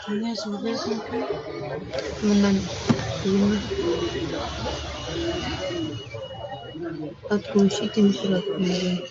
Я смотрю, отключить инфраструктуру.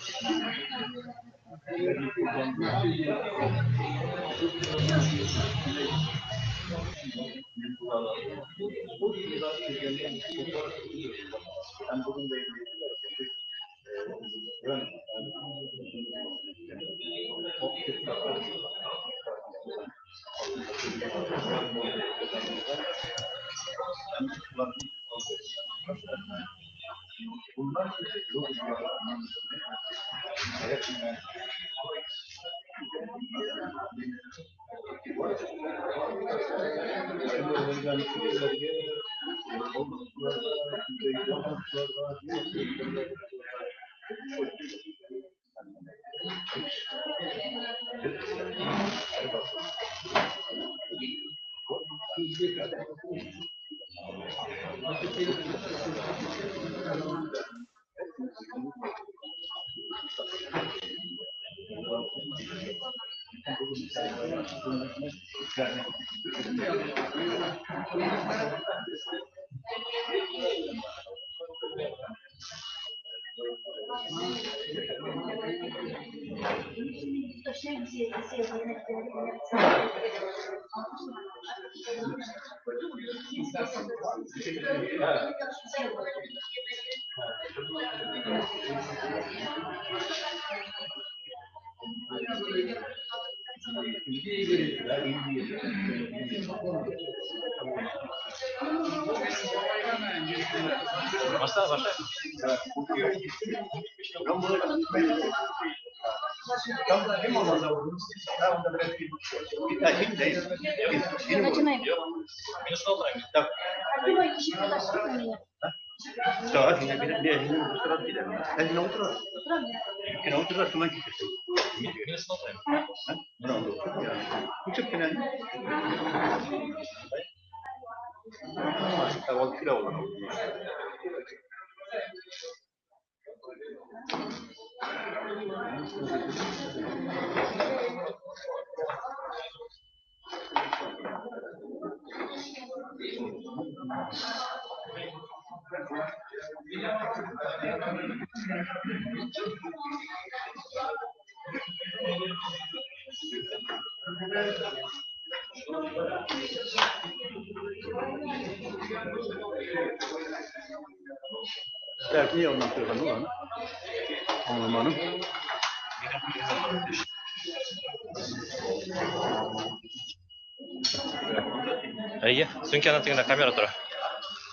Iya, сөмкені тегінде камера тұр.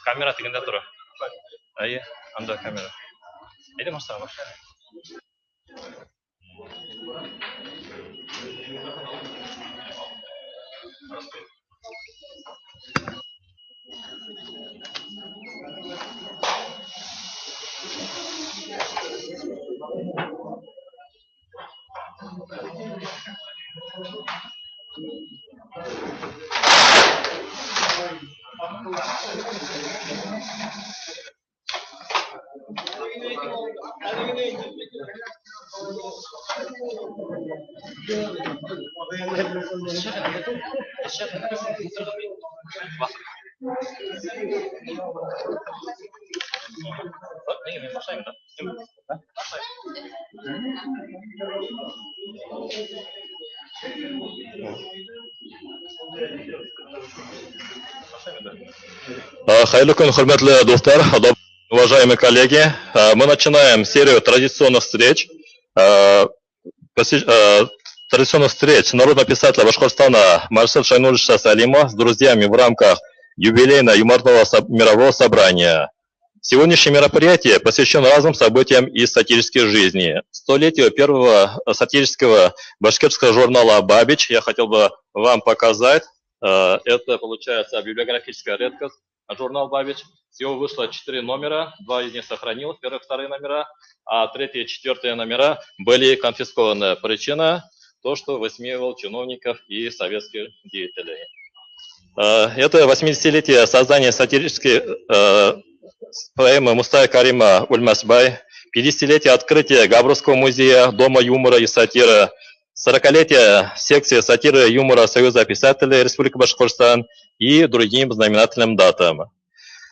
Камера тегінде тұр. Iya, анда камера. Иди машина, машина. Хайырлы күн, хөрмәтле достар, уважаемые коллеги. Мы начинаем серию традиционных встреч народного писателя Башкортостана Марсель Шайнуловича Салима с друзьями в рамках юбилейно-юморного мирового собрания. Сегодняшнее мероприятие посвящено разным событиям из сатирической жизни. Столетию первого сатирического башкирского журнала «Бабич» я хотел бы вам показать. Это, получается, библиографическая редкость. журнал «Бабич». Всего вышло 4 номера, 2 из них сохранилось, первые и вторые номера, а третьи и четвертые номера были конфискованы. Причина – то, что высмеивал чиновников и советских деятелей. Это 80-летие создания сатирической поэмы Мустая Карима «Ульмасбай», 50-летие открытия Габровского музея, Дома юмора и сатиры, 40-летие секции сатиры и юмора Союза писателей Республики Башкортостан и другим знаменательным датам.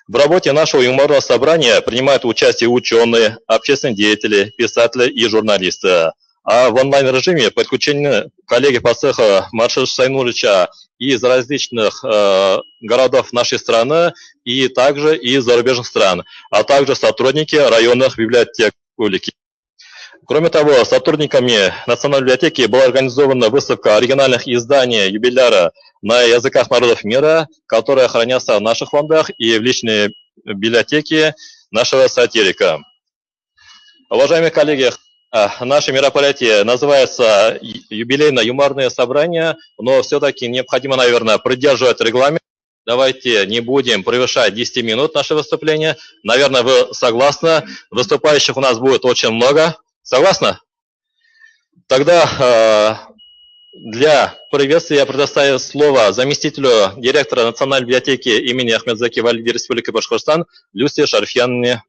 В работе нашего юморного собрания принимают участие ученые, общественные деятели, писатели и журналисты. А в онлайн-режиме подключены коллеги по цеху Маршала Шайнурыча из различных городов нашей страны и также из зарубежных стран, а также сотрудники районных библиотек республики. Кроме того, сотрудниками Национальной библиотеки была организована выставка оригинальных изданий юбиляра на языках народов мира, которая хранятся в наших фондах и в личной библиотеке нашего сатирика. Уважаемые коллеги, наше мероприятие называется юбилейно-юморное собрание, но все-таки необходимо, наверное, придерживать регламент. Давайте не будем превышать 10 минут наше выступление. Наверное, вы согласны. Выступающих у нас будет очень много. Согласны? Тогда для приветствия я предоставлю слово заместителю директора Национальной библиотеки имени Ахмедзаки Валиди Республики Башкортостан Люсе Шарфьяновне.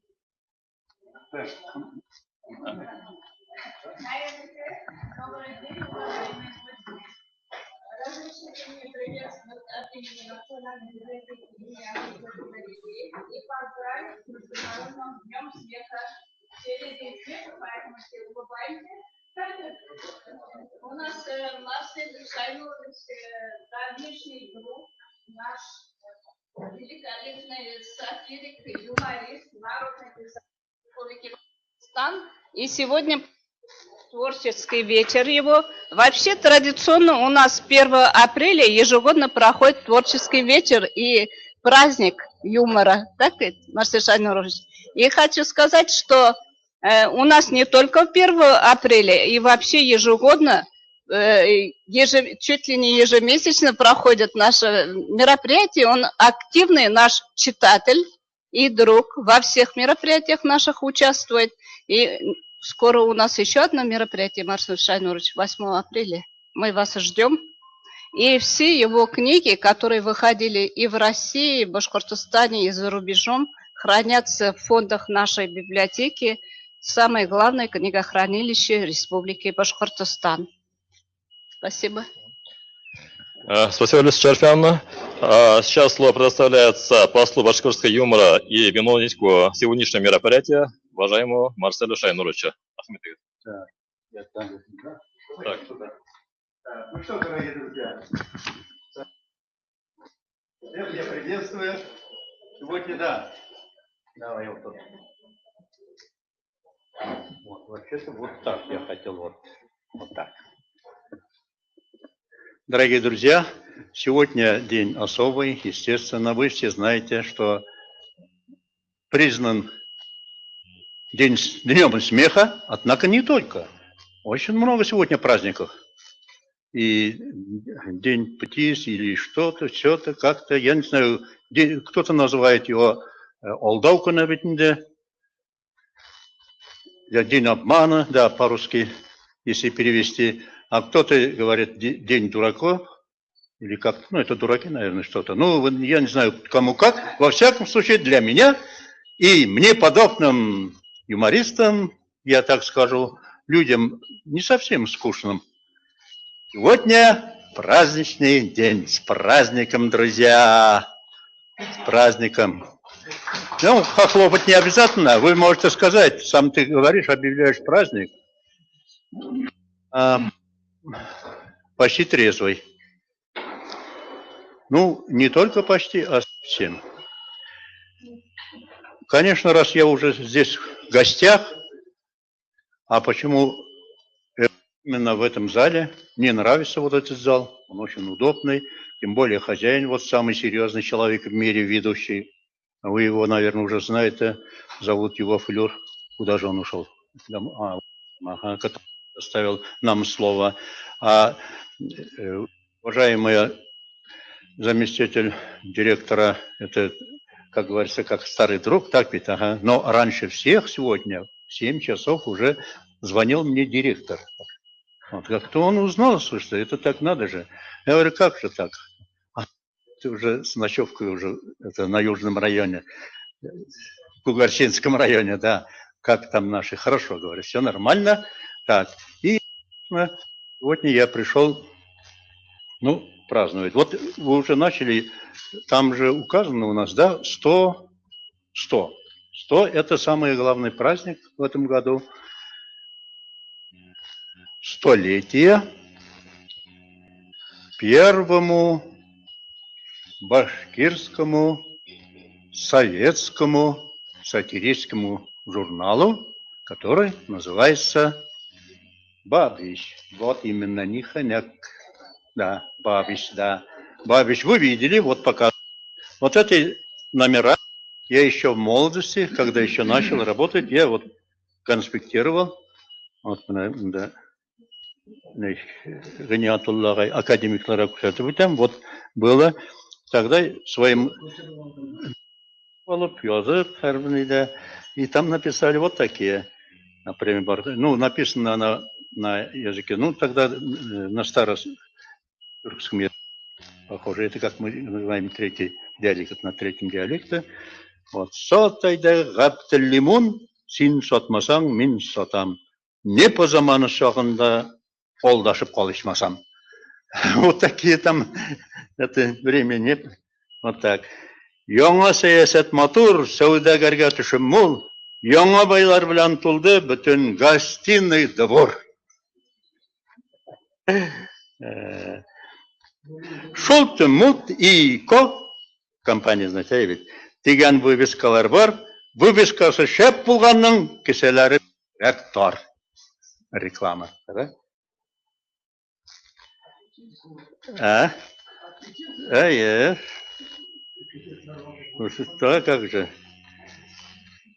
Разрешите мне приветствовать от имени Национальной библиотеки имени Ахмедзаки Валиди и поздравить с Международным днем смеха. Через день смеха, поэтому все улыбаемся. У нас Марсель Шайнурович, давнишний друг, наш великолепный сатирик, юморист, народный писатель Республики Башкортостан. И сегодня творческий вечер его. Вообще традиционно у нас 1 апреля ежегодно проходит творческий вечер и праздник юмора. Так ведь, Марсель Шайнурович? И хочу сказать, что у нас не только 1 апреля, и вообще ежегодно, чуть ли не ежемесячно проходит наше мероприятие. Он активный наш читатель и друг, во всех мероприятиях наших участвует. И скоро у нас еще одно мероприятие, Марсель Шайнурович, 8 апреля. Мы вас ждем. И все его книги, которые выходили и в России, и в Башкортостане, и за рубежом, хранятся в фондах нашей библиотеки. Самое главное книгохранилище Республики Башкортостан. Спасибо. Спасибо, Люся Шарфьяновна. Сейчас слово предоставляется послу башкирского юмора и виновнику сегодняшнего мероприятия, уважаемому Марселю Шайнуровичу. Так. Ну что, дорогие друзья, всех я приветствую. Сегодня, да. Давай вот тут. Вот, вообще-то вот так я хотел, вот так. Дорогие друзья, сегодня день особый, естественно, вы все знаете, что признан днем смеха, однако не только. Очень много сегодня праздников. И день птиц или что-то, все-то как-то, я не знаю, кто-то называет его Олдаука на ветнде, день обмана, да, по-русски, если перевести, а кто-то говорит день дураков, или как, ну это дураки, наверное, что-то, ну я не знаю кому как, во всяком случае для меня и мне подобным юмористам, я так скажу, людям не совсем скучным. Сегодня праздничный день. С праздником, друзья! С праздником! Ну, хлопать не обязательно. Вы можете сказать, сам ты говоришь, объявляешь праздник. Почти трезвый. Ну, не только почти, а совсем. Конечно, раз я уже здесь в гостях, а почему именно в этом зале? Мне нравится вот этот зал, он очень удобный, тем более хозяин, вот самый серьезный человек в мире, ведущий. Вы его, наверное, уже знаете, зовут его Флёр. Куда же он ушел? Который оставил нам слово. Уважаемая заместитель директора, это как говорится, как старый друг, так ведь, ага. Но раньше всех сегодня, в 7 часов уже звонил мне директор. Вот как-то он узнал, слушай, это так надо же. Я говорю, как же так? А ты уже с ночевкой уже, это на южном районе, в Кугарчинском районе, да. Как там наши? Хорошо, говорю, все нормально. Так, и сегодня я пришел, ну, праздновать. Вот вы уже начали, там же указано у нас, да, 100 это самый главный праздник в этом году. Столетие первому башкирскому советскому сатирическому журналу, который называется «Бабич». Вот именно, не Хомяк. Да, «Бабич», да. «Бабич» вы видели, вот пока. Вот эти номера я еще в молодости, когда еще начал работать, я вот конспектировал. Вот, да. Ганиатуллах академиклара күрсәтеп үтәм. Вот было тогда своим язык һәрберне, и там написали вот такие, например, ну написано на языке, ну тогда на старотюркском языке, похоже, это как мы называем третий диалект, на третьем диалекте. Вот сотайда гаптеллимун син сатмасаң мин сатам, не по заманы шагында қолдашып қалышмасам. Вот такие там, это время не... Вот так. Яңа сәясәт матур, сәүдәгәргә төшем мул, яңа байлар белән тулды бөтен гостиный двор. Шул тумут и ко, компания, знаете, ведь, дигән вывескалар бар, вывескасы шәп булганның кесәләре тар. Реклама, да? Да, как же.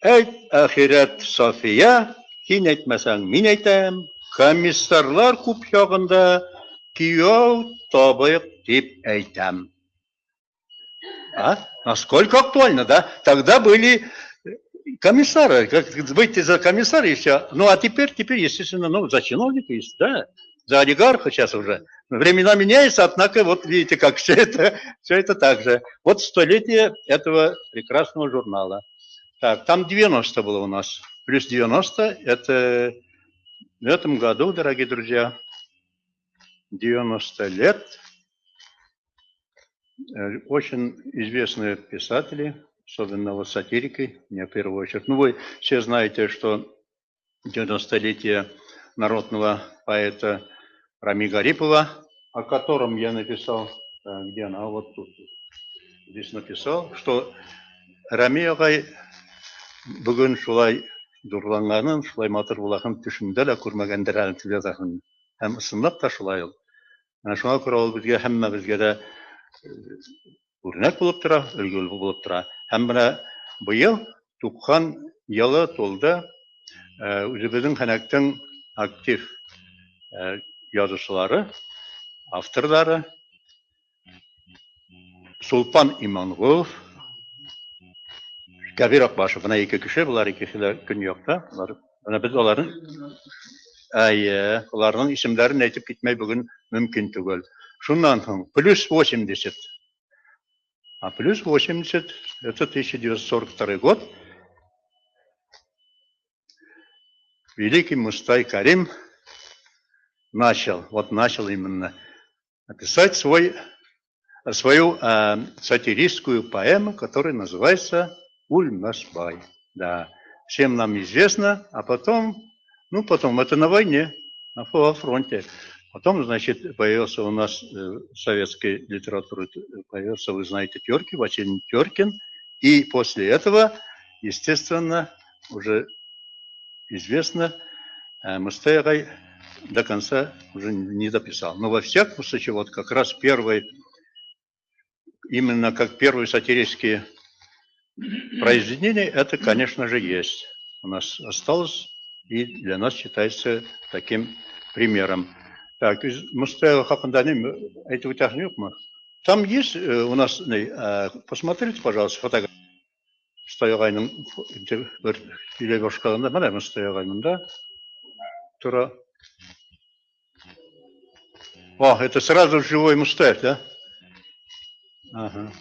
Әйт, ахирет София, һин әйтмәсәң мин әйтәм, комиссарлар күп ягында кияү табыйк дип әйтәм. Насколько актуально, да? Тогда были комиссары, как выйти за комиссара и все. Ну, а теперь, естественно, ну, за чиновника есть, да? За олигарха сейчас уже. Времена меняются, однако, вот видите, как все это так же. Вот столетие этого прекрасного журнала. Так, там 90 было у нас. Плюс 90, это в этом году, дорогие друзья, 90 лет. Очень известные писатели, особенно вот сатирики, не в первую очередь. Ну, вы все знаете, что 90-летие народного поэта Рами Гарипова, о котором я написал, где она, вот тут, здесь написал, что Рами агай бүгін шулай дурланганын, шулай матур булганын төшендә лә күрмәгәндер әле дип язасын. Һәм ысынлап та шулай ул. Шуңа күрә ул безгә һәммәбезгә дә үрнәк булып тора, өлгө булып тора. Һәм менә быел 90 елы тулды үзебезнең һәнәктең актив язучылары, авторлары Сулпан Имангулов, Кәбир Акбашев, бына ике кеше, булар икесе көньякта. Аны без аларның исемнәрен әйтеп китмәй бүген мөмкин түгел. Шуннан соң плюс 80. А плюс 80 это 1942 год. Великий Мустай Карим начал именно написать свою сатирическую поэму, которая называется «Уль-Масбай». Да, всем нам известно, а потом это на войне, на фронте. Потом, значит, появился у нас в советской литературе, появился, вы знаете, Теркин, Василий Теркин, и после этого, естественно, уже известно, Мустай Агай до конца уже не дописал. Но во всяком случае, вот как раз именно как первые сатирические произведения, это, конечно же, есть. У нас осталось и для нас считается таким примером. Так, Мустай хакында әйтеп үтәсең юкмы? Там есть у нас, посмотрите, пожалуйста, фотографии. Стоягайның бер сөйлей башлаганда, менә мен стоягаймында тора. О, это сразу живой мустаф, да? Ага.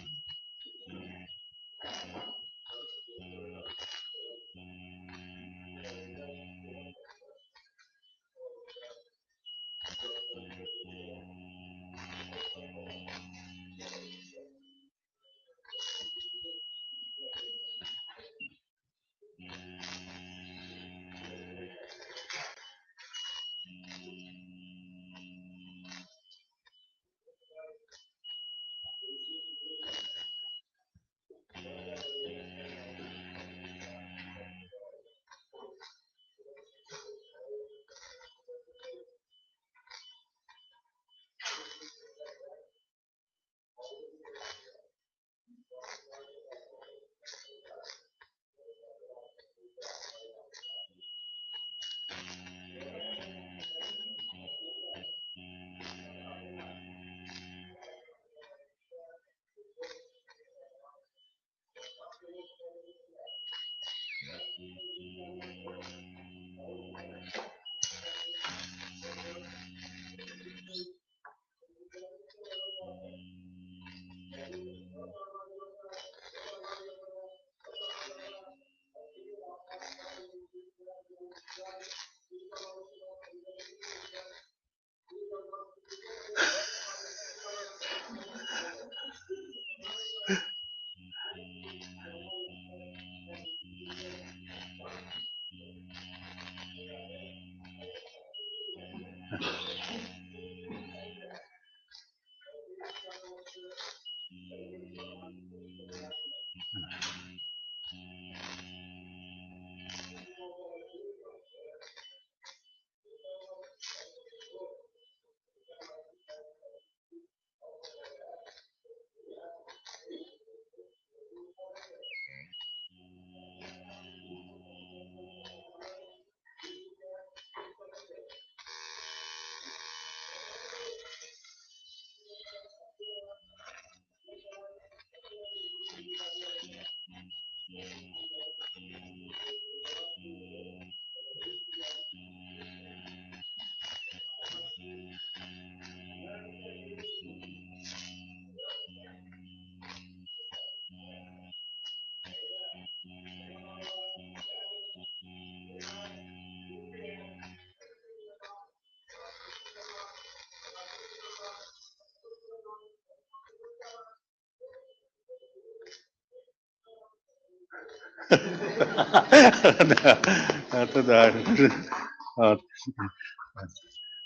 Это да.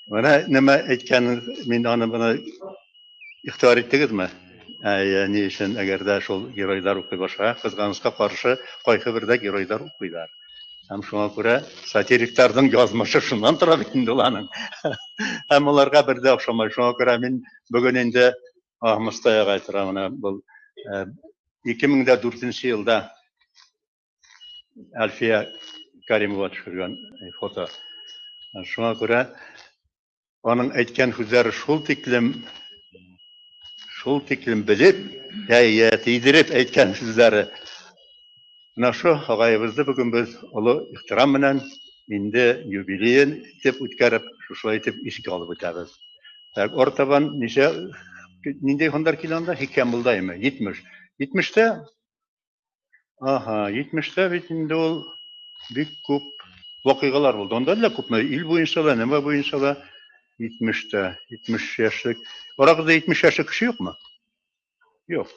Менә нема әйткән мин аны моны ихтиар иттегезме? Ни өчен әгәр дә шул геройлар укый башласа, кызганычка каршы кайсы бердә геройлар укыйлар. Һәм шуңа күрә сатирикларның язмышы шуннан тора бит инде уларның. Һәм аларга бер дә охшамай. Шуңа күрә мин бүген инде Мостафага әйтәм, менә бу 2004 елда Әлфия Каримова төшергән фото. Шуңа күрә аның әйткән сүзләре шул тиклем белеп, тидереп әйткән сүзләре. Менә шу агайыбызды бүген без олы ихтирам белән инде юбилеен итеп үткәреп, шулай итеп искә алып үтәбез. Ортабан нинди хондар килгәндә һикәм булдаймы? 70. 70тә? Ага, 70тә бит инде ул бик күп вакыйгалар булды. Анда да күпме ил буенча да, нәмә буенча да 70тә, 70 яшьлек. Арагызда 70 яшьлек кеше юкмы? Юк.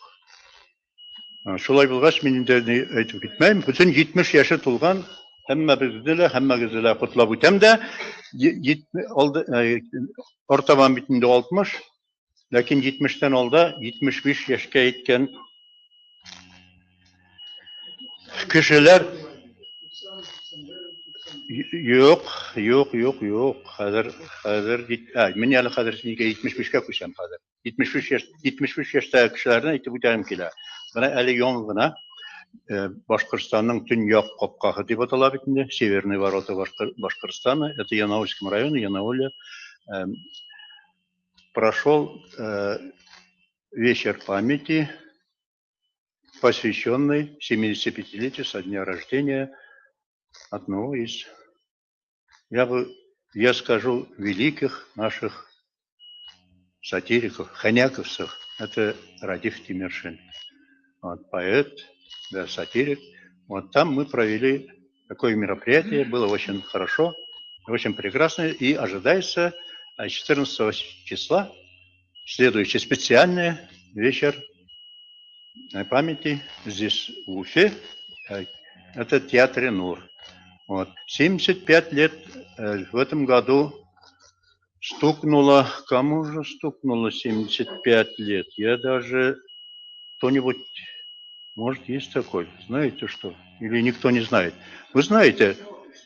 Шулай булгач, мин инде әйтеп китмәйм. Бүтән 70 яше тулган һәммәгезне дә котлап үтәм дә. Ортабан бит инде 60, ләкин 70тән алда 75 яшькә иткән кешеләр юк. Хәзер мин әле хәзер 75-кә күчәм хәзер. 75 яшьтәге кешеләрне әйтеп үтәм килә. Менә әле яңа гына Башкортстанның төньяк капкасы дип атала бит инде. Северный ворота Башкортстана. Это Янаульский район, Янаулья. Прошел вечер памяти посвященный 75-летию со дня рождения одного из, я скажу, великих наших сатириков, ханяковцев. Это Радиф Тимиршин. Вот, поэт, да, сатирик. Вот там мы провели такое мероприятие, было очень хорошо, очень прекрасно, и ожидается 14 числа следующий специальный вечер памяти здесь в Уфе. Это театр Нур. Вот. 75 лет в этом году стукнуло, кому же стукнуло 75 лет? Я даже, кто-нибудь, может, есть такой, знаете что? Или никто не знает? Вы знаете,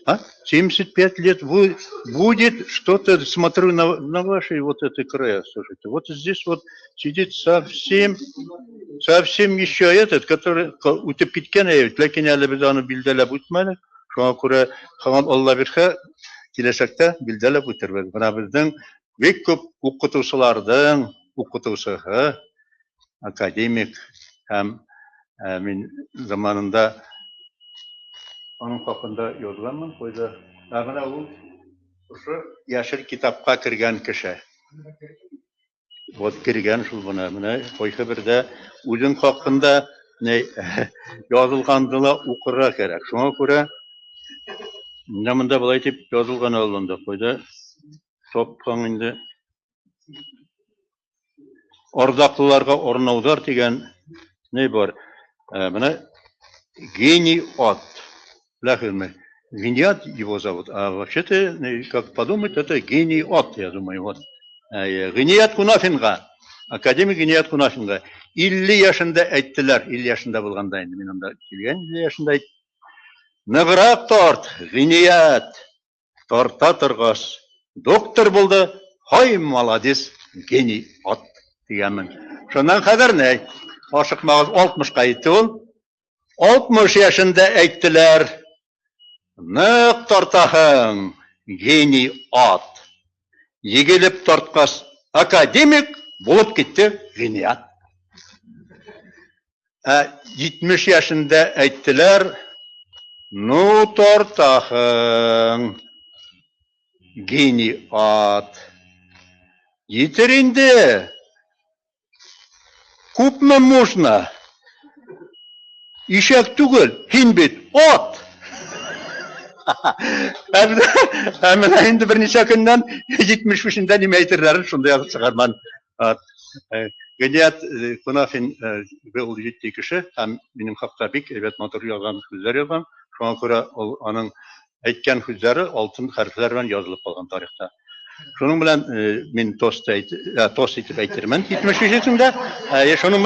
а? 75 лет будет что-то, смотрю на ваши вот эти края, слушайте, вот здесь вот сидит совсем еще этот, который утепить кенеев, лекин әле без аны билдәләп үтмәдек. Шуңа күрә һаман Алла бирһә, киләчәктә билдәләп үтербез. Менә безнең бик күп укытучыларның укытучысы, академик һәм мин заманында аның хакында язганмын, койда. Менә ул ошо яшел китапка кергән кеше. Вот кергән шул менә койка бердә үзең хакында язылгандыла укырга кирәк. Шуңа күрә менә монда булай дип язылган алында койда топкан инде ардаклыларга орнаудар дигән не бар. Менә гений от. Гениат его зовут, а вообще-то, как подумать, это гений от, я думаю, вот. Гениат Кунафинга, академик Гениат Кунафинга. 50 yaşında әйттеләр, 50 yaşında булганда инде мин анда килгән, 50 yaşında әйт. Ныграк тарт, Гениат, тарта торгас, доктор булды, хай молодец, гений от дигәнмен. Шуннан хәзер не? Ашыкмагыз 60-ка әйтте ул. 60 yaşında әйттеләр. Нык тартаһың, гений от. Егелеп тарткас, академик булып китте, Гениат. 70 yaşında әйттеләр, ну тартаһың, гений от. Йитер инде. Күпме можно? Ишәк түгел, һин бит от. Менә инде берничә көннән 75-нче нимә әйтерләрен шунда язып чыгарман. Гениат Кунафин был җитди кеше һәм минем хакта бик әйбәт матур язган сүзләр язган. Шуңа күрә ул аның әйткән сүзләре алтын хәрефләр белән язылып калган тарихта. Шуның белән мин тост итеп әйтермен 75-нче. Шуның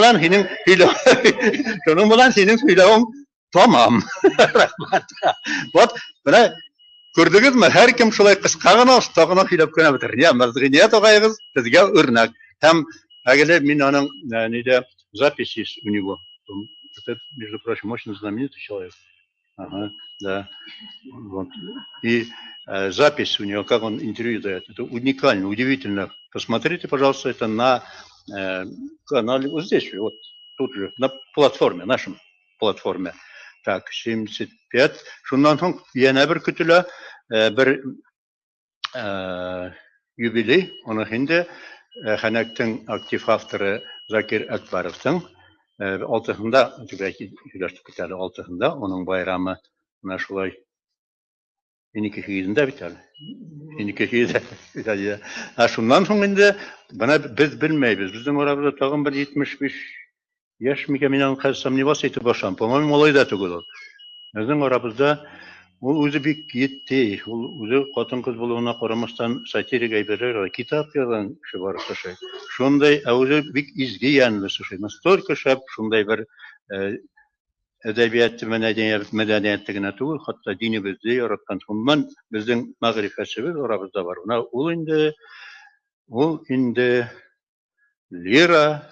белән синең сөйләвең tamam. Вот, менә күрдегезме, һәркем шулай кыска гына, оста гына сөйләп кенә бетер. Я Гениат агайыгыз безгә үрнәк. Һәм әгәр мин аның нидә записи у него. Это, между прочим, очень знаменитый человек. Ага, да. Вот. И запись у него, как он интервью дает, это уникально, удивительно. Посмотрите, пожалуйста, это на канале, вот здесь, вот тут же, на платформе, нашем платформе. Так, 75. Шуннан соң яна бер көтелә бер юбилей. Оның инде Хәнәктең актив авторы Закир Әкбаровтың 6-ында, оның байрамы менә шулай 12-ндә бит әле. 12-ндә. Шуннан соң инде менә без белмәйбез. Безнең арабызда тагын бер 75 яшь микән мин аны сомневаться итеп башам. По-моему, малай да түгел ул. Безнең арабызда ул үзе бик етти. Ул үзе хатын-кыз булуына карамастан сатирик әйберләр, китап язган кеше бар шушы. Шундай, үзе бик изге янлы шушы. Настолько шәп шундай бер әдәбият мәдәнияте генә түгел, хатта динебезне яраткан. Шуннан безнең мәгърифәтебез арабызда бар. Ул инде Лира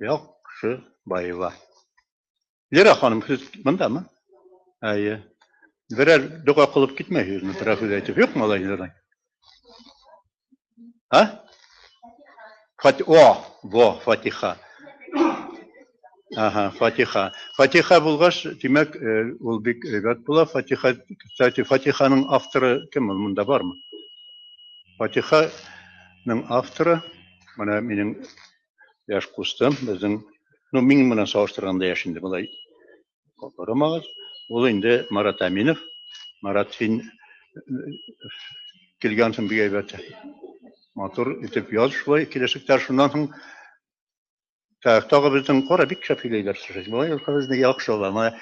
Яхшыбаева. Лира ханым, сез мондамы? Әйе. Берәр дуга кылып китмәйсезме? Берәр сүз әйтеп юк малайлардан? Фатиха. Ага, Фатиха. Фатиха булгаш, демәк, ул бик әйбәт була. Фатиха, кстати, Фатиханың авторы кем ул? Монда бармы? Фатиханың авторы, менә минем яшь кустым, безнең, ну, мин менә саыштырганда яшь инде булай. Карамагыз. Ул инде Марат Аминов. Марат, син килгәнсең бик әйбәт. Матур итеп яз шулай, киләчәктә шуннан соң тагы безнең кара бик шәп сөйләйләр. Болай безне яхшы ала.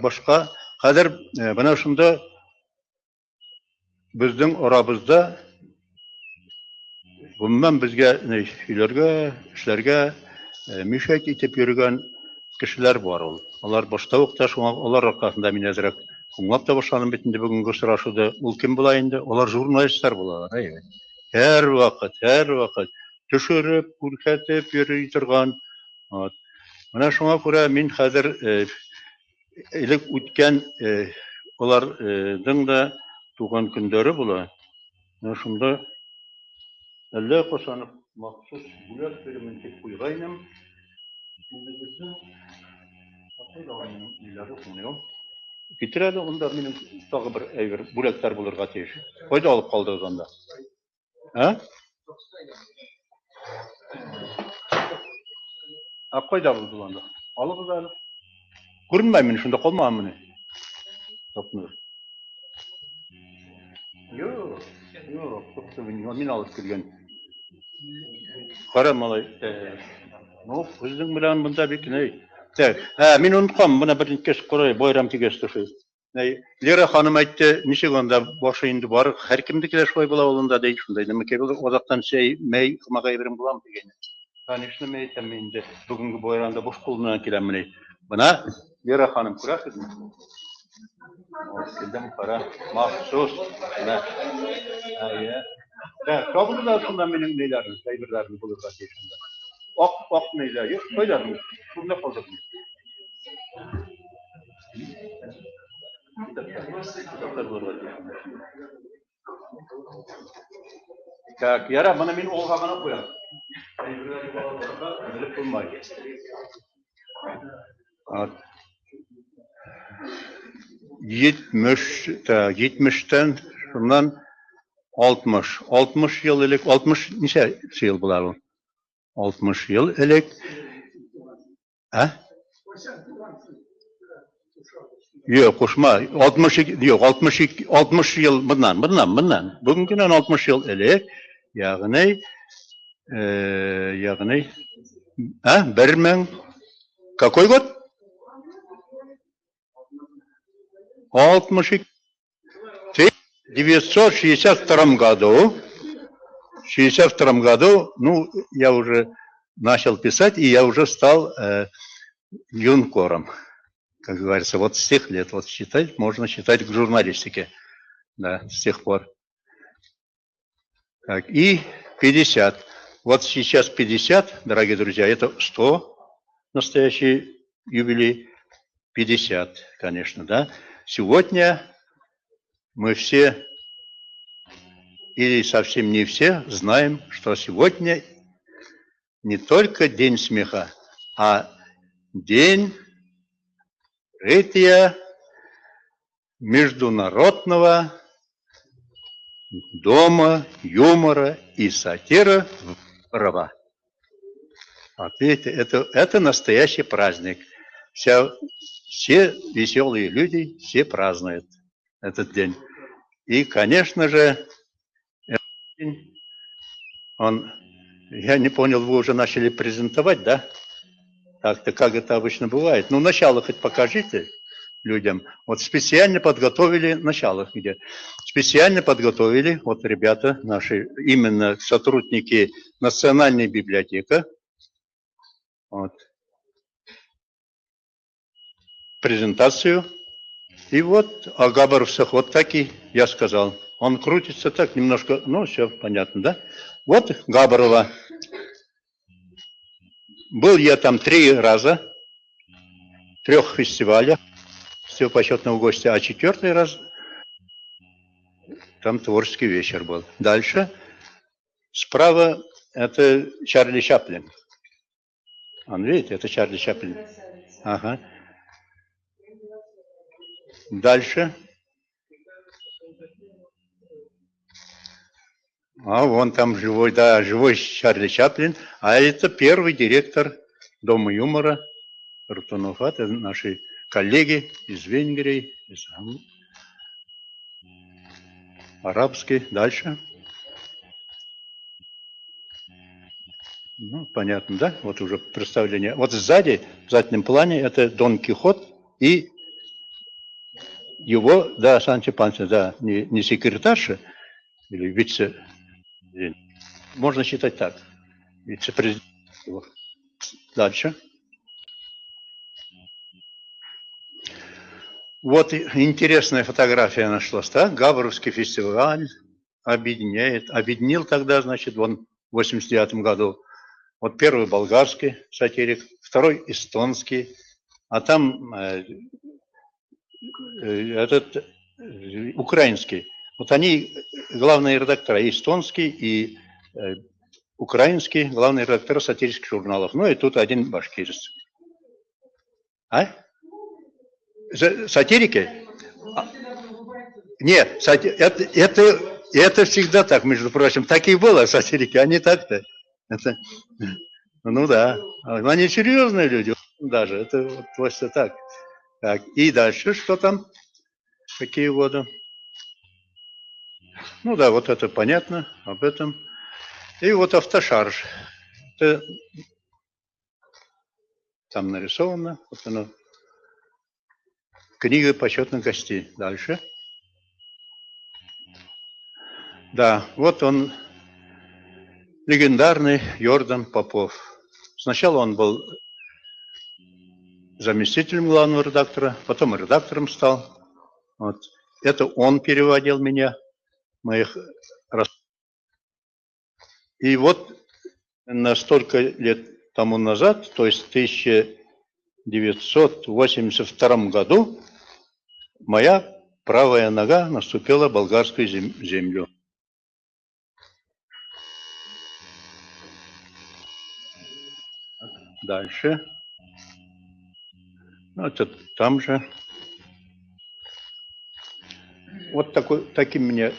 Башка хәзер менә шунда безнең арабызда гомумән безгә сөйләргә, эшләргә мишәт итеп йөргән кешеләр бар ул. Алар башта ук та шуңа алар аркасында мин әзрәк аңлап та башладым бит инде бүгенге очрашуда. Ул кем була инде? Алар журналистлар булалар, әйе. Һәр вакыт төшереп, күрсәтеп йөри торган. Менә шуңа күрә мин хәзер элек үткән аларның да туган көндәре була. Менә шунда әллә кашан махсус бүләк бирмен дип куйгайным. Китерәле онда минем тагы бер әйбер бүләктәр булырга тиеш. Кайда алып калдыгыз анда? Кайда булды анда? Алыгыз әле. Күренмәймен шунда калмаган менә. Топны. Юк, мин алып килгән. Кара малай. Ну, безнең белән монда бик ней. Мин оныткам, менә бер кеш курай байрам тигәс төши. Лера ханым әйтте, ничек анда башы инде бар, һәркемдеке дә шулай була улында ди шундай. Нәмәкәй булыр, азактан мәй кымага әйберем булам дигән. Конечно, мәй әйтәм инде. Бүгенге байрамда буш кулыннан киләм менә. Бына Лера ханым күрәсезме? Килдем кара, махсус. Табылды да шунда минем нейләрне, әйберләрне булырга тиешендә. Ак нейләр, юк, кайдан? Шунда калдык. Так, яра, моны мин олга гына куям. Әйберләрне балаларга белеп булмай. 70-тән шуннан 60 ел элек, 60 ничә ел була ул? 60 ел элек. Yok, кушма. 60 ел bundan. Бүгенгедән 60 ел элек, ягъни 1000 какой год? 62. В 1962 году, ну, я уже начал писать, и я уже стал юнкором. Как говорится, вот с тех лет, вот считать, можно считать к журналистике, да, с тех пор. Так, и 50. Вот сейчас 50, дорогие друзья, это 100, настоящий юбилей, 50, конечно, да. Сегодня мы все, или совсем не все, знаем, что сегодня не только день смеха, а день открытия Международного дома юмора и сатиры в Воронеже. Вот видите, это настоящий праздник. Все веселые люди, все празднуют этот день. И, конечно же, этот день, я не понял, вы уже начали презентовать, да? Так-то, как это обычно бывает. Ну, начало хоть покажите людям. Вот специально подготовили, начало где? Специально подготовили, вот ребята наши, именно сотрудники Национальной библиотеки. Вот. Презентацию. И вот о Габаровцах вот так и я сказал. Он крутится так немножко, ну, все понятно, да? Вот Габарова. Был я там 3 раза, 3 фестивалях, всего почетного гостя, а 4-й раз там творческий вечер был. Дальше, справа, это Чарли Чаплин. Он, видите, это Чарли Чаплин. Ага. Дальше. А вон там живой, да, живой Чарли Чаплин. А это первый директор Дома юмора Рутунов. Это наши коллеги из Венгрии, из арабской. Дальше. Ну, понятно, да? Вот уже представление. Вот сзади, в заднем плане, это Дон Кихот и его, да, Санчо Панса, да, не секретарша или вице, можно считать так, вице-президент. Дальше. Вот интересная фотография нашлась, да? Габровский фестиваль объединил тогда, значит, вон в 89 году. Вот первый болгарский сатирик, второй эстонский, а там этот украинский. Вот они главные редакторы, эстонский и украинский, главные редакторы сатирических журналов. Ну и тут один башкирец. А? Сатирики? Нет, это всегда так, между прочим. Так и было, сатирики, они так-то. Это, ну да, они серьезные люди даже, это вот просто так. Так, и дальше что там? Какие годы? Ну да, вот это понятно, об этом. И вот автошарж. Это там нарисовано, вот оно. Книга почетных гостей. Дальше. Да, вот он, легендарный Йордан Попов. Сначала он был заместителем главного редактора, потом редактором стал. Вот. Это он переводил меня, моих. И вот на столько лет тому назад, то есть в 1982 году, моя правая нога наступила в болгарскую землю. Дальше. Ну, это там же. Вот таким меня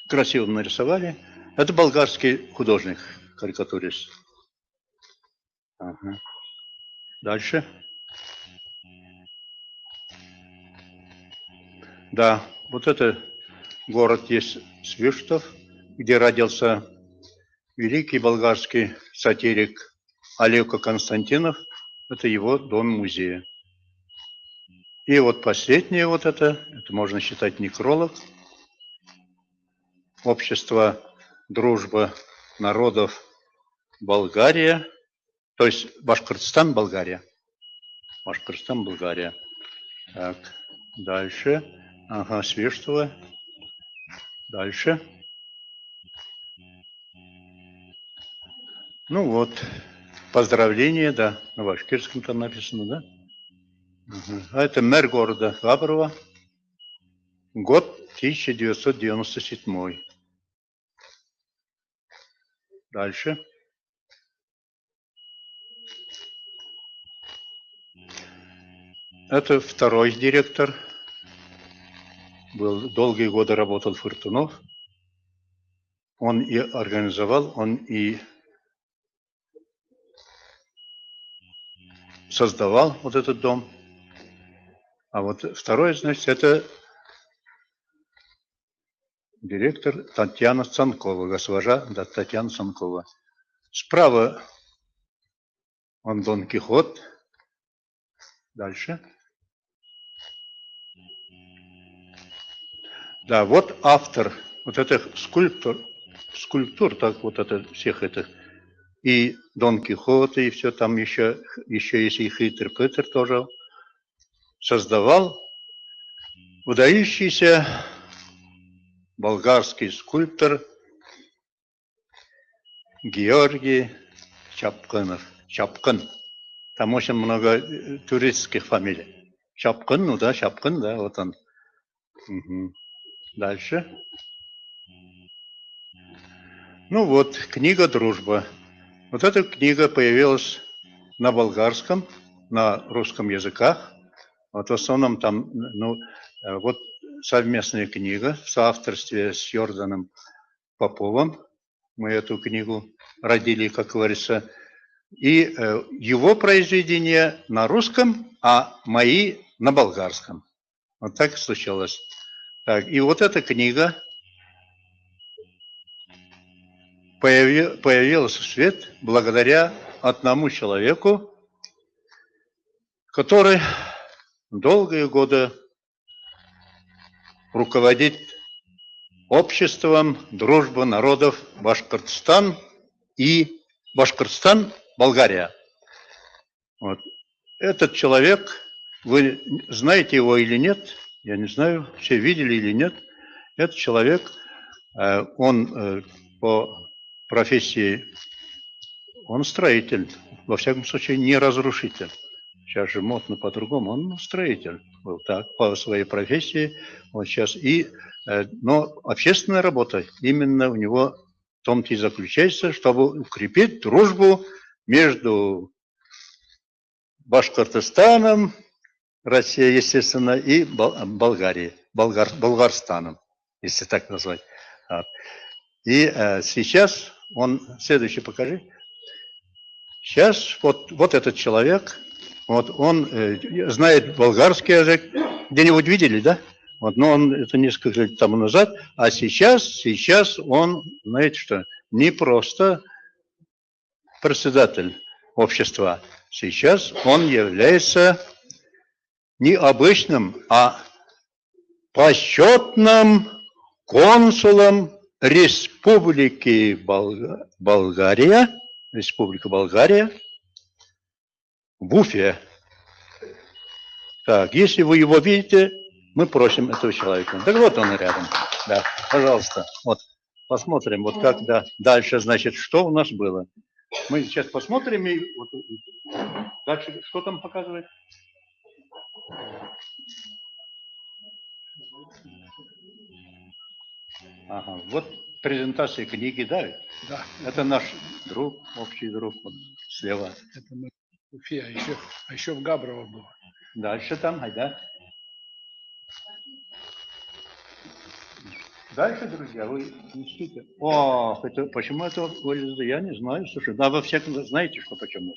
красиво нарисовали. Это болгарский художник, карикатурист. Ага. Дальше. Да, вот это город есть Свиштов, где родился великий болгарский сатирик Алеко Константинов. Это его дом-музей. И вот последнее вот это можно считать некролог. Общество дружба народов Болгария, то есть Башкортостан, Болгария. Башкортостан, Болгария. Так, дальше. Ага, Свиштова. Дальше. Ну вот, поздравления, да, на башкирском там написано, да? Угу. А это мэр города Габрово. Год 1997. Дальше. Это второй директор. Был долгие годы работал Фортунов. Он и организовал, он и создавал вот этот дом. А вот второй, значит, это директор Татьяна Цанкова, госпожа Татьяна Цанкова. Справа он Дон Кихот. Дальше. Да, вот автор, вот это скульптур, так вот это всех этих. И Дон Кихот, и все там еще есть и Хитрый Петр тоже создавал. Выдающийся болгарский скульптор Георгий Чапкынов. Чапкын. Там очень много туристских фамилий. Чапкын, ну да, Чапкын, да, вот он. Угу. Дальше. Ну вот, книга «Дружба». Вот эта книга появилась на болгарском на русском языках. Вот в основном там, ну, вот совместная книга в соавторстве с Йорданом Поповым. Мы эту книгу родили, как говорится. И его произведения на русском, а мои на болгарском. Вот так и случилось. Так, и вот эта книга появилась в свет благодаря одному человеку, который долгие годы руководит обществом дружбы народов Башкортостан и Башкортостан-Болгария. Вот. Этот человек, вы знаете его или нет, я не знаю, все видели или нет. Этот человек, он по профессии, он строитель, во всяком случае не разрушитель. Сейчас же модно по-другому, он строитель был так, по своей профессии. Вот сейчас но общественная работа именно у него в том-то и заключается, чтобы укрепить дружбу между Башкортостаном, Россия, естественно, и Болгарией, Болгарстаном, если так назвать. И сейчас следующий покажи. Сейчас вот этот человек, вот он знает болгарский язык, где-нибудь видели, да? Вот, но он это несколько лет тому назад, а сейчас он, знаете что, не просто председатель общества, сейчас он является не обычным, а почетным консулом Республики Болгария в Уфе. Так, если вы его видите, мы просим этого человека. Так вот он рядом. Да, пожалуйста. Вот посмотрим, вот как дальше, значит, что у нас было. Мы сейчас посмотрим и вот, дальше что там показывает? Ага, вот презентация книги, да? Да. Это наш друг, общий друг, вот слева. Это мы в Уфе, а еще в Габрово было. Дальше там, да? Дальше, друзья, вы ищите. О, почему это вылезло? Я не знаю, слушай. Да, во всяком случае, знаете, что почему?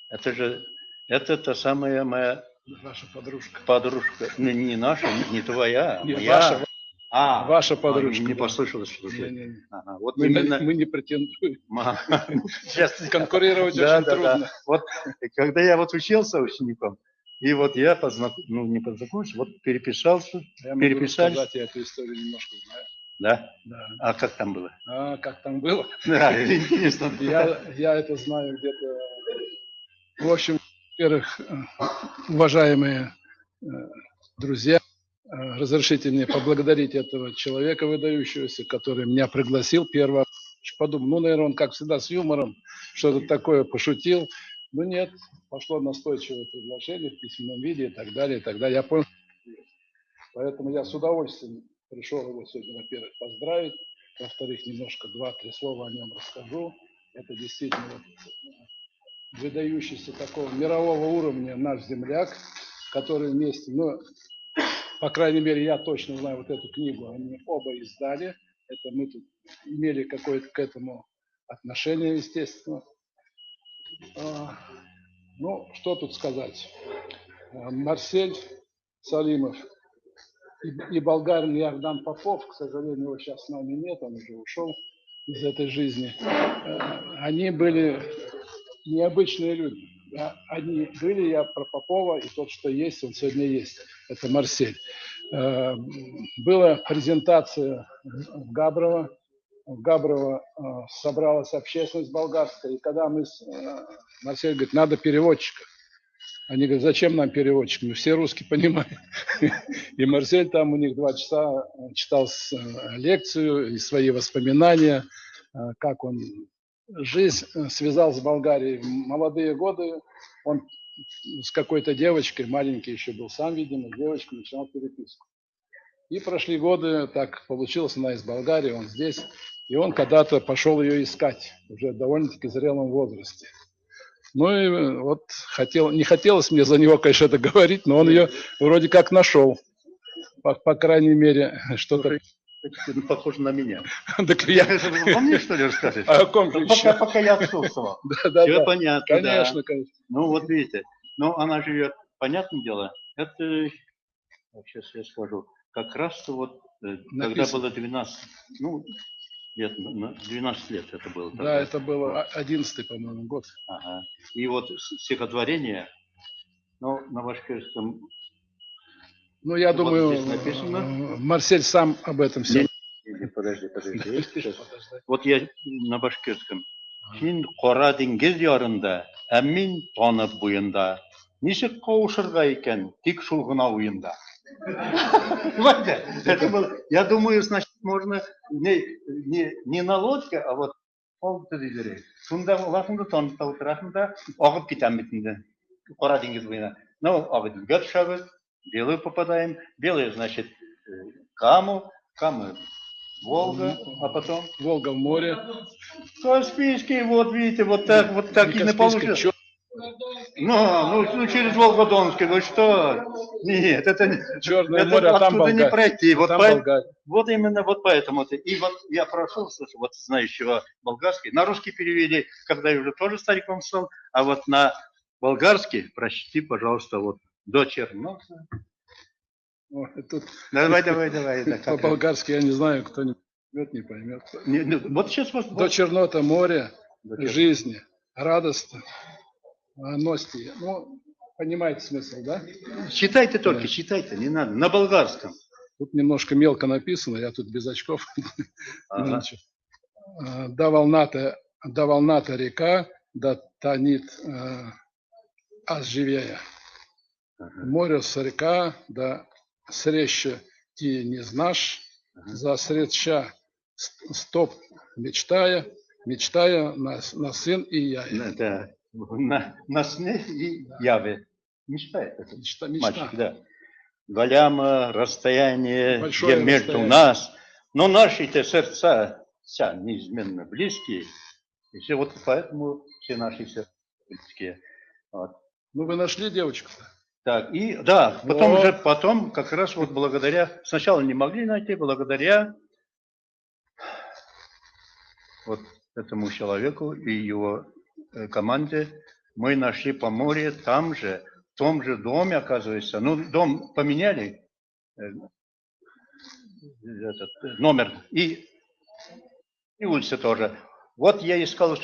Это та самая моя... Ваша подружка. Подружка. Не наша, не твоя, не, моя. Ваша подружка. Не послышалось, слушай. Не. Ага, вот мы именно... не претендуем. Сейчас конкурировать очень трудно. Да. Вот когда я вот учился учеником, и вот я не познакомился, вот переписался. Я могу сказать, я эту историю немножко знаю. Да? Да. А как там было? Как там было? Да, интересно. Я это знаю где-то. В общем, во-первых, уважаемые друзья, разрешите мне поблагодарить этого человека выдающегося, который меня пригласил первого. Подумал, наверное, он, как всегда, с юмором что-то такое пошутил. Но нет, пошло настойчивое приглашение в письменном виде и так далее, и так далее. Я понял. Поэтому я с удовольствием пришел его сегодня, во-первых, поздравить, во-вторых, немножко 2-3 слова о нем расскажу. Это действительно выдающийся такого мирового уровня наш земляк, который вместе, по крайней мере, я точно знаю вот эту книгу, они оба издали. Это мы тут имели какое-то к этому отношение, естественно. Что тут сказать? Марсель Салимов и болгарин Ярдан Попов, к сожалению, его сейчас с нами нет, он уже ушел из этой жизни. Они были необычные люди. Они были, я про Попова, и тот, что есть, он сегодня есть. Это Марсель. Была презентация в Габрово. В Габрово собралась общественность болгарская, и когда Марсель говорит, надо переводчика. Они говорят, зачем нам переводчик? Мы все русские понимаем. И Марсель там у них 2 часа читал лекцию и свои воспоминания, как он жизнь связал с Болгарией. В молодые годы он с какой-то девочкой, маленький еще был сам, видимо, с девочкой начинал переписку. И прошли годы, так получилось, она из Болгарии, он здесь. И он когда-то пошел ее искать, уже в довольно-таки зрелом возрасте. Ну и вот не хотелось мне за него, конечно, это говорить, но он ее вроде как нашел. По крайней мере, что-то... Ну, похоже на меня. Так Я, я- вы мне что ли расскажете? А о ком же еще? Пока я отсутствовал. Да, Все да. понятно, Конечно, да. конечно. Ну вот видите, ну она живет, понятное дело, это, сейчас я скажу, как раз вот, когда Написано. было 12, ну, лет, 12 лет это было тогда. Да, это было Вот. 11-й, по-моему, год. Ага. И вот стихотворение, ну, на башкирском, Ну, я вот думаю, здесь написано. Марсель сам об этом все. Подожди. Сейчас. Вот я на башкирском. Син Кара диңгез ярында, әмин танып буенда. Ничек кавышырга икән, тик шул гына уенда. Понимаете? Это было, я думаю, значит, можно не на лодке, а вот полты диләр. Шунда лафында танып утырасында, агып китәм бит инде. Кара диңгез буена. Ну, агып төшәбез, белую попадаем. Белые, значит, Каму, Волга, а потом Волга в море. Каспийский, вот видите, вот так и не получилось. Чё- Ну, через Волгодонский, вы что? Нет, это не... Черное это море, а там оттуда не Болгария. пройти. Вот, Там Болгария. вот именно вот поэтому. И вот я прошу, вот знающего болгарский, на русский перевели, когда я уже тоже стариком стал, а вот на болгарский, прочти, пожалуйста, вот до Черноса. О, тут Давай. Да, как по-болгарски я не знаю, кто-нибудь не поймет. вот сейчас вот... До чернота моря, До черноты. жизни, радостно, ности. Ну, понимаете смысл, да? Читайте только, Да. читайте, не надо, на болгарском. Тут немножко мелко написано, я тут без очков. Ага. Значит, да волната река, да тонит аж живея. Море с река, да среще ти не знаш, за средща стоп мечтая на сын и я. Да, на сне и яве. Мечтает это. Мечта. Мальчик, да. Голямо расстояние Большое между расстояние. нас, но наши-то сердца неизменно близкие. И все вот поэтому все наши сердца близкие. Вот. Ну, вы нашли девочку-то? Так, и да, Вот. потом как раз вот благодаря, сначала не могли найти, благодаря вот этому человеку и его команде мы нашли по морю там же, в том же доме, оказывается. Ну, дом поменяли, этот номер, и улица тоже. Вот я искал,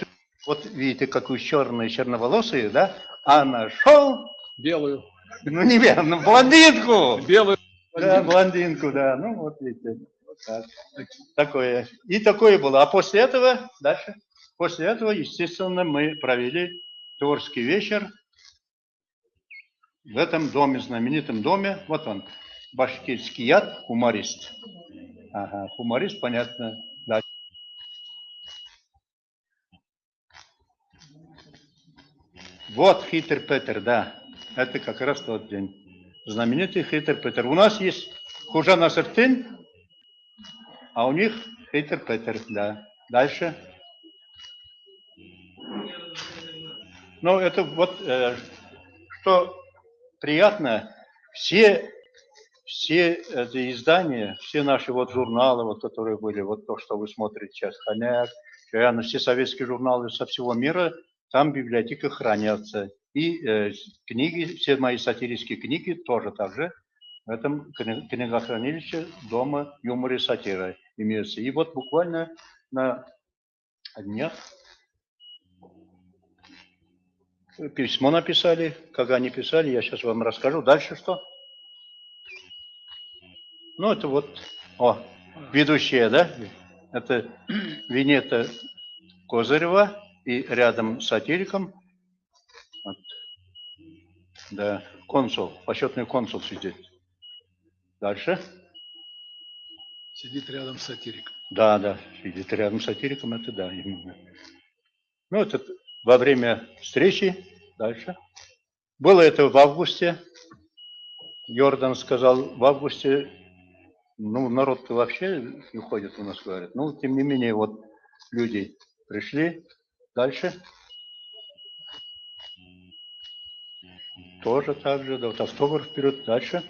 вот видите, какую черноволосую, да, а нашел, Белую. ну, неверно, блондинку. Белую. Да, блондинку, да, ну, вот видите, вот так. Такое. И такое было. А после этого, дальше, после этого, естественно, мы провели творческий вечер в этом доме, знаменитом доме. Вот он, башкирский яд, хуморист. Ага, хуморист, понятно. Да. Вот Хитр Петер, да. Это как раз тот день. Знаменитый Хитр Петер. У нас есть Хужа Насыртын, а у них Хитр Петер, да. Дальше. Ну, это вот, что приятно, все эти издания, все наши вот журналы, вот, которые были, вот то, что вы смотрите сейчас, «Хомяк», все советские журналы со всего мира, там в библиотеках хранятся. И книги, все мои сатирические книги тоже так же в этом книгохранилище Дома юмора и сатиры имеются. И вот буквально на днях письмо написали. Как они писали, я сейчас вам расскажу. Дальше что? Ну, это вот, ведущая, да? Это Винета Козырева, и рядом с сатириком, вот, да, консул, почетный консул сидит. Дальше. Сидит рядом с сатириком. Да, сидит рядом с сатириком, это да, именно. Ну, это во время встречи. Дальше. Было это в августе. Йордан сказал, в августе, ну, народ-то вообще не ходит у нас, говорят. Ну, тем не менее, вот люди пришли. Дальше. Тоже так же. Да, вот автограф вперед. Дальше.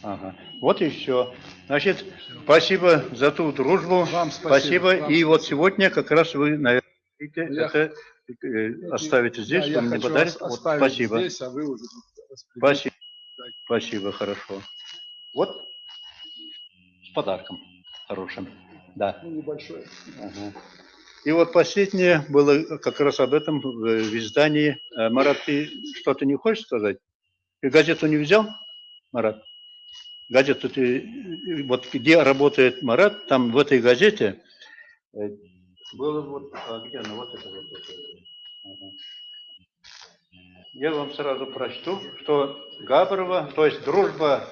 Ага. Вот и все. Значит, спасибо за ту дружбу. Вам спасибо. Вам И вот спасибо. сегодня как раз вы, наверное, Я- это оставите здесь. Да, Вы я мне хочу подарите. Вот, оставить спасибо. здесь, а вы уже распределите. Спасибо. Спасибо, хорошо. Вот с подарком хорошим. Да. Ну, небольшой. Ага. И вот последнее было как раз об этом в издании. Марат, ты что-то не хочешь сказать? Ты газету не взял, Марат? Газету ты... Вот где работает Марат, там в этой газете было вот... где она? Вот это вот. Ага. Я вам сразу прочту, что Габрово, то есть дружба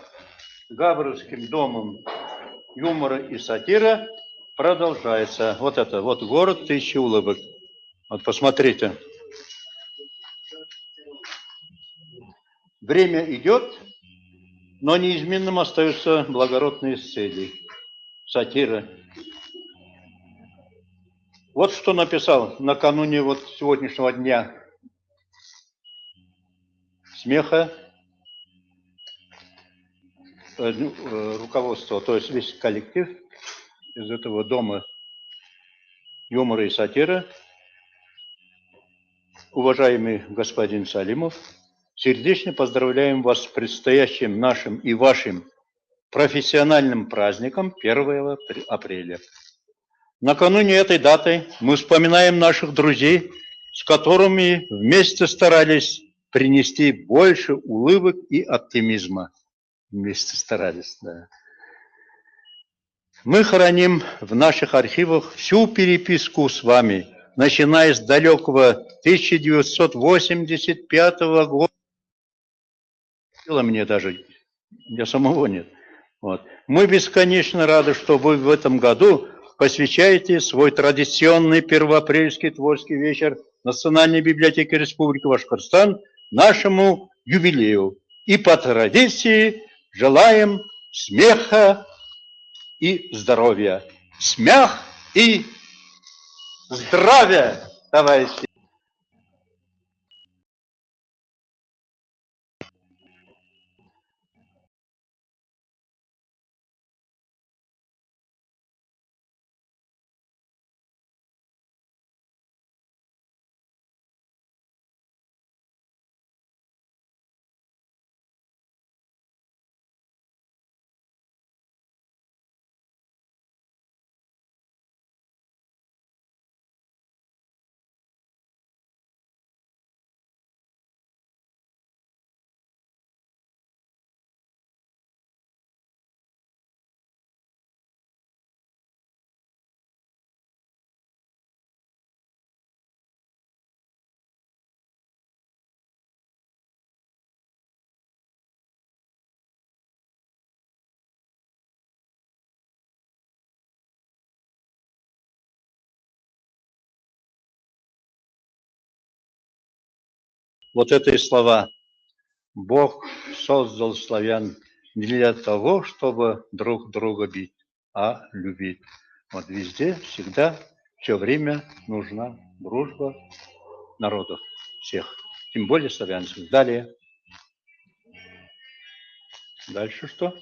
с Габровским домом юмора и сатира продолжается. Вот это, вот город тысячи улыбок. Вот посмотрите. Время идет, но неизменным остаются благородные цели. Сатира. Вот что написал накануне вот сегодняшнего дня смеха руководство, то есть весь коллектив из этого дома юмора и сатиры. Уважаемый господин Салимов, сердечно поздравляем вас с предстоящим нашим и вашим профессиональным праздником 1 апреля. Накануне этой даты мы вспоминаем наших друзей, с которыми вместе старались принести больше улыбок и оптимизма. Вместе старались, да. Мы храним в наших архивах всю переписку с вами, начиная с далекого 1985 года. Мне даже, я самого нет. Вот. Мы бесконечно рады, что вы в этом году посвящаете свой традиционный первоапрельский творческий вечер Национальной библиотеки Республики Башкортостан нашему юбилею. И по традиции желаем смеха и здоровья. Смех и здравия, товарищи! Вот это и слова. Бог создал славян не для того, чтобы друг друга бить, а любить. Вот везде, всегда, все время нужна дружба народов всех, тем более славянских. Далее. Дальше что?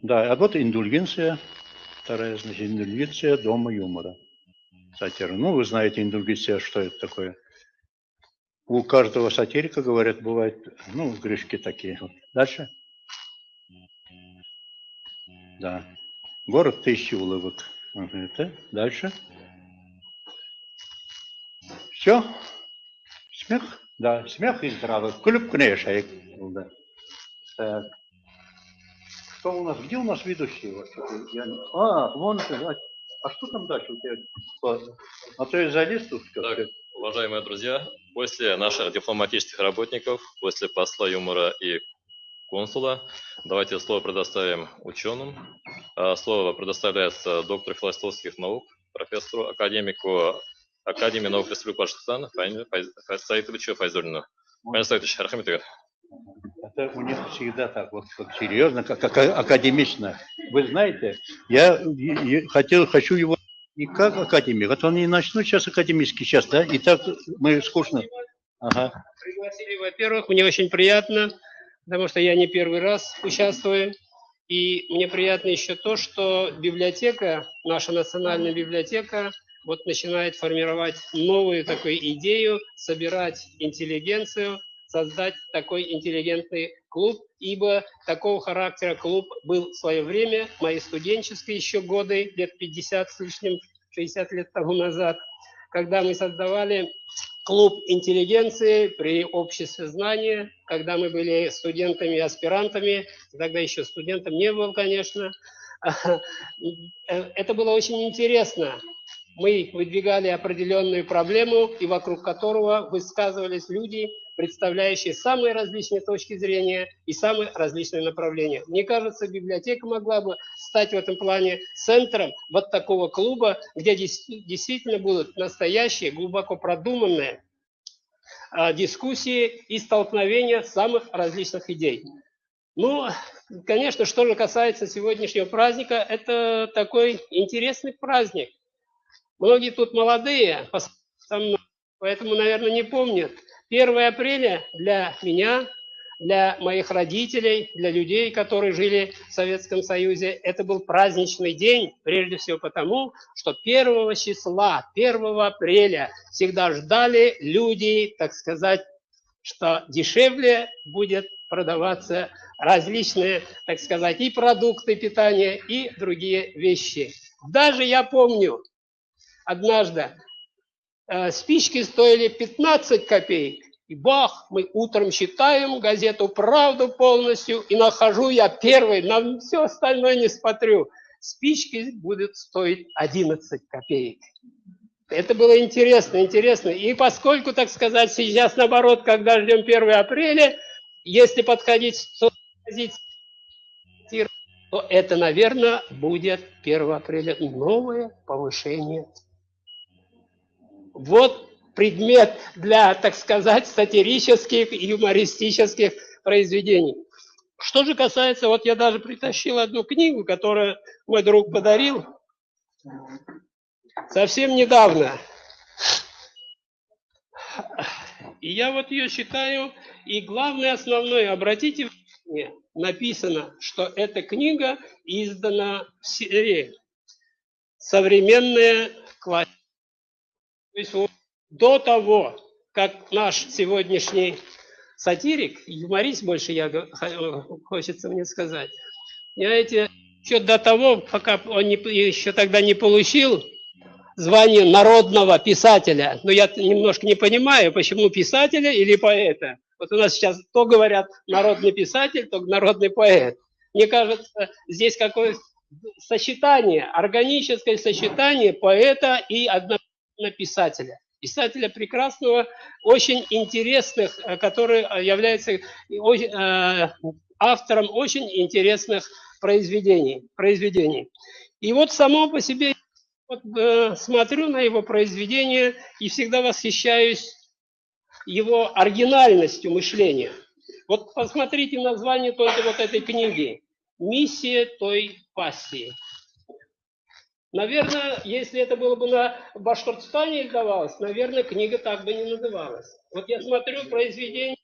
Да, а вот индульгенция, вторая, значит, индульгенция Дома юмора. Сатира. Ну, вы знаете, индульгенция, что это такое? У каждого сатирика, говорят, бывают, ну, грешки такие. Вот. Дальше. Да. Город тысячи улыбок. Это. Дальше. Все. Смех. Да, смех и здравый. Кулюб кнешек. Да. Так. Что у нас? Где у нас ведущий? Вон ты. А что там дальше у тебя? А то я залез тут. Так, уважаемые друзья, после наших дипломатических работников, после посла юмора и консула, давайте слово предоставим ученым. Слово предоставляется доктору философских наук, профессору, академику Академии наук Республики Башкортостан Саитовичу Файзуллину. Файзуллин Саитович, рахмет. Это у них всегда так, вот серьезно, как академично. Вы знаете, я хочу его И как академик? Вот они начнут сейчас академический час, да? И так мы скучно. Ага. Пригласили, во-первых, мне очень приятно, потому что я не первый раз участвую. И мне приятно еще то, что библиотека, наша национальная библиотека, вот начинает формировать новую такую идею, собирать интеллигенцию, создать такой интеллигентный клуб, ибо такого характера клуб был в свое время, мои студенческие еще годы, лет 50 с лишним, 60 лет тому назад, когда мы создавали клуб интеллигенции при обществе знания, когда мы были студентами и аспирантами, тогда еще студентом не был, конечно. Это было очень интересно. Мы выдвигали определенную проблему, и вокруг которого высказывались люди, представляющие самые различные точки зрения и самые различные направления. Мне кажется, библиотека могла бы стать в этом плане центром вот такого клуба, где действительно будут настоящие, глубоко продуманные дискуссии и столкновения самых различных идей. Ну, конечно, что же касается сегодняшнего праздника, это такой интересный праздник. Многие тут молодые, поэтому, наверное, не помнят. 1 апреля для меня, для моих родителей, для людей, которые жили в Советском Союзе, это был праздничный день, прежде всего потому, что 1 числа, 1 апреля всегда ждали люди, так сказать, что дешевле будет продаваться различные, так сказать, и продукты питания, и другие вещи. Даже я помню, однажды спички стоили 15 копеек. И бах, мы утром читаем газету «Правду» полностью, и нахожу я первый, на все остальное не смотрю. Спички будут стоить 11 копеек. Это было интересно. И поскольку, так сказать, сейчас наоборот, когда ждем 1 апреля, если подходить с позиции, то это, наверное, будет 1 апреля новое повышение. Вот предмет для, так сказать, сатирических и юмористических произведений. Что же касается, вот я даже притащил одну книгу, которую мой друг подарил совсем недавно. И я вот ее читаю, и главное, основное, обратите внимание, написано, что эта книга издана в серии «Современная классика». То есть до того, как наш сегодняшний сатирик, юморист больше хочется мне сказать, понимаете, еще до того, пока он еще тогда не получил звание народного писателя, но я немножко не понимаю, почему писателя или поэта. Вот у нас сейчас то говорят народный писатель, то народный поэт. Мне кажется, здесь какое-то сочетание, органическое сочетание поэта и одновременно писателя. Писателя прекрасного, очень интересных, который является автором очень интересных произведений. И вот само по себе смотрю на его произведения и всегда восхищаюсь его оригинальностью мышления. Вот посмотрите название только вот этой книги «Миссия той пассии». Наверное, если это было бы на Башкортостане издавалось, наверное, книга так бы не называлась. Вот я смотрю произведения,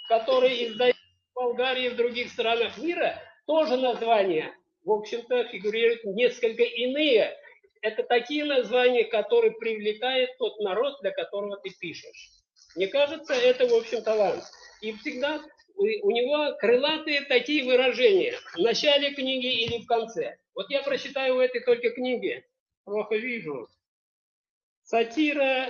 которые издают в Болгарии и в других странах мира, тоже названия, в общем-то, фигурируют несколько иные. Это такие названия, которые привлекают тот народ, для которого ты пишешь. Мне кажется, это, в общем, талант. И всегда у него крылатые такие выражения в начале книги или в конце. Вот я прочитаю в этой только книге, плохо вижу. Сатира,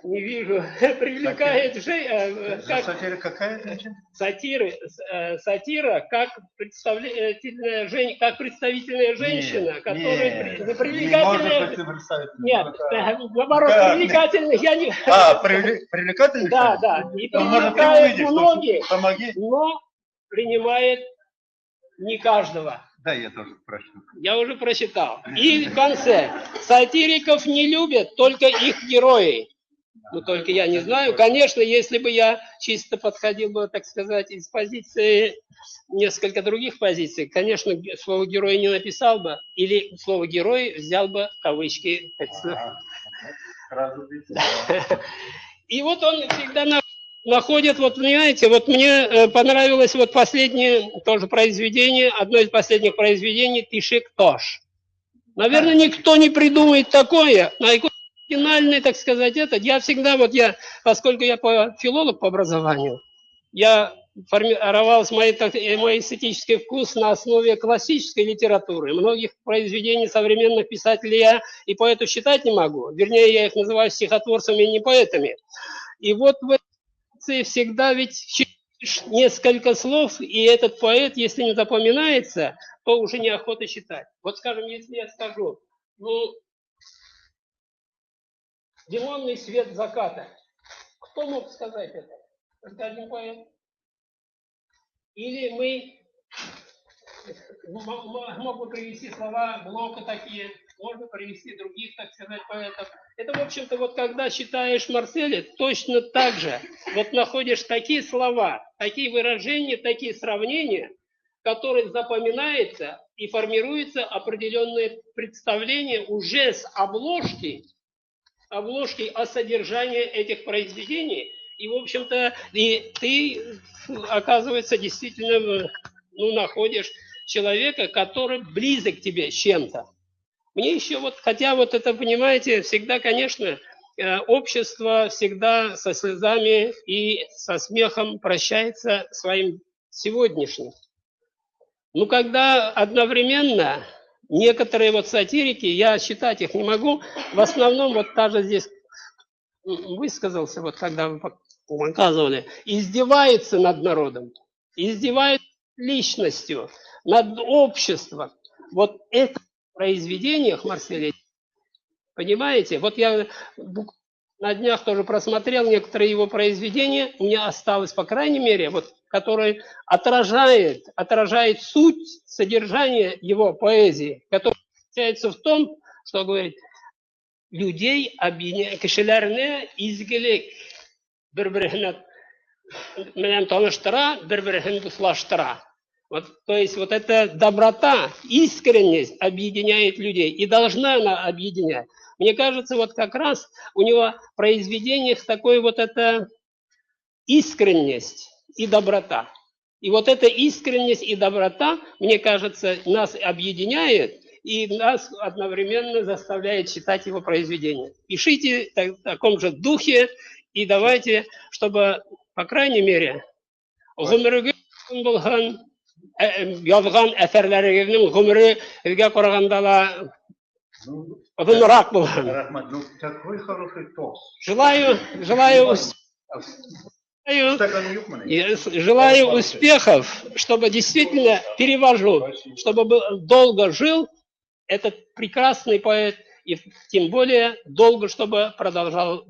не вижу, привлекает сатира какая? Сатира как представительная женщина, которая привлекательная. Нет, наоборот, привлекательная. Привлекательная? Да. И привлекает многих, но принимает не каждого. Да, я тоже прочитал. Я уже прочитал. И в конце. Сатириков не любят только их герои. Но только я не знаю. Конечно, если бы я чисто подходил бы, так сказать, из позиции несколько других позиций, конечно, слово «герой» не написал бы, или слово «герой» взял бы кавычки. И вот он всегда находит, вот понимаете, вот мне понравилось вот последнее тоже произведение, одно из последних произведений «Тишек Тош». Наверное, никто не придумает такое, оригинальный, так сказать, этот. Я всегда, вот я, поскольку я филолог по образованию, я формировал мой эстетический вкус на основе классической литературы. Многих произведений современных писателей я и поэтов считать не могу. Вернее, я их называю стихотворцами, не поэтами. И вот в этой всегда ведь несколько слов, и этот поэт, если не запоминается, то уже неохота читать. Вот, скажем, если я скажу, ну, «Лимонный свет заката». Кто мог сказать это? Только один поэт. Или могу привести слова Блока такие, можно привести других, так сказать, поэтов. Это, в общем-то, вот когда читаешь Марселя, точно так же вот находишь такие слова, такие выражения, такие сравнения, которые запоминаются и формируется определенное представление уже с обложки о содержании этих произведений. И, в общем-то, и ты, оказывается, действительно находишь человека, который близок к тебе с чем-то. Мне еще вот, хотя вот это, понимаете, всегда, конечно, общество всегда со слезами и со смехом прощается своим сегодняшним. Но когда одновременно некоторые вот сатирики, я считать их не могу, в основном вот даже здесь высказался, вот когда вы показывали, издевается над народом, издевается личностью, над обществом. Вот это в произведениях Марселя, понимаете, вот я на днях тоже просмотрел некоторые его произведения, у меня осталось, по крайней мере, вот, который отражает суть, содержание его поэзии, который заключается в том, что говорит, людей кешеләрне изгелек бер-берсен менән таныштыра, бер-берсен дуслаштыра. Вот, то есть вот эта доброта, искренность объединяет людей, и должна она объединять. Мне кажется, вот как раз у него в произведениях такой вот эта искренность и доброта. И вот эта искренность и доброта, мне кажется, нас объединяет и нас одновременно заставляет читать его произведения. Пишите в таком же духе и давайте, чтобы, по крайней мере, язган әсәрләрегезнең гомере безгә караганда ла озынрак булган. Ну, такой хороший тост. Желаю успехов, чтобы действительно перевожу, чтобы долго жил этот прекрасный поэт, и тем более долго, чтобы продолжал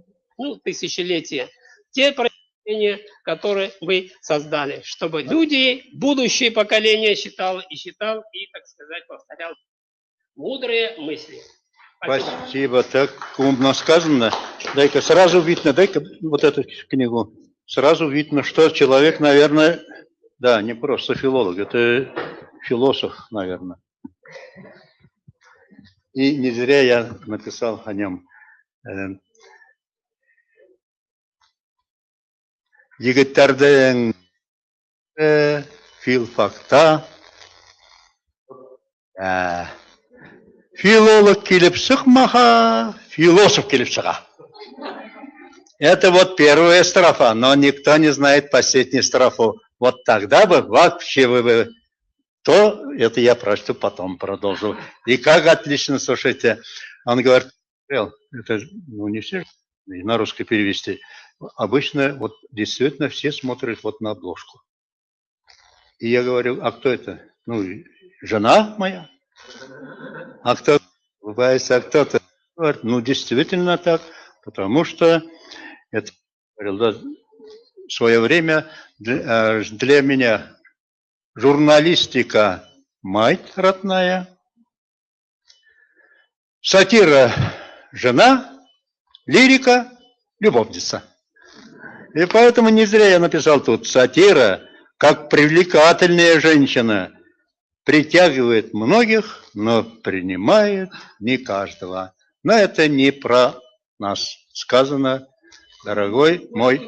тысячелетия те произведения, которые вы создали, чтобы люди, будущее поколение читало, и, так сказать, повторял мудрые мысли. Спасибо, так умно сказано. Дай-ка сразу видно, дай-ка вот эту книгу. Сразу видно, что человек, наверное, да, не просто филолог, это философ, наверное. И не зря я написал о нем. Егеттерден филфакта филолог келіп шықмаға, философ келіп шыға. Это вот первая строфа, но никто не знает последнюю строфу. Вот тогда бы вообще вы бы... То, это я прочту, потом продолжу. И как отлично, слушайте, он говорит, это не все на русский перевести. Обычно вот действительно все смотрят вот на обложку. И я говорю, а кто это? Ну, жена моя. А кто? Улыбается, а кто-то? Говорит, ну, действительно так, потому что это, говорил, да, в свое время для меня журналистика мать родная, сатира жена, лирика любовница. И поэтому не зря я написал тут сатира, как привлекательная женщина, притягивает многих, но принимает не каждого. Но это не про нас сказано, дорогой мой.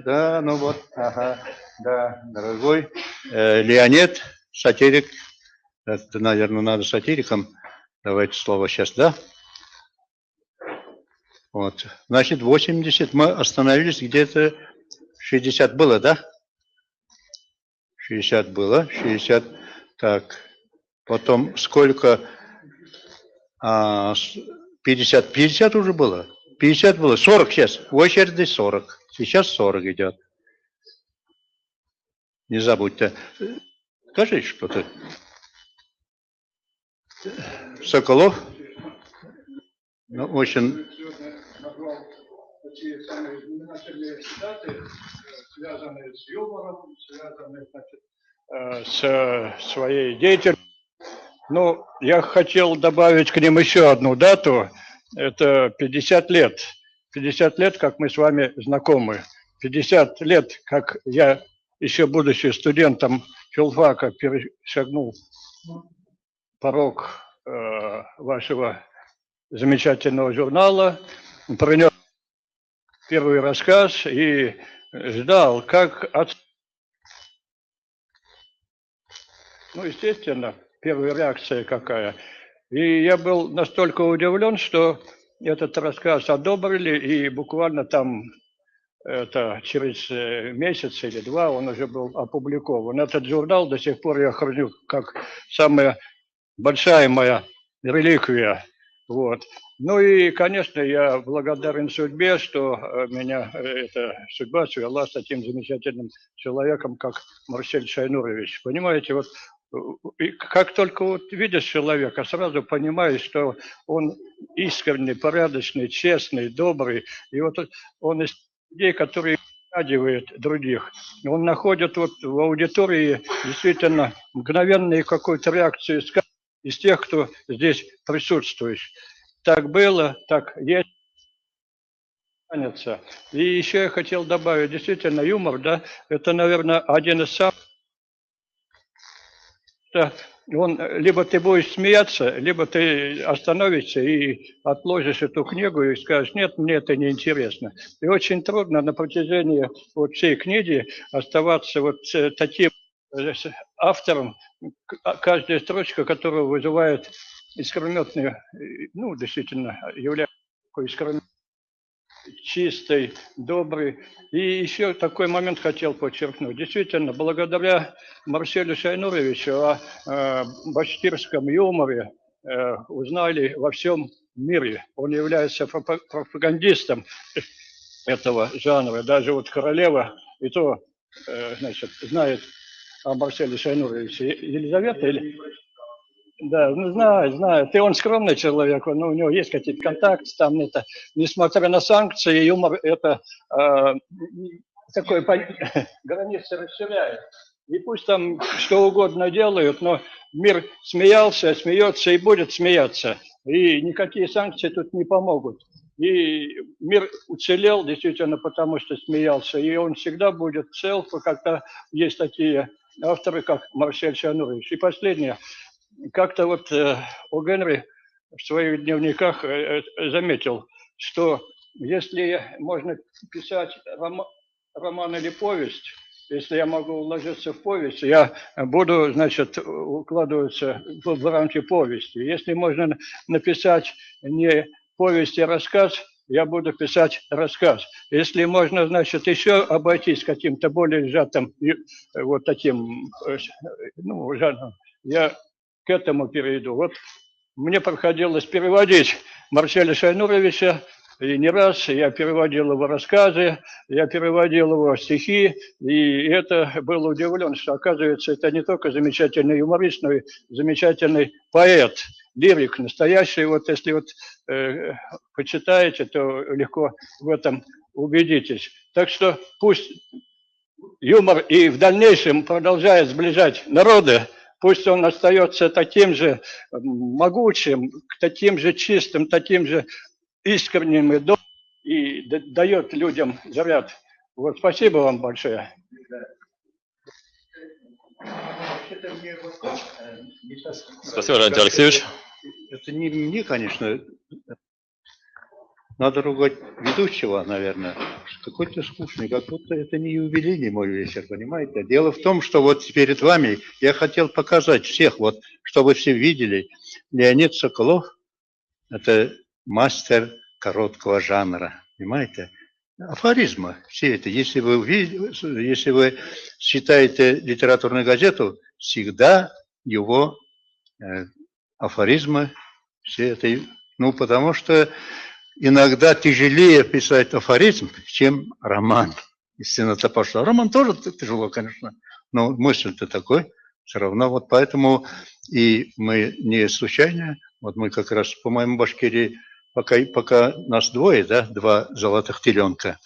Да, ну вот, ага, да, дорогой Леонид, сатирик. Это, наверное, надо сатириком. Давайте слово сейчас, да? Вот. Значит, 80 мы остановились где-то 60 было, да? 60 было, 60. Так, потом сколько? 50, 50 уже было. 50 было, 40 сейчас. В очереди 40. Сейчас 40 идет. Не забудьте. Скажи что-то. Соколов. Ну, очень... Назвал такие самые знаменательные даты, связанные с юмором, связанные, значит, с своей деятельностью. Ну, я хотел добавить к ним еще одну дату. Это 50 лет. 50 лет, как мы с вами знакомы. 50 лет, как я, еще будучи студентом филфака, перешагнул порог вашего замечательного журнала, принес первый рассказ и ждал, как ну, естественно, первая реакция какая. И я был настолько удивлен, что этот рассказ одобрили, и буквально там это через месяц или два он уже был опубликован. Этот журнал до сих пор я храню как самая большая моя реликвия. Вот. Ну и, конечно, я благодарен судьбе, что меня эта судьба свела с таким замечательным человеком, как Марсель Шайнурович. Понимаете, вот как только вот видишь человека, сразу понимаешь, что он искренний, порядочный, честный, добрый. И вот он из людей, которые радуют других. Он находит вот в аудитории действительно мгновенную какую-то реакцию из тех, кто здесь присутствует. Так было, так есть. И еще я хотел добавить, действительно, юмор, да, это, наверное, один из самых... Он, либо ты будешь смеяться, либо ты остановишься и отложишь эту книгу и скажешь, нет, мне это не интересно. И очень трудно на протяжении вот всей книги оставаться вот таким автором, каждая строчка которого вызывает искрометную, ну, действительно, является такой искрометной, чистой, добрый. И еще такой момент хотел подчеркнуть. Действительно, благодаря Марселю Шайнуровичу о башкирском юморе узнали во всем мире. Он является пропагандистом этого жанра. Даже вот королева и то, значит, знает о Марселе Шайнуровиче. Елизавета или... Да, ну знаю. Ты он скромный человек, но у него есть какие-то контакты, там это, несмотря на санкции, юмор это такой границы расширяет. И пусть там что угодно делают, но мир смеялся, смеется и будет смеяться. И никакие санкции тут не помогут. И мир уцелел действительно потому, что смеялся. И он всегда будет цел, когда есть такие авторы, как Марсель Шайнурович. И последнее. Как-то вот О. Генри в своих дневниках заметил, что если можно писать роман или повесть, если я могу уложиться в повесть, я буду, значит, укладываться в рамки повести. Если можно написать не повесть, а рассказ, я буду писать рассказ. Если можно, значит, еще обойтись каким-то более сжатым, вот таким, ну, жанром, я к этому перейду. Вот мне приходилось переводить Марселя Шайнуровича, и не раз я переводил его рассказы, я переводил его стихи, и это был удивлен, что, оказывается, это не только замечательный юморист, но и замечательный поэт, лирик, настоящий. Вот если вот почитаете, то легко в этом убедитесь. Так что пусть юмор и в дальнейшем продолжает сближать народы, пусть он остается таким же могучим, таким же чистым, таким же искренним и добрым, и дает людям заряд. Вот спасибо вам большое. Спасибо, Леонид Алексеевич. Это не мне, конечно. Надо ругать ведущего, наверное. Какой-то скучный, как будто это не юбилейный мой вечер, понимаете? Дело в том, что вот перед вами я хотел показать всех, вот, чтобы все видели. Леонид Соколов – это мастер короткого жанра, понимаете? Афоризмы все это. Если вы читаете литературную газету, всегда его афоризмы, все это, ну, потому что иногда тяжелее писать афоризм, чем роман. Если на это пошло. Роман тоже тяжело, конечно, но мысль-то такой. Все равно вот поэтому и мы не случайно, вот мы как раз, по-моему, в Башкирии пока нас двое, да, 2 золотых теленка.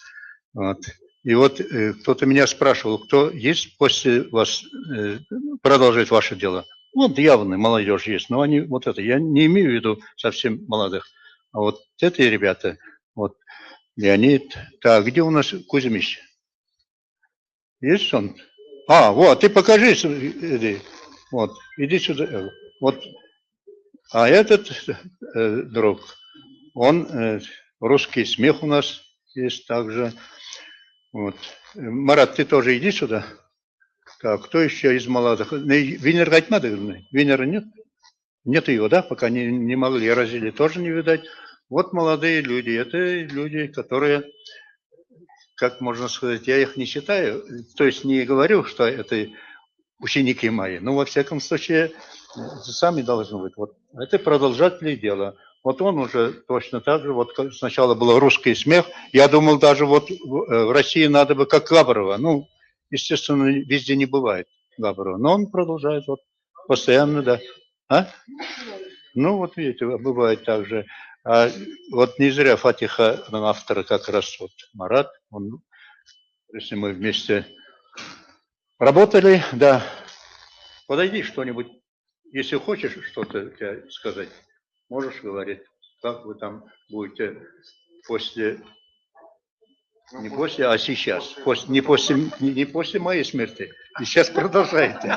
Вот. И вот кто-то меня спрашивал, кто есть после вас, продолжает ваше дело. Вот явно молодежь есть, но они вот это, я не имею в виду совсем молодых. А вот эти ребята, вот Леонид, так, где у нас Кузьмич? Есть он? А, вот, ты покажись, иди, вот, иди сюда, вот. А этот друг, он русский смех у нас есть также. Вот. Марат, ты тоже иди сюда. Так, кто еще из молодых? Винер Гайтмады? Винера нет? Нет ее, да? Пока не могли. Разили тоже не видать. Вот молодые люди. Это люди, которые, как можно сказать, я их не считаю. То есть не говорю, что это ученики мои. Но во всяком случае, сами должны быть. Вот. Это продолжатели дела. Вот он уже точно так же, вот сначала был русский смех, я думал даже вот в России надо бы как Габарова, ну, естественно, везде не бывает Габарова, но он продолжает вот постоянно, да. А? Ну, вот видите, бывает так же. А вот не зря Фатиха, автора как раз вот Марат, он, если мы вместе работали, да, подойди что-нибудь, если хочешь что-то сказать. Можешь говорить, как вы там будете после, не после, а сейчас, не после моей смерти, и сейчас продолжайте.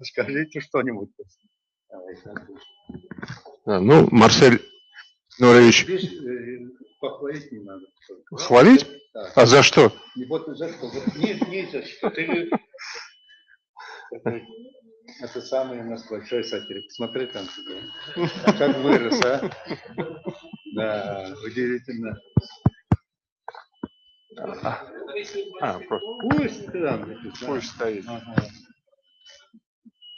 Скажите что-нибудь. Ну, Марсель Нурович. Похвалить не надо. Хвалить? А за что? Вот за что. Не за что. Это самый у нас большой сатирик. Смотри там. Как вырос, а? Да, удивительно. Пусть стоит.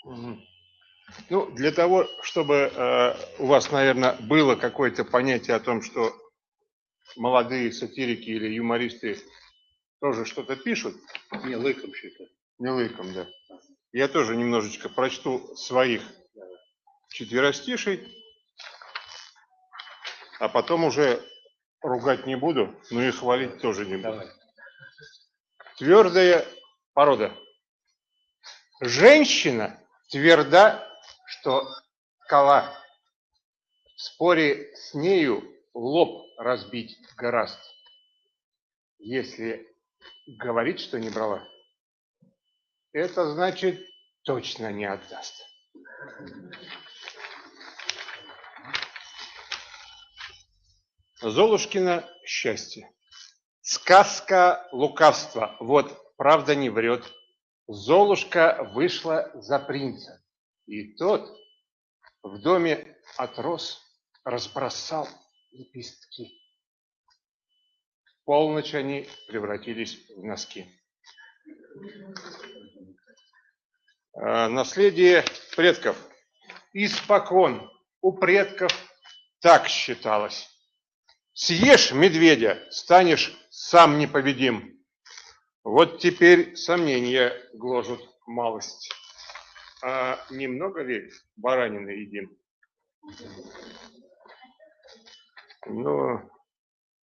Ну, для того, чтобы у вас, наверное, было какое-то понятие о том, что молодые сатирики или юмористы тоже что-то пишут. Не лыком что-то. Не лыком, да. Я тоже немножечко прочту своих четверостишей, а потом уже ругать не буду, но и хвалить тоже не буду. Твердая порода. Женщина тверда, что скала. В споре с нею лоб разбить гораст. Если говорит, что не брала, это значит, точно не отдаст. Золушкино счастье. Сказка лукавства. Вот правда не врет. Золушка вышла за принца. И тот в доме от роз разбросал лепестки. В полночь они превратились в носки. Наследие предков. Испокон у предков так считалось. Съешь медведя, станешь сам непобедим. Вот теперь сомнения гложут малость. А немного ли баранины едим? Ну,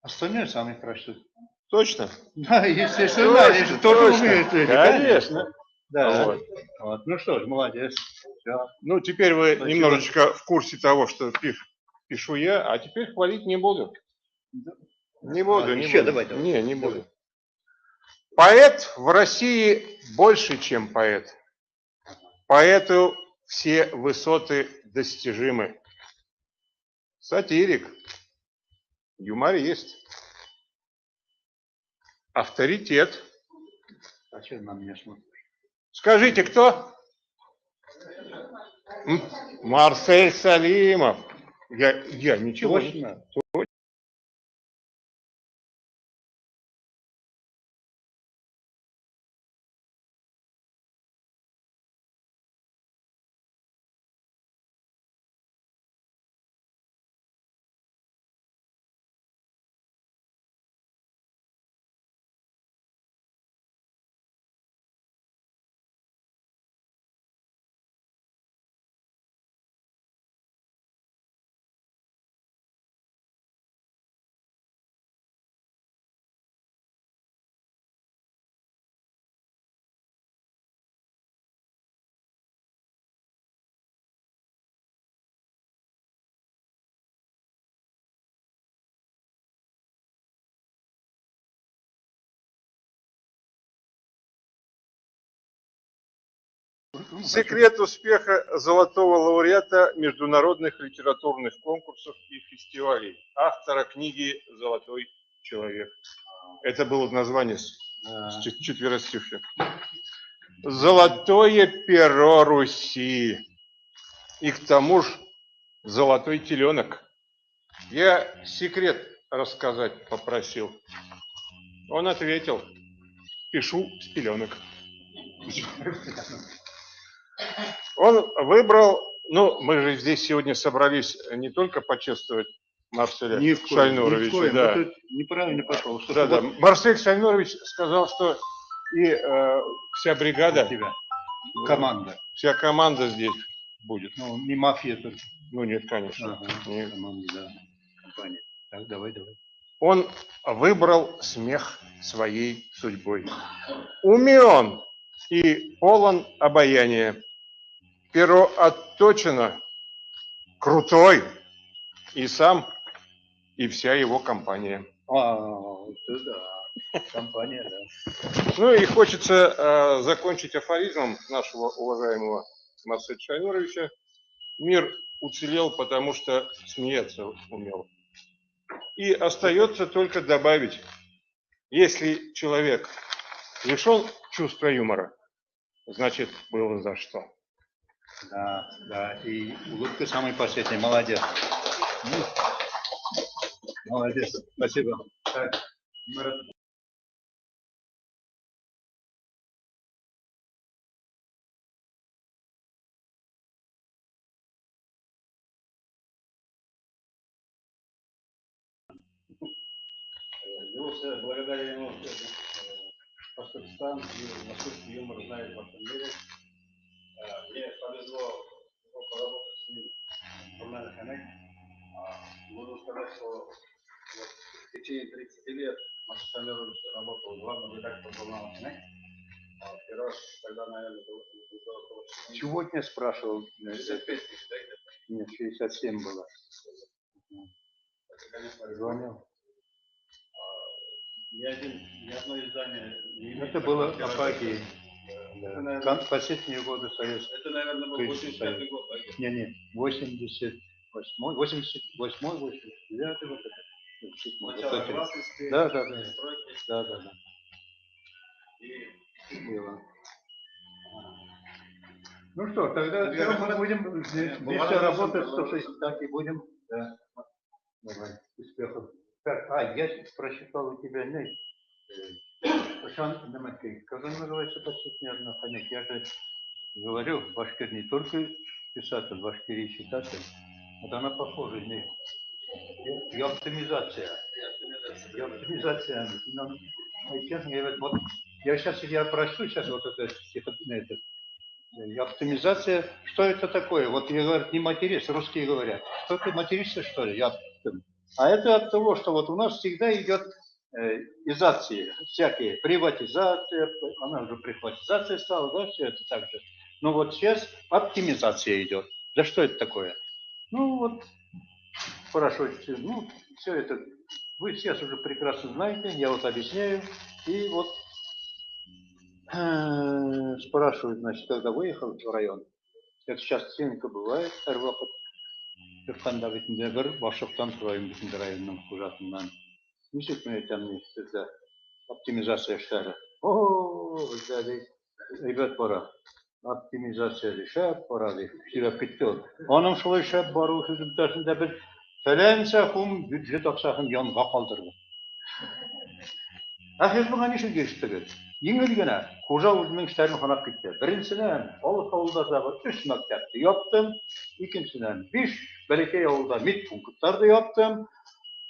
остальное сами прочтут. Точно? Да, естественно, если тоже умеют люди. Конечно. Да. Вот. Ну что ж, молодец. Все. Ну, теперь вы немножечко в курсе того, что пишу я, а теперь хвалить не буду. Не буду, не еще буду. давай. Не буду. Поэт в России больше, чем поэт. Поэту все высоты достижимы. Сатирик, юморист, авторитет. А что на меня смотришь? Скажите, кто? Марсель Салимов. Я ничего не... Точно. Секрет успеха золотого лауреата международных литературных конкурсов и фестивалей. Автора книги «Золотой человек». Это было название четверостишья. Золотое перо Руси. И к тому же золотой теленок. Я секрет рассказать попросил. Он ответил: пишу с пеленок. Он выбрал, ну, мы же здесь сегодня собрались не только почувствовать Марселя Шайнуровича. Да. Вот неправильно пошел. Да. Марсель Шайнурович сказал, что и вся бригада, команда. Вся команда здесь будет. Ну, не мафия тут. Ну, нет, конечно. Ага, нет. Команда, да. Компания. Так, давай. Он выбрал смех своей судьбой. Умен и полон обаяния. Перо отточено, крутой, и сам, и вся его компания. Это да, компания, да. Ну и хочется закончить афоризмом нашего уважаемого Марселя Шайнуровича. Мир уцелел, потому что смеяться умел. И остается только добавить, если человек лишен чувства юмора, значит, было за что. Да, и улыбка самый последний, молодец. Молодец, спасибо. Благодаря ему Башкортостан и насколько юмор знает во всем мире. Мне повезло поработать с ним в журнале «Ханек». Можно сказать, что в течение 30 лет Марсель Шайнурович работал главным редактором журнала «Ханек». Первый раз, тогда, наверное, был Сегодня спрашивал. 65 тысяч, да? Нет, 67 было. Это, конечно, Звонил. ни одно издание не имеет. Это было Апатии. Да. Последние годы Союз. Это, наверное, был 85-й год, да? Не, 88-й, 89-й год. Сначала гласности, Да. стройки. Да. И было. Ну что, тогда мы будем вместе работать, так и будем. Да. Давай, успехов. Так, я прочитал у тебя, когда называется последняя одна понятие, я же говорю, башкир не только писатель, башкир и читатель, вот она похожа, и оптимизация. И оптимизация. Честно говоря, вот я прочту сейчас вот это стихотворение. И оптимизация, что это такое? Вот я говорю, не матерись, русские говорят. Что ты материшься, что ли? А это от того, что вот у нас всегда идет изация, всякие, приватизация, она уже приватизация стала, да, все это так же. Но вот сейчас оптимизация идет. Да что это такое? Ну вот, хорошо, все это вы сейчас уже прекрасно знаете, я вот объясняю. И вот спрашивают, значит, когда выехал в район. Это сейчас цинка бывает, Түрканда битинде бир башыктан турайын битинде районунун кужатынан. Ничек мен айтам сизде оптимизация иштери. Bizde evet para. Optimizasyası şart para deyip şirap gitti o. Onun şolay şart barı hüzümtesinde bir falanca kum büdjet aksakın yanğa kaldırdı. Ahir buna nişin geçti? Yengil gene koca uzunun işlerini kanap gitti. Birincisinden Alıkavul'da 3 mektepte yaptım. İkincisinden 5 belediye yolda mit punktlarda yaptım.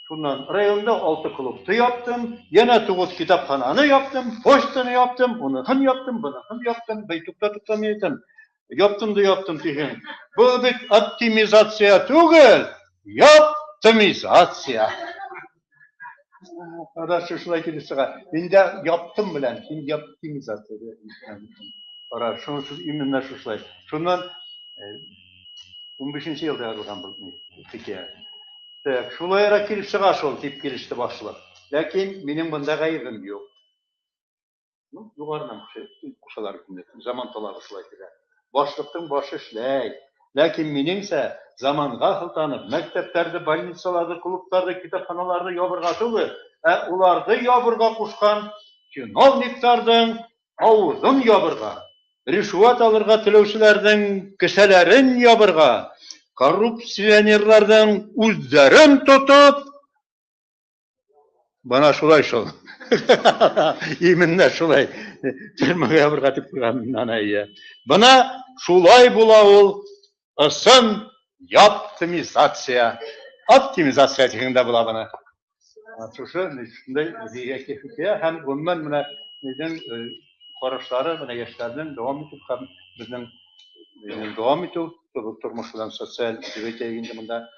Şundan rayonda 6 klubda yaptım. Yine 9 kitaphananı yaptım. Poçtanı yaptım. Onu hın yaptım. Bunu hın yaptım. Beytukta tutamayadım. Yaptım da yaptım diyeyim. Bu bir optimizasyon değil. Yaptimizasyya. Araştır şuna gelirse. Ben de yaptım bilen. Şimdi optimizasyon. Araştır şunu iminler şuşlay. Şundan 15. yılda yazılgan bu hikaye. Şulayara kelip çıgaş ol deyip kelişti başlıq. Lakin benim bunda gayırım yok. Yugarıdan kuşalar günde. Zaman talağı şulay dedi. Başlıktın başı işley. Lakin menimse zamanға hıltanıp, mekteplerde, больницаларда, klublarda, kitapxanalarda yabırgatılı. Ularda yabırga kuşkan чиновниктардың avuzun yabırga. Rüşvet alırga tilevçilerden kişilerin yabırga. Korrupsionerlardan uzların tutup bana şulay şol. İminler şulay. Türmeye yabırgatip anayı. Bana şulay bulaul ısın optimizatsiya. Optimizatsiya degende bula bana. Şuşu şunday diyekli hikaye hem bundan buna neden qarashlari buna yaşlardan devam etip hem bizning devam etib turmuşdan sosyal devletiyinde bunda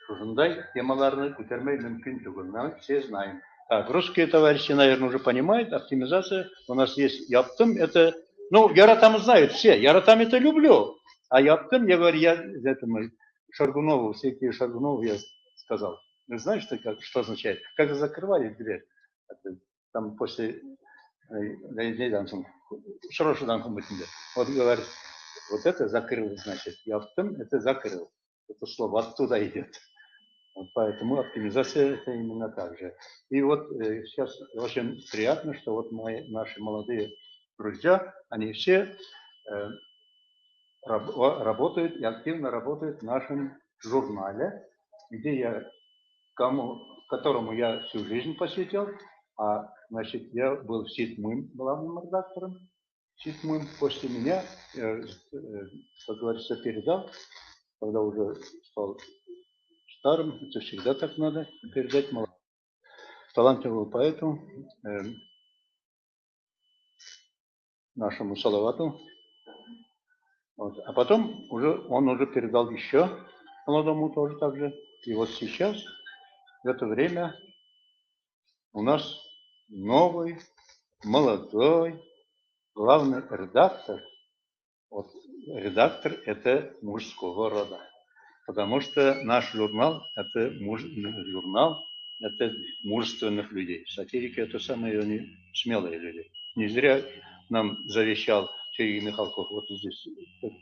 şunday temalarını көтермей mümkün değil. Все знаем. Так, русские товарищи, наверное, уже понимают, оптимизация у нас есть. Yaptım, это, ну, Яратам знают все. Яратам это люблю. А Yaptым, я говорю, я этому Шаргунову, Сергею Шаргунову я сказал. Вы знаете, что означает? Как закрывали дверь? Там после вот говорит, вот это закрыл, значит, Yaptым, это закрыл. Это слово оттуда идет. Вот поэтому оптимизация это именно так же. И вот сейчас очень приятно, что вот наши молодые друзья, они все работают и активно работают в нашем журнале, где я которому я всю жизнь посвятил, а значит я был Ситмым главным редактором. Ситмым после меня, как говорится, передал, когда уже стал старым, это всегда так надо передать талантливому поэту, нашему Салавату. Вот. А потом он уже передал еще молодому тоже так же. И вот сейчас, в это время, у нас новый, молодой, главный редактор. Вот, редактор это мужского рода. Потому что наш журнал это журнал это мужественных людей. Сатирики это самые они смелые люди. Не зря нам завещал Сергей Михалков, вот здесь,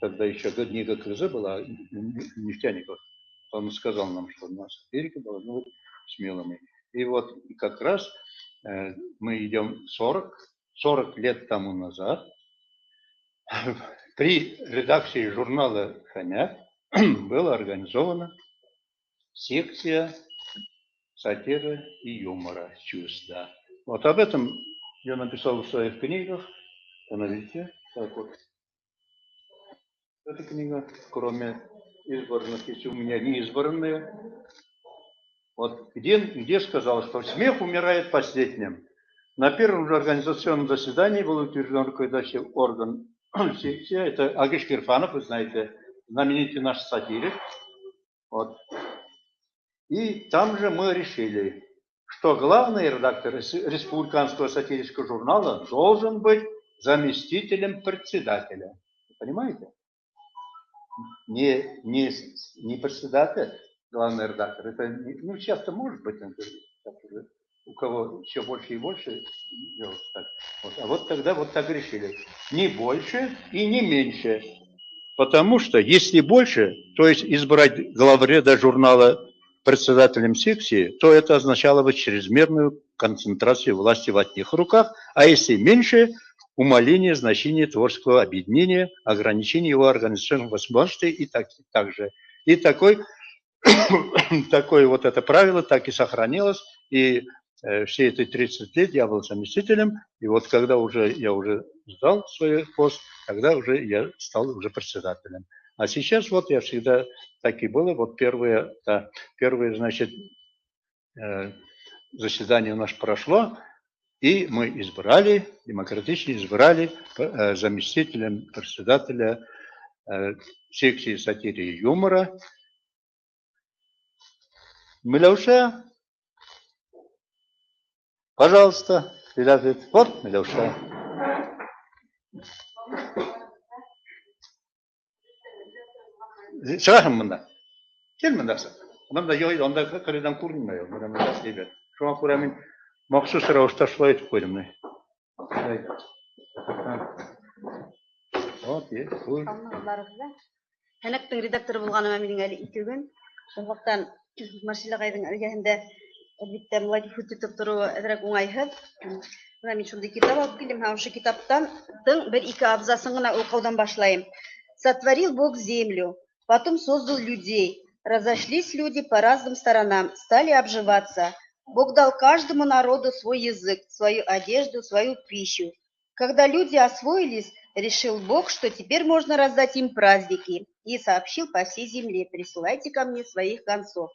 тогда еще книга КЗ была, нефтяников. Он сказал нам, что у нас сатирики должны быть смелыми. И вот как раз мы идем 40 лет тому назад. При редакции журнала «Хомяк» была организована секция сатиры и юмора, чувства. Вот об этом я написал в своих книгах. Видите, так вот. Эта книга, кроме избранных, если у меня не избранные, вот где сказал, что смех умирает последним. На первом же организационном заседании был утвержден руководящий орган секции, это Агиш Кирфанов, вы знаете, знаменитый наш сатирик. Вот. И там же мы решили, что главный редактор республиканского сатирического журнала должен быть заместителем председателя. Вы понимаете? Не председатель, главный редактор. Это, ну, часто может быть, у кого еще больше и больше делать так. Вот. А вот тогда вот так решили. Не больше и не меньше. Потому что если больше, то есть избрать главреда журнала председателем секции, то это означало бы чрезмерную концентрацию власти в одних руках, а если меньше, умаление значения творческого объединения, ограничение его организационных возможностей и так же. И такое вот это правило так и сохранилось, и все эти 30 лет я был заместителем, и вот когда я уже сдал свой пост, тогда уже я стал уже председателем. А сейчас вот я всегда так и было, вот первое, значит, заседание у нас прошло, и мы избрали, демократично избрали заместителем председателя секции сатиры и юмора Милауша. Пожалуйста, вот Милауша. Шығасың мында. Кел мында. Мында йойды, онда қырыдан көрінмей. Мында себеп. Шуңа күрә мен махсус рәвештә шулай итеп куйдым. Вот, бuyur. Хәнәктең редакторы булганыма минең әле 2 көн. Шул вакыттан Марсель агайның эргәһендә әлбәттә млади фут итеп торуы әзрәк уңайһыз. Менә мин шундый китап алып килдем, һәм ошо китаптан бер-ике абзацын гына укудан башлайм. Сотворил Бог землю, потом создал людей. Разошлись люди по разным сторонам, стали обживаться. Бог дал каждому народу свой язык, свою одежду, свою пищу. Когда люди освоились, решил Бог, что теперь можно раздать им праздники, и сообщил по всей земле: присылайте ко мне своих гонцов.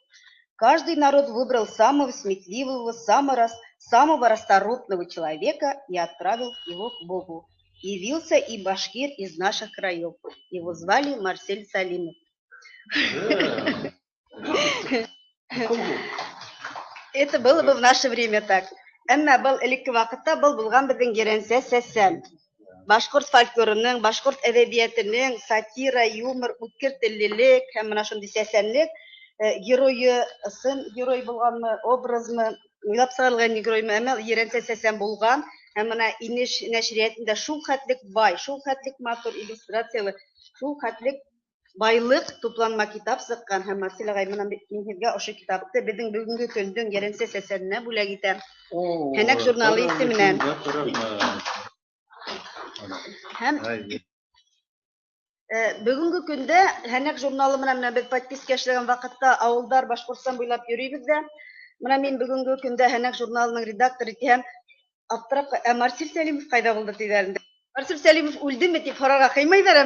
Каждый народ выбрал самого сметливого, самого расторопного человека и отправил его к Богу. Явился и башкир из наших краев. Его звали Марсель Салимов. Это было бы в наше время так. Әмма был элекке вакытта был булган безнең Еренсә Сәсән. Башкорт фольклорының, башкорт әдәбиятының сатира, юмор, үткер теллелек һәм менә шундый сәсәнлек геройы, сын герой булганмы, образмы, уйлап сыгарылган героймы, әмма Еренсә Сәсән булган. Һәм менә Инеш нәшриятында шул хәтлек бай, шул хәтлек матур иллюстрациялы, шул хәтлек байлык тупланма китап сыккан. Һәм Марсель агай, менә мин сезгә ошо китапты безнең бүгенге көндән Еренсә Сәсәненә бүләк итәм. Хәнәк журналы исеменнән. Һәм бүгенге көндә Хәнәк журналы менә без подписка эшләгән вакытта авылдар Башкортстан буйлап йөрибез дә. Менә мин бүгенге көндә Хәнәк журналының редакторы итәм. Аптырап, Марсель Салимов кайда булды диләрендә. Марсель Салимов үлдеме дип һорарга кыймайҙар,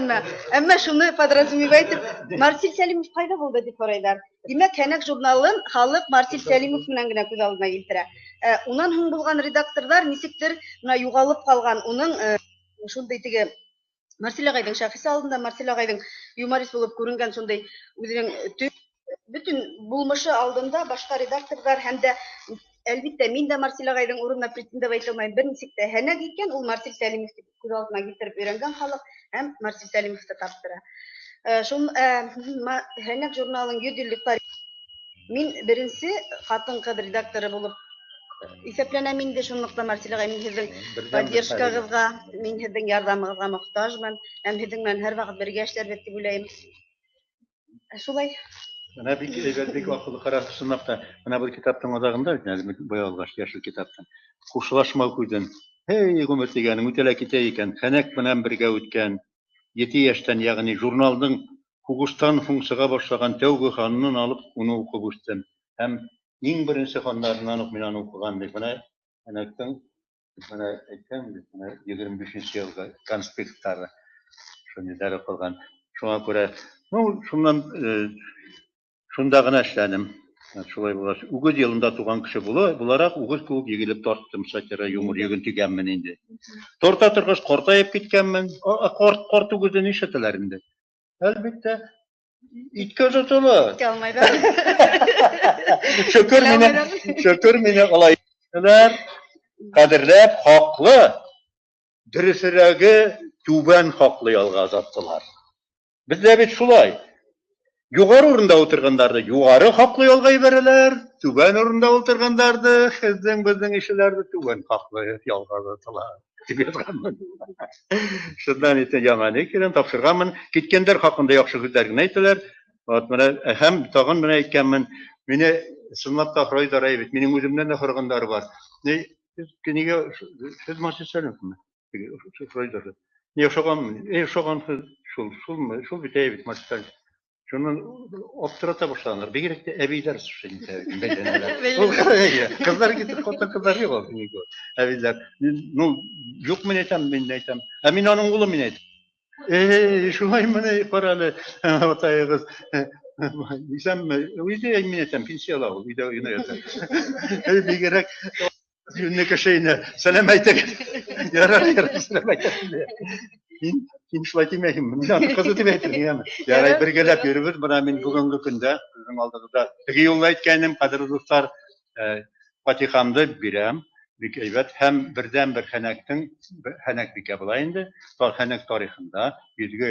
әммә шуны подразумевать итеп, Марсель Салимов кайда булды дип һорайҙар. Димәк, Хәнәк журналын халык Марсель Салимов менән генә күҙ алдына килтерә. Унан һуң булган редакторлар нисектер менә югалып калган. Уның шундый теге Марсель агайдың шәхси алдында, Марсель агайдың юморист булып күренгән шундый үзенең бөтен булмышы алдында башка редакторлар һәм дә әлбиттә мин дә Марсель агайдың урынына претендовать итә алмайм. Бер нисек тә Хәнәк икән, ул Марсель Салимов дип күз алдына китереп өйрәнгән халык һәм Марсель Салимовты таптыра. Шул Хәнәк журналының 100 еллык тарихы. Мин беренче хатын-кыз редакторы булып исәпләнәм инде, шунлыктан Марсель агай, мин сезнең поддержкагызга, мин сезнең ярдәмегезгә мохтажмын, һәм сезнең белән һәрвакыт бергә эшләрбез дип уйлыйм. Шулай. Менә бик акыллы карап сынап та, менә бу китаптың адагында, бая алгач яшел китаптан, кушылашмау күден. Эй, гомер дигәнең үтәлә китә икән, Хәнәк белән бергә үткән 7 яшьтән, ягъни журналның хугыстан функцияга башлаган тәүге ханын алып, уны укып үстем. Һәм иң беренче ханнарыннан ук мин аны укыган дип, менә Хәнәктән, менә әйткән, менә 25 елга конспектлары шундый укылган. Шуңа күрә, ну, шунда гына эшләдем. Шулай булгач, үгез елында туган кеше буларак, үгез кебек егелеп тарттым, сатира, юмор йөген тигәнмен инде. Тарта торгач картаеп киткәнмен. Карт үгезне ишетәләр инде. Әлбәттә, иткә җотыла. Калмайдар. Шөкер мине алай итәләр. Кадерләп, хаклы. Дөресрәге түбән хаклы ялга азаттылар. Бездә бит шулай. Югары урында отыргандарды югары хаклы ялга ибәрәләр, түбән урында отыргандарды безнең ишеләрне түбән хаклы ялга язалар. Дип язганмын. Шуннан итә яманы кирен тапшырганмын. Киткәндәр хакында яхшы сүзләр генә әйтәләр. Вот менә һәм тагын менә әйткәнмен, мине сынлап та Фройд бит, минем үземнән дә хоргандар бар. Нигә сез марсисәлемме? Фройд. Не ошоган шул бит әйбит марсисәл. Шуннан аптырата башланыр. Бигрәк тә әбиләр шундый бәйдәнәләр. Кызлар китеп кызлар юк нигә. Әбиләр. Ну, юк мен әйтәм, мин әйтәм. Ә мин аның улы мин әйтәм. Шулай менә каралы. Атайыгыз. Исәмме? Үзе мин әйтәм, пенсияла ул, өйдә генә ята. Бигрәк юнне кешене сәлам әйтәм. Ярар, сәлам әйтәм. Мин шулай тимәйм. Мин аны кызы дип әйтәм. Ярай, бергәләп йөрибез. Менә мин бүгенге көндә безнең алдыгызда теге юлда әйткәнем, кадерле дуслар, фатихамды бирәм. Бик әйбәт һәм бердән-бер Хәнәк бикә була инде. Хәнәк тарихында 100 елга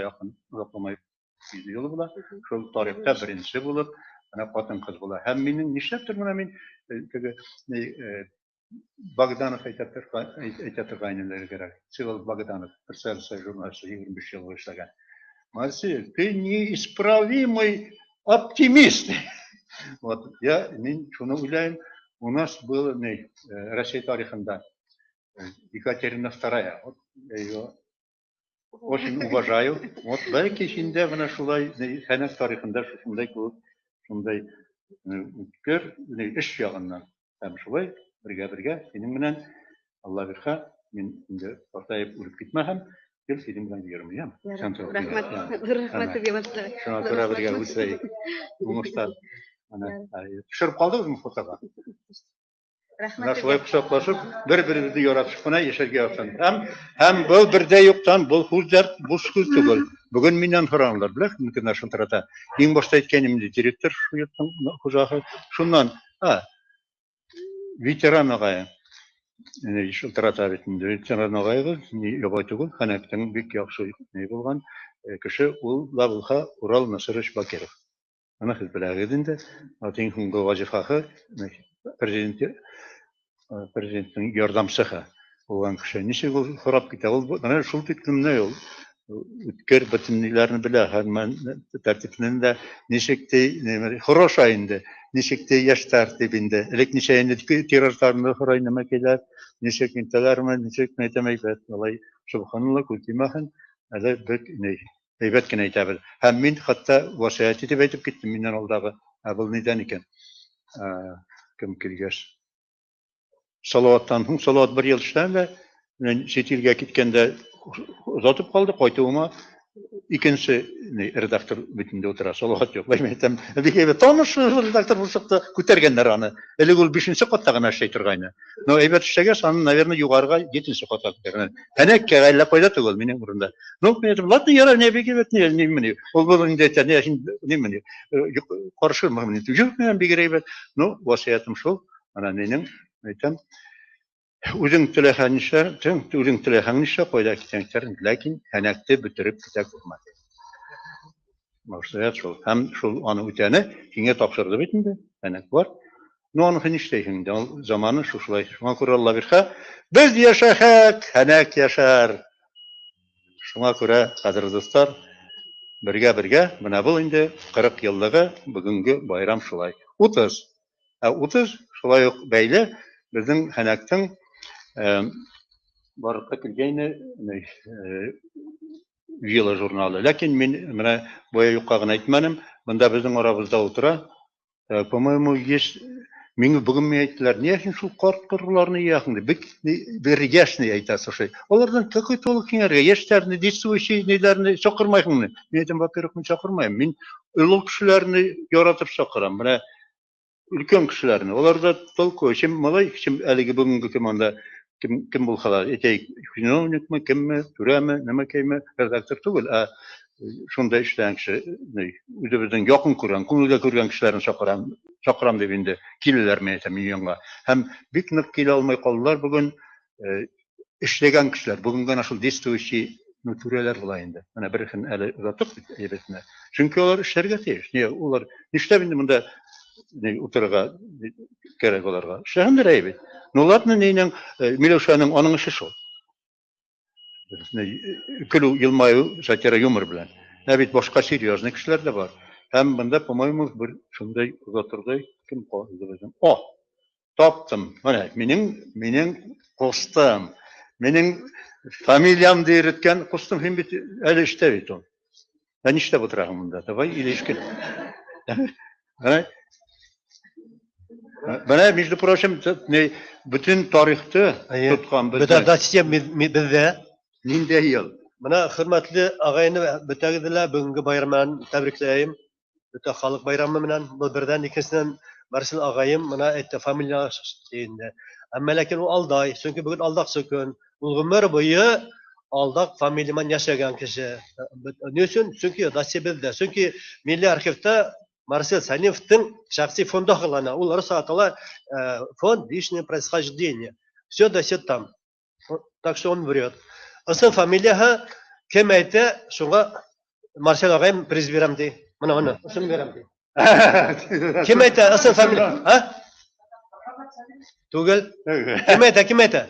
якын узакламай 100 ел була. Шул тарихта беренче булып, ана хатын-кыз була. Һәм минем нишләптер менә мин теге Богданов әйтә торган кирәк. Сивил Богданов, персональный журналист, 25 ел эшләгән. Марсель, ты неисправимый оптимист. Вот я шуны уйлайм. У нас было Россия тарихында Екатерина II. Вот я ее очень уважаю. Вот бәлки шиндә менә шулай Хәнәк тарихында шундай үткер эш ягыннан. Һәм шулай бергә синең белән Алла бирһә, мин инде картаеп үлеп китмәһәм, гел синең белән йөрмәйм. Рәхмәт дигән. Шуңа күрә бергә үсәйек. Уңыштар. Төшереп калдыгызмы фотога? Рәхмәт. Шулай кочаклашып, бер-беребезне яратышып кына яшәргә ясан. Һәм бу бердә юктан бу сүзләр буш сүз түгел. Бүген миннән соранлар, беләк, мөмкин шунтрата. Иң башта әйткәнем директор шуятның хуҗагы. Шуннан, ветеран агай. Шунтрата битендә ветеран агайгыз, ябай түгел, Хәнәктән бик яхшы булган кеше ул Лабылха Урал Насырыч Бакиров. Аны хез беләгез инде. Атың хуңгы вазифахы президенттің ярдәмчысы булган кеше. Ничек ул хорап китә? Ул менә шул тиклемне ул үткер бөтенләрне белә, һәм тәртипнең дә ничек тә хороша инде, ничек тә яшь тәртибендә. Элек ничә инде тиражларны хорай нәмә килә, ничек интеләрме, ничек әйтәмәйбез. Алай субханалла күтимәһен, әле бик әйбәт кенә әйтәбез. Һәм мин хәтта васыят итеп әйтеп киттем миннән алдагы. Бу нидән икән? Кем килгәч? Салаваттан һуң салават бер ел эшләнде. Чит илгә киткәндә озатып калды, кайтуыма икенче редактор битендә утыра. Салават юк. Мен әйтәм, бик әйбәт таныш редактор булсакта күтәргәннәр аны. Элек ул 5нче катта гына эшләй торгайны. Но әйбәт эшләгәч, аны, наверное, югарыга 7нче катта күтәргән. Хәнәккә әллә кайда түгел минем урында. Ну, мен әйтәм, ладно, яра, не бик әйбәт, не менә. Ул булыр инде әйтә, не менә. Каршымы менә. Юк, мен бик әйбәт. Ну, васыятым шул. Ана минем әйтәм, үзең теләгән нишлә кайда китәңсәр, ләкин Хәнәкте бетереп китә күрмәде. Васыят шул. Һәм шул аны үтәне киңә тапшырды бит инде. Хәнәк бар. Ну, аны нишләйһең инде? Ул заманы шулай. Шуңа күрә Алла бирһә, без яшәһәк, Хәнәк яшәр. Шуңа күрә, кадерле дуслар, бергә менә бу инде 40 еллыгы бүгенге байрам шулай. 30 шулай ук бәйле безнең Хәнәктең барыкка килгәне Вилла журналы. Ләкин мин менә бая юкка гына әйтмәдем. Монда безнең арабызда утыра. По-моему, есть Мин бүген әйттеләр, ни өчен шул карт-кырларны яхынды? Бер яшьне әйтәсе шуй. Алардан какой толык киңәргә, яшьләрне, действующий ниләрне чакырмайсыңмы? Мин әйтәм, во-первых, мин чакырмайм. Мин улы кешеләрне яратып чакырам. Менә өлкән кешеләрне. Аларда толку, чем малай, чем әлеге бүгенге команда кем булса, әйтәйек, чиновникмы, кемме, түрәме, нәмәкәйме, редактор түгел, шунда эшләгән кеше, үзебезнең якын күргән, күңелгә күргән кешеләрне чакырам дип инде киләләр мен әйтәм янга. Һәм бик нык килә алмай калдылар бүген эшләгән кешеләр. Бүген генә шул действующий türeler bulayında. Ana bir xil әле узатып әйбәтенә. Чөнки алар эшләргә тиеш. Не, улар нишләп инде монда утырырга кирәк аларга? Эшләгәндер әйбәт. Но уларны нинең Миләүшәнең аның эше шул. Көлү, елмаю, сатира, юмор белән. Ә бит башка серьезный кешеләр дә бар. Һәм монда, по-моему, бер шундай узатырдай кем калды? О, таптым. Менә минең кустым. Минең фамилиям дейреткән кустым һин бит әле эштә бит ул. Ә нишләп утырагың монда? Давай илешкә. Менә, между прочим, бөтен тарихты тоткан Бездә ниндәй ел? Менә хөрмәтле агайны бөтәгезләр бүгенге байрамын тәбрикләйм. Бөтә халык байрамы менән бу бердән икенчедән Марсел агайым менә әйтте фамилия инде. Әмма ләкин ул алдай, чөнки бүген алдакчы көн. Ул гомер буе алдак фамилияман яшәгән кеше. Ни өчен? Чөнки дасия бездә. Чөнки милли архивта Марсел Салимовның шәхси фонды кылана. Ул русатала фонд личное происхождение. Все досье там. Так что он врет. Ысыл фамилияһы кем әйтә, шуңа Марсел агайым приз бирәм ди. Менә ысым бирәм ди. Кем әйтә ысыл фамилия? Түгел. Кем әйтә?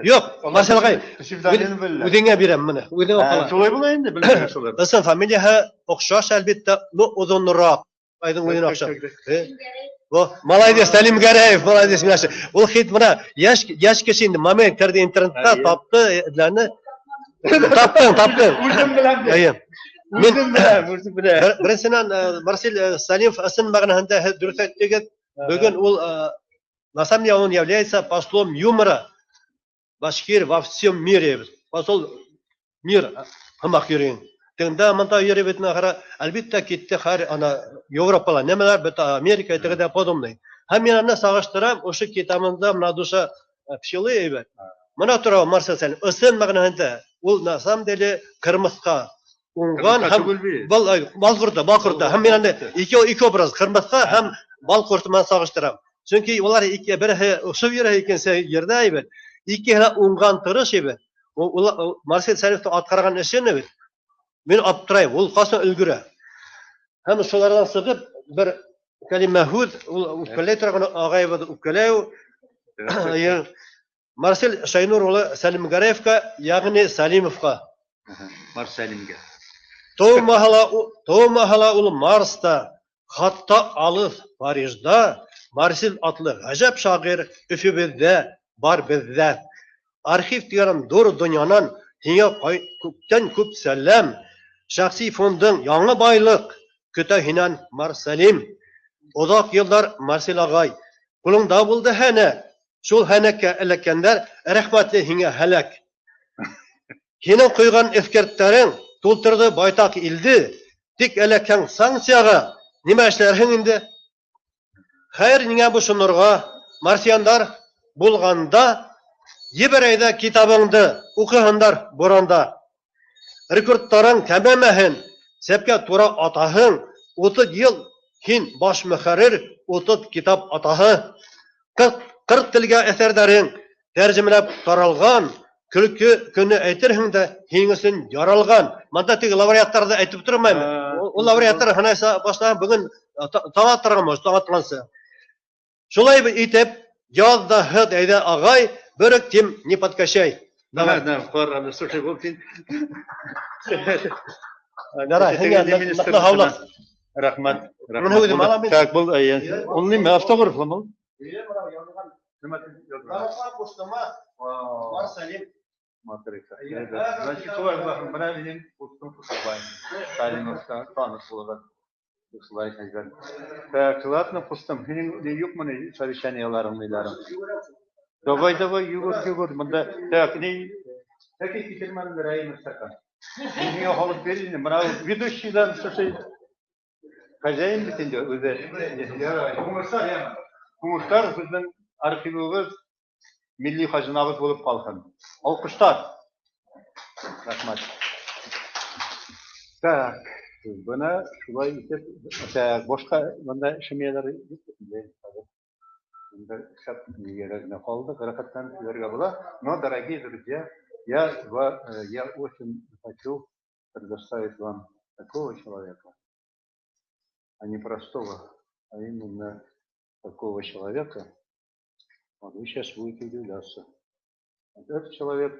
Юк, Марсел агай. Үзеңә бирәм менә. Үзеңә кала. Шулай була инде, белмәгән шулай. Ысыл фамилияһы охшаш әлбәттә, но узынрак. Айдың үзенә охшаш. Молодец, Салим Гараев, молодец, Миша. Ул хит менә яшь кеше инде момент керде интернетта тапты, эдләрне. Таптың. Үзем беләм. Үзем беләм. Беренчедән Марсел Салимов исем мәгънәһендә дөрес әйтегез. Бүген ул на самом деле он является послом юмора Башкир во всем мире. Посол мир хамак йөргән. Теңдә монда йөри бит нахара әлбәттә китте һәр ана Европалар, немеләр бит Америка тегедә подобный. Һәм мин аны сагыштырам, ошо китабында на душа пчелы әйбәт. Моны тора Марсел Салимов исем мәгънәһендә ул на самом деле кырмыска уңган һәм балкурта һәм мин аны ике образ кырмыска һәм балкурты мен сагыштырам. Чөнки улар ике бере ошо йөрә икенсе йөрдә әйбәт. Икеһе уңган тырыш әйбәт. Ул Марсел Салимовның аткарган эшен әйбәт. Мен аптырайм, ул касан өлгерә. Һәм шулардан сыгып бер кәлимә һүз, ул үпкәләй торган агайыбыз үпкәләү. Марсел Шайнур улы Салим Гараевка, ягъни Салимовка. Марселимгә. Томаһала ул Марста, хатта алыф Парижда, Марсел атлы гаҗәп шагыйрь Өфебездә бар бездә. Архив дигән зур дөньянан һиңа күптән күп сәлам. Шәхси фондың яңа байлык көтә һиннән Марселим. Озак еллар Марсел агай. Кулыңда булды һәнә. Шул һәнәккә эләккәндәр рәхмәтле һиңа һәлак. Һинең куйган эскертләрең тултырды байтак илде. Тик эләккән санкцияга нимә эшләрһең инде? Хәер нигә бу шунырга марсиандар булганда ебәрәйдә китабыңды укыһындар буранда. Рекордтарың тәмамәһен, сәпкә тура атаһың, 30 ел һин баш мөхәррир, 30 китап атаһы. 40 телгә әсәрләрең тәрҗемәләп таралган, көлке көне әйтерһең дә һиң өчен яралган. Монда теге лауреаттарда әйтеп тормаймы? Ул лауреаттар һәнәсә башлап бүген таң торганмы, таң аткансы. Шулай итеп, язда һәд әйдә агай, бөрек тим не подкачай. Давай, пора, слушай, вот ты. Рахмат. Так, был, он не автограф ламал. Значит, солай бахым, бана менен кустум кусабайм. Салимовка таныс булган. Шулай әйткән. Так, ладно, кустум. Һинең юкмы совещанияларың, ниләрең? Давай, югыр. Монда так, не такие китермән район стакан. Миңа халык бирин, менә ведущийдан слушай. Хозяин бит инде үзе. Кумуштар безнең архивыбыз милли хаҗинабыз булып калган. Алкыштар. Рахмат. Так, бuna шулай итеп, башка монда шемияләр юк инде. Шап нигәрәгенә калды, хәрәкәттән килергә була. Но, дорогие друзья, Я очень хочу предоставить вам такого человека, а не простого, а именно такого человека. Вот вы сейчас будете удивляться. Вот этот человек,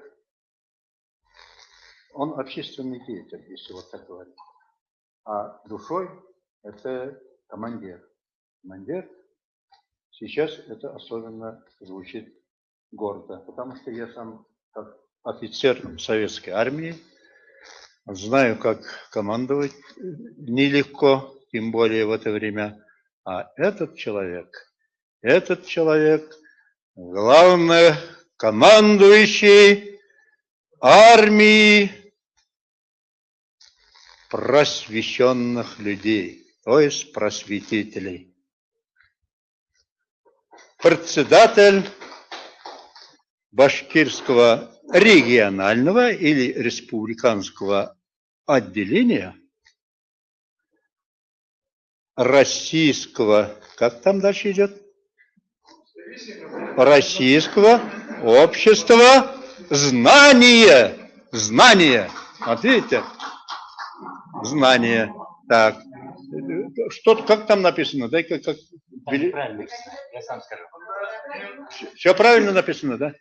он общественный деятель, если вот так говорить. А душой это командир. Командир сейчас это особенно звучит гордо, потому что я сам как офицер советской армии знаю, как командовать нелегко, тем более в это время. А этот человек главный командующий армией просвещенных людей, то есть просветителей. Председатель башкирского регионального или республиканского отделения российского, как там дальше идет? Российского общества знания. Знания. Вот видите? Знания. Так. Что, как там написано? Дай-ка как. Правильно, я сам скажу. Все правильно написано, да?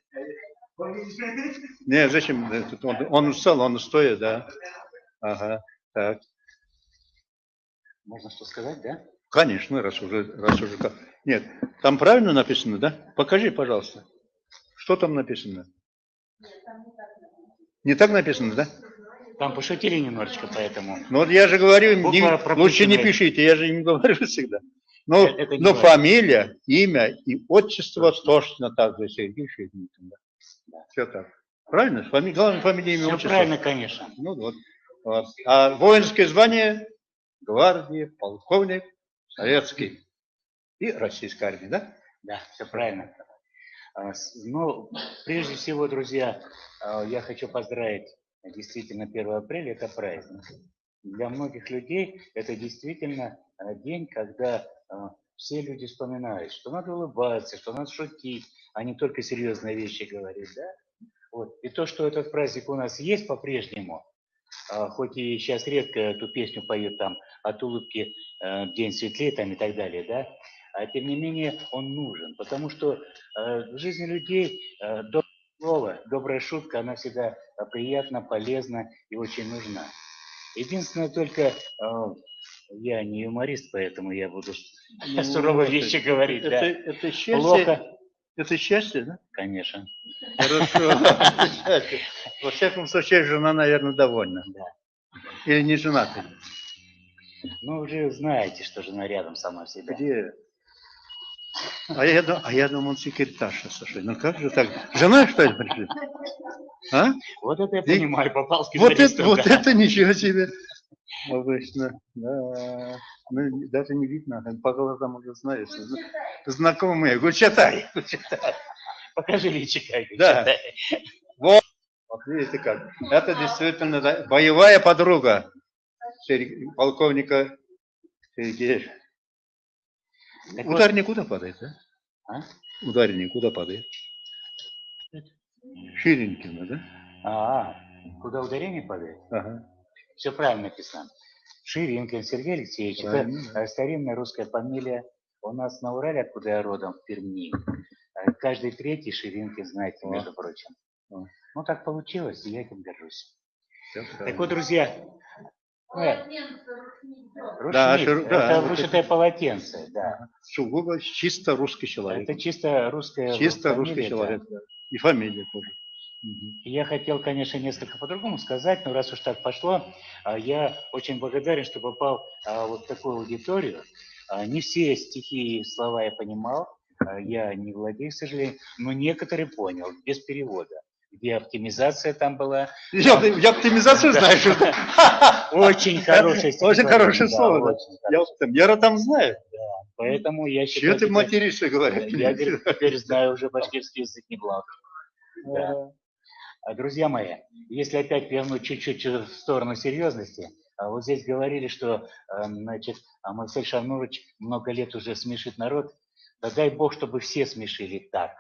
Не, зачем? Он устал, он стоит, да. Ага, так. Можно что сказать, да? Конечно, раз уже. Нет, там правильно написано, да? Покажи, пожалуйста. Что там написано? Не так написано, да? Там пошутили немножечко, поэтому... Ну вот я же говорю, лучше не пропущенная. пишите, я же им говорю всегда. Но фамилия, имя и отчество точно так же, Сергей Шевченко. Да. Все так. Правильно? Главное, фамилия, имя, Все отчество. правильно, конечно. Ну вот. А воинское звание гвардии, полковник, советский и российской армии, да? Да, все правильно. Ну, прежде всего, друзья, я хочу поздравить. Действительно, 1 апреля – это праздник. Для многих людей это действительно день, когда все люди вспоминают, что надо улыбаться, что надо шутить, а не только серьезные вещи говорить, да? Вот. И то, что этот праздник у нас есть по-прежнему, хоть и сейчас редко эту песню поют там от улыбки день светлее там и так далее, да, а тем не менее он нужен, потому что в жизни людей доброе слово, добрая шутка, она всегда приятна, полезна и очень нужна. Единственное только, я не юморист, поэтому я буду суровые вещи говорить, да. Это счастье. Плохо. Это счастье, да? Конечно. Хорошо. Во всяком случае, жена, наверное, довольна. Да. Или не женатый? Ну, уже знаете, что жена рядом сама всегда. Где? А я думал, секретарша, слушай. Ну как же так? Жена, что ли, пришли? А? Вот это я понимаю, попал с Вот гитаристом. это ничего себе. Обычно, да. Ну, даже не видно, по глазам уже знаешь. Знакомые, Гульчатай. Покажи личико. Да. Вот видите как. Это действительно боевая подруга полковника Сергея. Ударник куда падает, да? А? Ударник куда падает? Ширинкина, да? Куда ударение падает? Ага. Все правильно написано. Ширинкин Сергей Алексеевич. Это старинная русская фамилия. У нас на Урале, откуда я родом, в Перми, каждый третий Ширинкин, знаете, между прочим. Ну, так получилось, и я этим горжусь. Так вот, друзья, рушник, это вышитое полотенце, да. Сугубо чисто русский человек. Это чисто русская Чисто фамилия, русский да. человек, да. И фамилия тоже. Я хотел, конечно, несколько по-другому сказать, но раз уж так пошло, я очень благодарен, что попал вот в такую аудиторию. Не все стихи и слова я понимал, я не владею, к сожалению, но некоторые понял, без перевода. Где оптимизация там была. Я оптимизацию знаешь. Очень хорошее стихотворение. Очень хорошее слово. Я там знаю. Поэтому я считаю... Чего ты материшься, говорят? Я теперь знаю уже башкирский язык неплохо. Да. Друзья мои, если опять вернуть чуть-чуть в сторону серьезности, вот здесь говорили, что, значит, Марсель Шамнурович много лет уже смешит народ. Да дай Бог, чтобы все смешили так.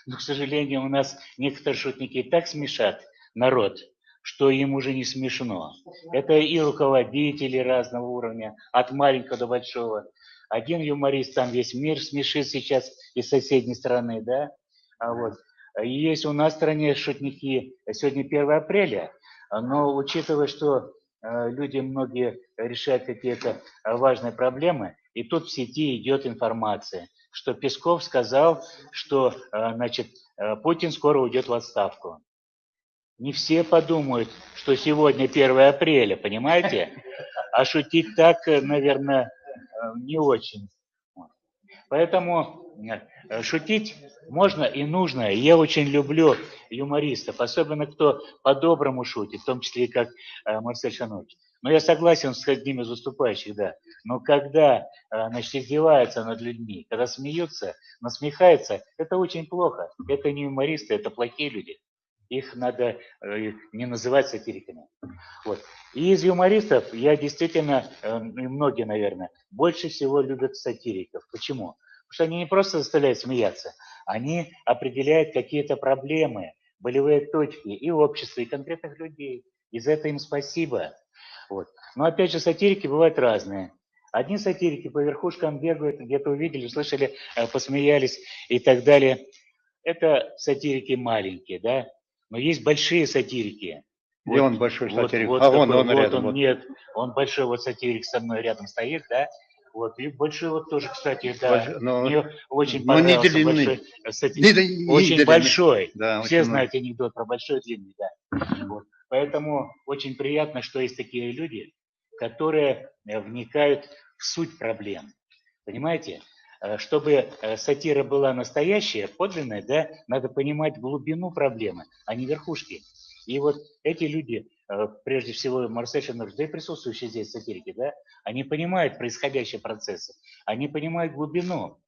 Но, к сожалению, у нас некоторые шутники так смешат народ, что им уже не смешно. Это и руководители разного уровня, от маленького до большого. Один юморист там весь мир смешит сейчас из соседней страны, да? А вот. И есть у нас в стране шутники, сегодня 1 апреля, но учитывая, что люди многие решают какие-то важные проблемы, и тут в сети идет информация, что Песков сказал, что значит, Путин скоро уйдет в отставку. Не все подумают, что сегодня 1 апреля, понимаете? А шутить так, наверное, не очень. Поэтому шутить можно и нужно. Я очень люблю юмористов, особенно кто по-доброму шутит, в том числе и как Марсель Шанович. Но я согласен с одним из выступающих, да. Но когда, значит, издеваются над людьми, когда смеются, насмехаются, это очень плохо. Это не юмористы, это плохие люди. Их надо не называть сатириками. Вот. И из юмористов я действительно, и многие, наверное, больше всего любят сатириков. Почему? Потому что они не просто заставляют смеяться, они определяют какие-то проблемы, болевые точки и общества, и конкретных людей. И за это им спасибо. Вот. Но опять же, сатирики бывают разные. Одни сатирики по верхушкам бегают, где-то увидели, слышали, посмеялись и так далее. Это сатирики маленькие, да? Но есть большие сатирики. Где вот, он большой сатирик? Вот А вон такой, он рядом. Вот. Нет, он большой вот сатирик со мной рядом стоит, да? Вот, и большой вот тоже, кстати, да. Мне очень понравился не большой сатирик. Очень большой. Да, все очень знают анекдот про большой и длинный, да. Вот. Поэтому очень приятно, что есть такие люди, которые вникают в суть проблем. Понимаете? Чтобы сатира была настоящая, подлинная, да, надо понимать глубину проблемы, а не верхушки. И вот эти люди, прежде всего Марсель Шанович, да и присутствующие здесь сатирики, да, они понимают происходящие процессы, они понимают глубину.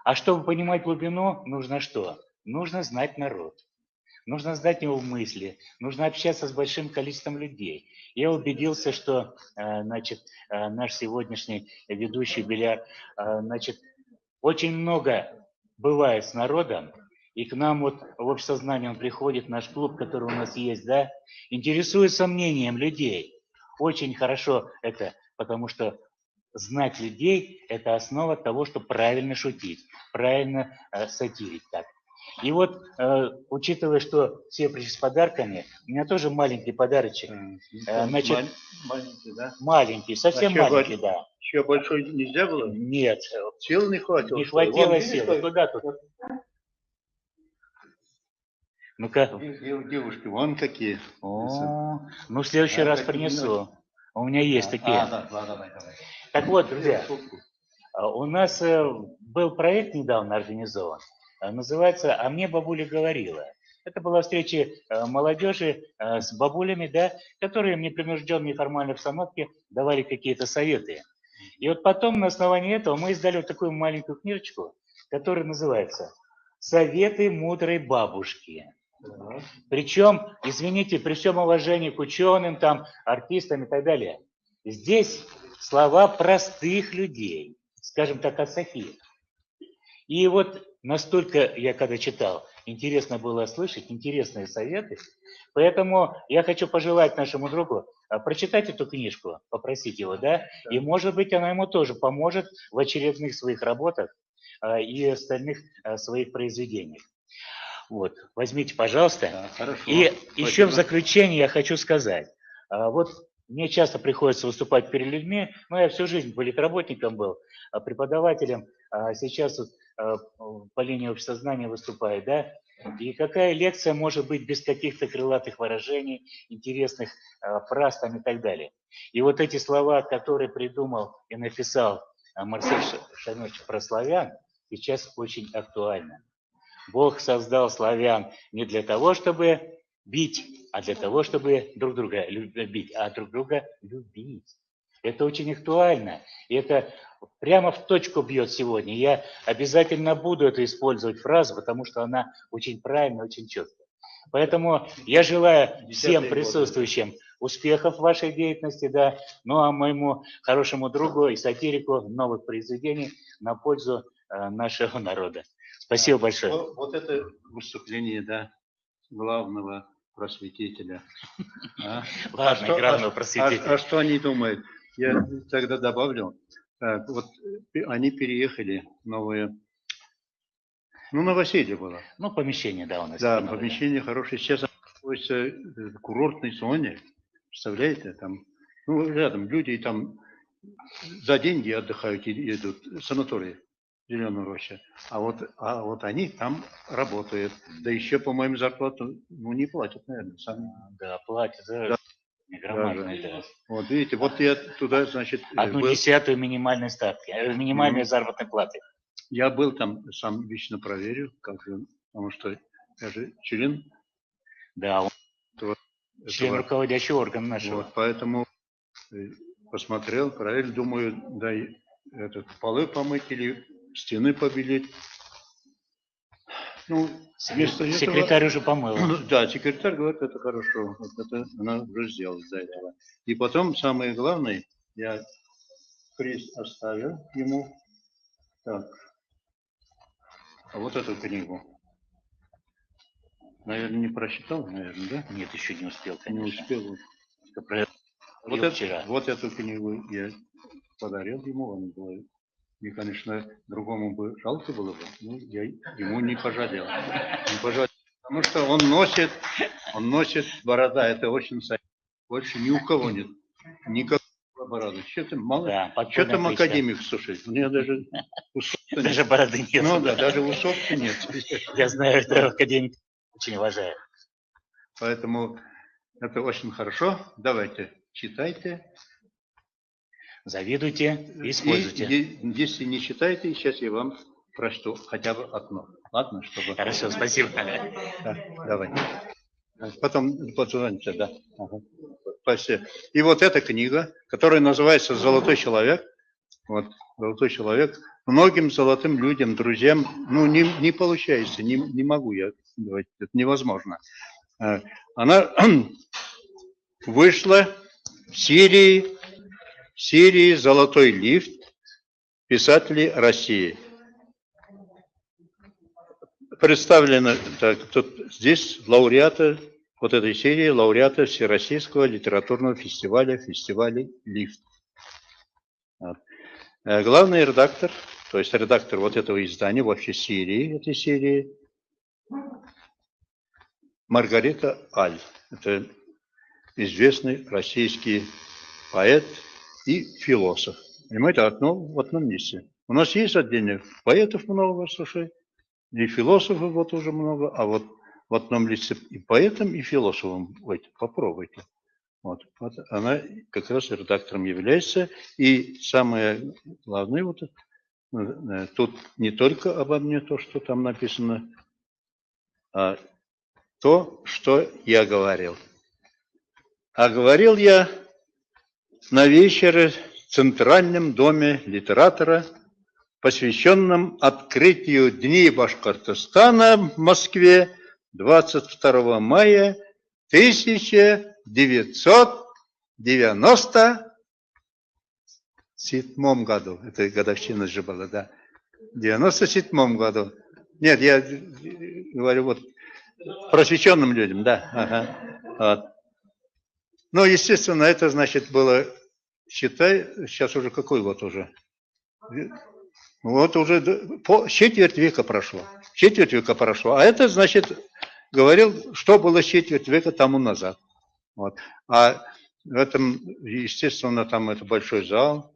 А чтобы понимать глубину, нужно что? Нужно знать народ. Нужно знать его мысли, нужно общаться с большим количеством людей. Я убедился, что значит, наш сегодняшний ведущий Беляр, значит, очень много бывает с народом, и к нам вот в общесознание он приходит, наш клуб, который у нас есть, да, интересуется мнением людей. Очень хорошо это, потому что знать людей – это основа того, чтобы правильно шутить, правильно сатирить. Так. И вот, учитывая, что все пришли с подарками, у меня тоже маленький подарочек. Значит, маленький, да? Маленький, совсем маленький, да. Еще большой нельзя было? Нет. Сил не хватило? Не хватило сил. Куда тут? Ну-ка. Девушки, вон какие. Ну, в следующий раз принесу. У меня есть такие. Давай. Так вот, друзья, у нас был проект недавно организован. Называется «А мне бабуля говорила». Это была встреча молодежи с бабулями, да, которые в непринужденной формальной обстановке давали какие-то советы. И вот потом на основании этого мы издали вот такую маленькую книжечку, которая называется «Советы мудрой бабушки». Причем, извините, при всем уважении к ученым, там, артистам и так далее, здесь слова простых людей, скажем так, от Софии. И вот настолько я когда читал, интересно было слышать, интересные советы. Поэтому я хочу пожелать нашему другу прочитать эту книжку, попросить его, да, и, может быть, она ему тоже поможет в очередных своих работах и остальных своих произведениях. Вот, возьмите, пожалуйста. Да, и еще в заключение я хочу сказать. Вот мне часто приходится выступать перед людьми, но я всю жизнь политработником был, преподавателем, а сейчас вот, по линии общесознания выступаю, да? И какая лекция может быть без каких-то крылатых выражений, интересных фраз там и так далее. И вот эти слова, которые придумал и написал Марсель Шанович про славян, сейчас очень актуальны. Бог создал славян не для того, чтобы бить, а для того, чтобы друг друга бить, а друг друга любить. Это очень актуально. И это прямо в точку бьет сегодня. Я обязательно буду это использовать фразу, потому что она очень правильная, очень четкая. Поэтому я желаю всем присутствующим успехов в вашей деятельности, да, ну а моему хорошему другу и сатирику новых произведений на пользу нашего народа. Спасибо большое. Вот это выступление, да, главного просветителя. А? Ладно, главного просветителя. А что они думают? Я тогда добавлю. Так, вот они переехали в новое. Ну, новоселье было. Ну, помещение, да, у нас. Да, помещение хорошее. Сейчас находится в курортной зоне. Представляете, там, ну, рядом люди там за деньги отдыхают и идут в санатории Зеленая Роща. А вот они там работают. Да еще, по-моему, зарплату ну, не платят, наверное, сами. Да, платят, да. Громадные, да. Вот видите, вот я туда, значит... 1/10 минимальной ставки, минимальной заработной платы. Я был там, сам лично проверил, как же, потому что я же член. Да, он член руководящего органа нашего. Вот, поэтому посмотрел, проверил, думаю, да, полы помыть или стены побелить. Ну, секретарь уже помыл. Да, секретарь говорит, это хорошо, вот это она уже сделала до этого. И потом, самое главное, я приз оставил ему. Так, а вот эту книгу. Наверное, не прочитал, наверное, да? Нет, еще не успел, конечно. Не успел. Вчера. Вот эту книгу я подарил ему, он был. И, конечно, другому бы жалко было бы, но я ему не пожалел. Потому что он носит борода, это очень советую. Больше ни у кого нет. Никакого бороды. Что-то мало. Да, что там академик, слушай, у меня даже усов-то даже бороды нет. Ну да, даже усов-то нет. Я знаю, что академик очень уважаю. Поэтому это очень хорошо. Давайте, читайте. Завидуйте, используйте. Если не читаете, сейчас я вам прочту хотя бы одно. Ладно, чтобы... Хорошо, спасибо. Да, давай. Потом позвоните, да. Ага. Спасибо. И вот эта книга, которая называется «Золотой человек». Вот, «Золотой человек». Многим золотым людям, друзьям, ну, не получается, не могу я говорить, это невозможно. Она вышла в Сирии «Золотой лифт. Писатели России». Представлены так, тут, здесь лауреаты вот этой серии, лауреаты Всероссийского литературного фестиваля «Лифт». Вот. Главный редактор, то есть редактор вот этого издания, вообще серии, этой серии, Маргарита Аль. Это известный российский поэт и философ. Понимаете, в одном месте. У нас есть отдельных поэтов много, слушай, и философов вот уже много, а вот в одном лице и поэтом, и философом. Попробуйте. Вот она как раз редактором является. И самое главное, вот, тут не только обо мне то, что там написано, а то, что я говорил. А говорил я на вечере в Центральном доме литератора, посвященном открытию Дней Башкортостана в Москве 22 мая 1997 году. Это годовщина же была, да. В 97 году. Нет, я говорю вот просвещенным людям, да. Ага. Вот. Ну, естественно, это, значит, было, считай, сейчас уже какой год уже? Вот уже четверть века прошло. Четверть века прошло. А это, значит, говорил, что было четверть века тому назад. Вот. А в этом, естественно, там это большой зал,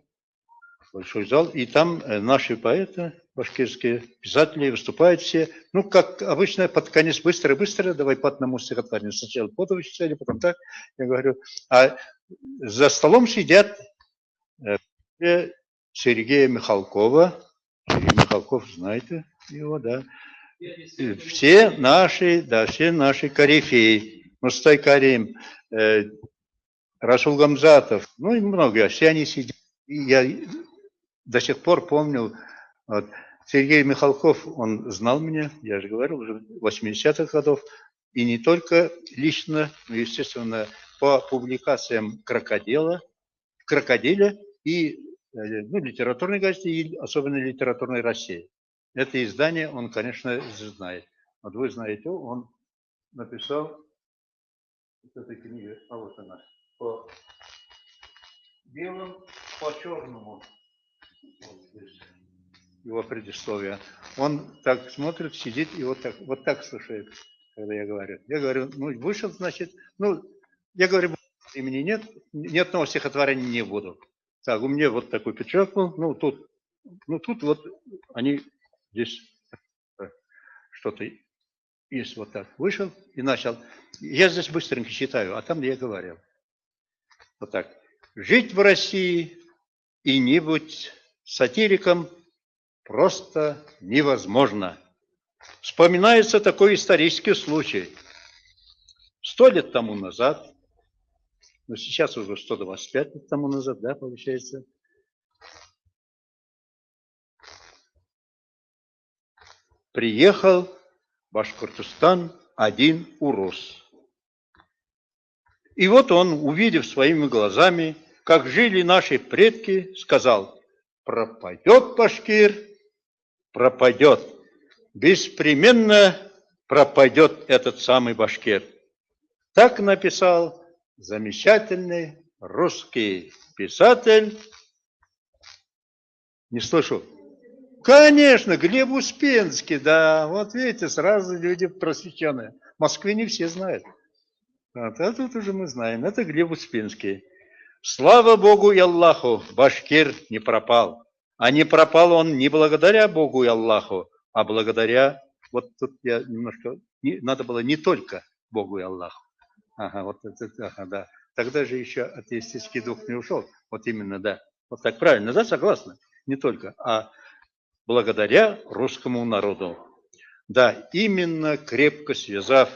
и там наши поэты, башкирские писатели выступают все. Ну, как обычно, под конец быстро, давай по одному стихотворению. Сначала потом читали, потом так, я говорю. А за столом сидят Сергея Михалкова. Сергей Михалков, знаете его, да. Все наши корифеи. Мустай Карим, Расул Гамзатов, ну и многие, все они сидят. И я до сих пор помню, вот, Сергей Михалков, он знал меня, я же говорил, уже 80-х годов, и не только лично, но, естественно, по публикациям «Крокодиля» и ну, литературной газете, и особенно «Литературной России». Это издание он, конечно, знает. Вот вы знаете, он написал вот эту книгу, а вот она, по белому, по черному. Вот здесь его предисловие. Он так смотрит, сидит и вот так слушает, когда я говорю. Я говорю, ну, вышел, значит, ну, я говорю, имени нет, ни одного стихотворения не буду. Так, у меня вот такой пиджак был, ну, тут вот они здесь что-то есть вот так. Вышел и начал. Я здесь быстренько читаю, а там я говорил. Вот так. Жить в России и не быть сатириком просто невозможно. Вспоминается такой исторический случай. 100 лет тому назад, ну сейчас уже 125 лет тому назад, да, получается, приехал в Башкортостан один урус. И вот он, увидев своими глазами, как жили наши предки, сказал: пропадет башкир, пропадет. Беспременно пропадет этот самый башкир. Так написал замечательный русский писатель. Не слышу. Конечно, Глеб Успенский, да. Вот видите, сразу люди просвещенные. В Москве не все знают. Вот, а тут уже мы знаем. Это Глеб Успенский. Слава Богу и Аллаху, башкир не пропал. А не пропал он не благодаря Богу и Аллаху, а благодаря, вот тут я немножко, надо было не только Богу и Аллаху. Ага, вот это, ага, да. Тогда же еще атеистический дух не ушел. Вот именно, да. Вот так правильно, да, согласны? Не только, а благодаря русскому народу. Да, именно крепко связав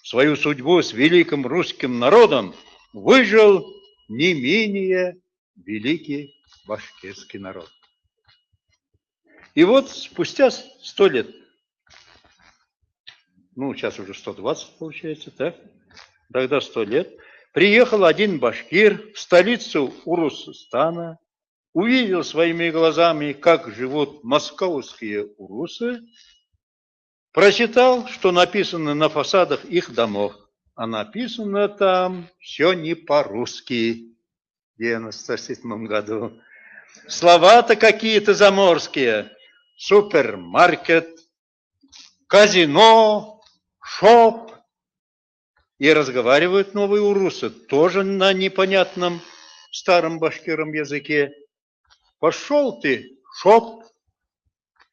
свою судьбу с великим русским народом, выжил не менее великий башкирский народ. И вот спустя 100 лет, ну сейчас уже 120 получается, так? Тогда 100 лет, приехал один башкир в столицу Урусстана, увидел своими глазами, как живут московские урусы, прочитал, что написано на фасадах их домов, а написано там все не по-русски, в 97 году. Слова-то какие-то заморские. Супермаркет, казино, шоп. И разговаривают новые урусы, тоже на непонятном старом башкиром языке. Пошел ты, шоп,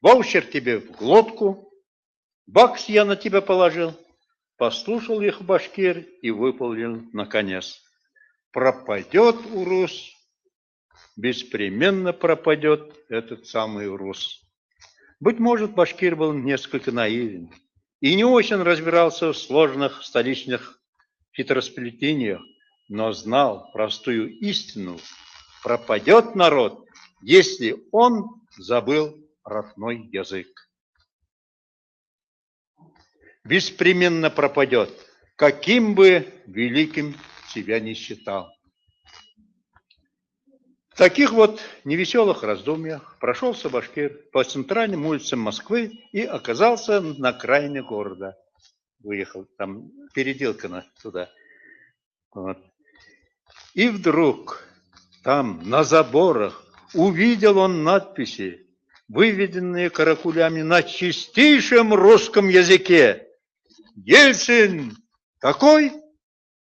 ваучер тебе в глотку, бакс я на тебя положил. Послушал их башкир и выполнил наконец. Пропадет урус, беспременно пропадет этот самый урус. Быть может, башкир был несколько наивен и не очень разбирался в сложных столичных хитросплетениях, но знал простую истину: пропадет народ, если он забыл родной язык. Беспременно пропадет, каким бы великим себя ни считал. В таких вот невеселых раздумьях прошелся башкир по центральным улицам Москвы и оказался на окраине города. Выехал, там Переделкино туда. Вот. И вдруг там на заборах увидел он надписи, выведенные каракулями на чистейшем русском языке. Ельцин такой,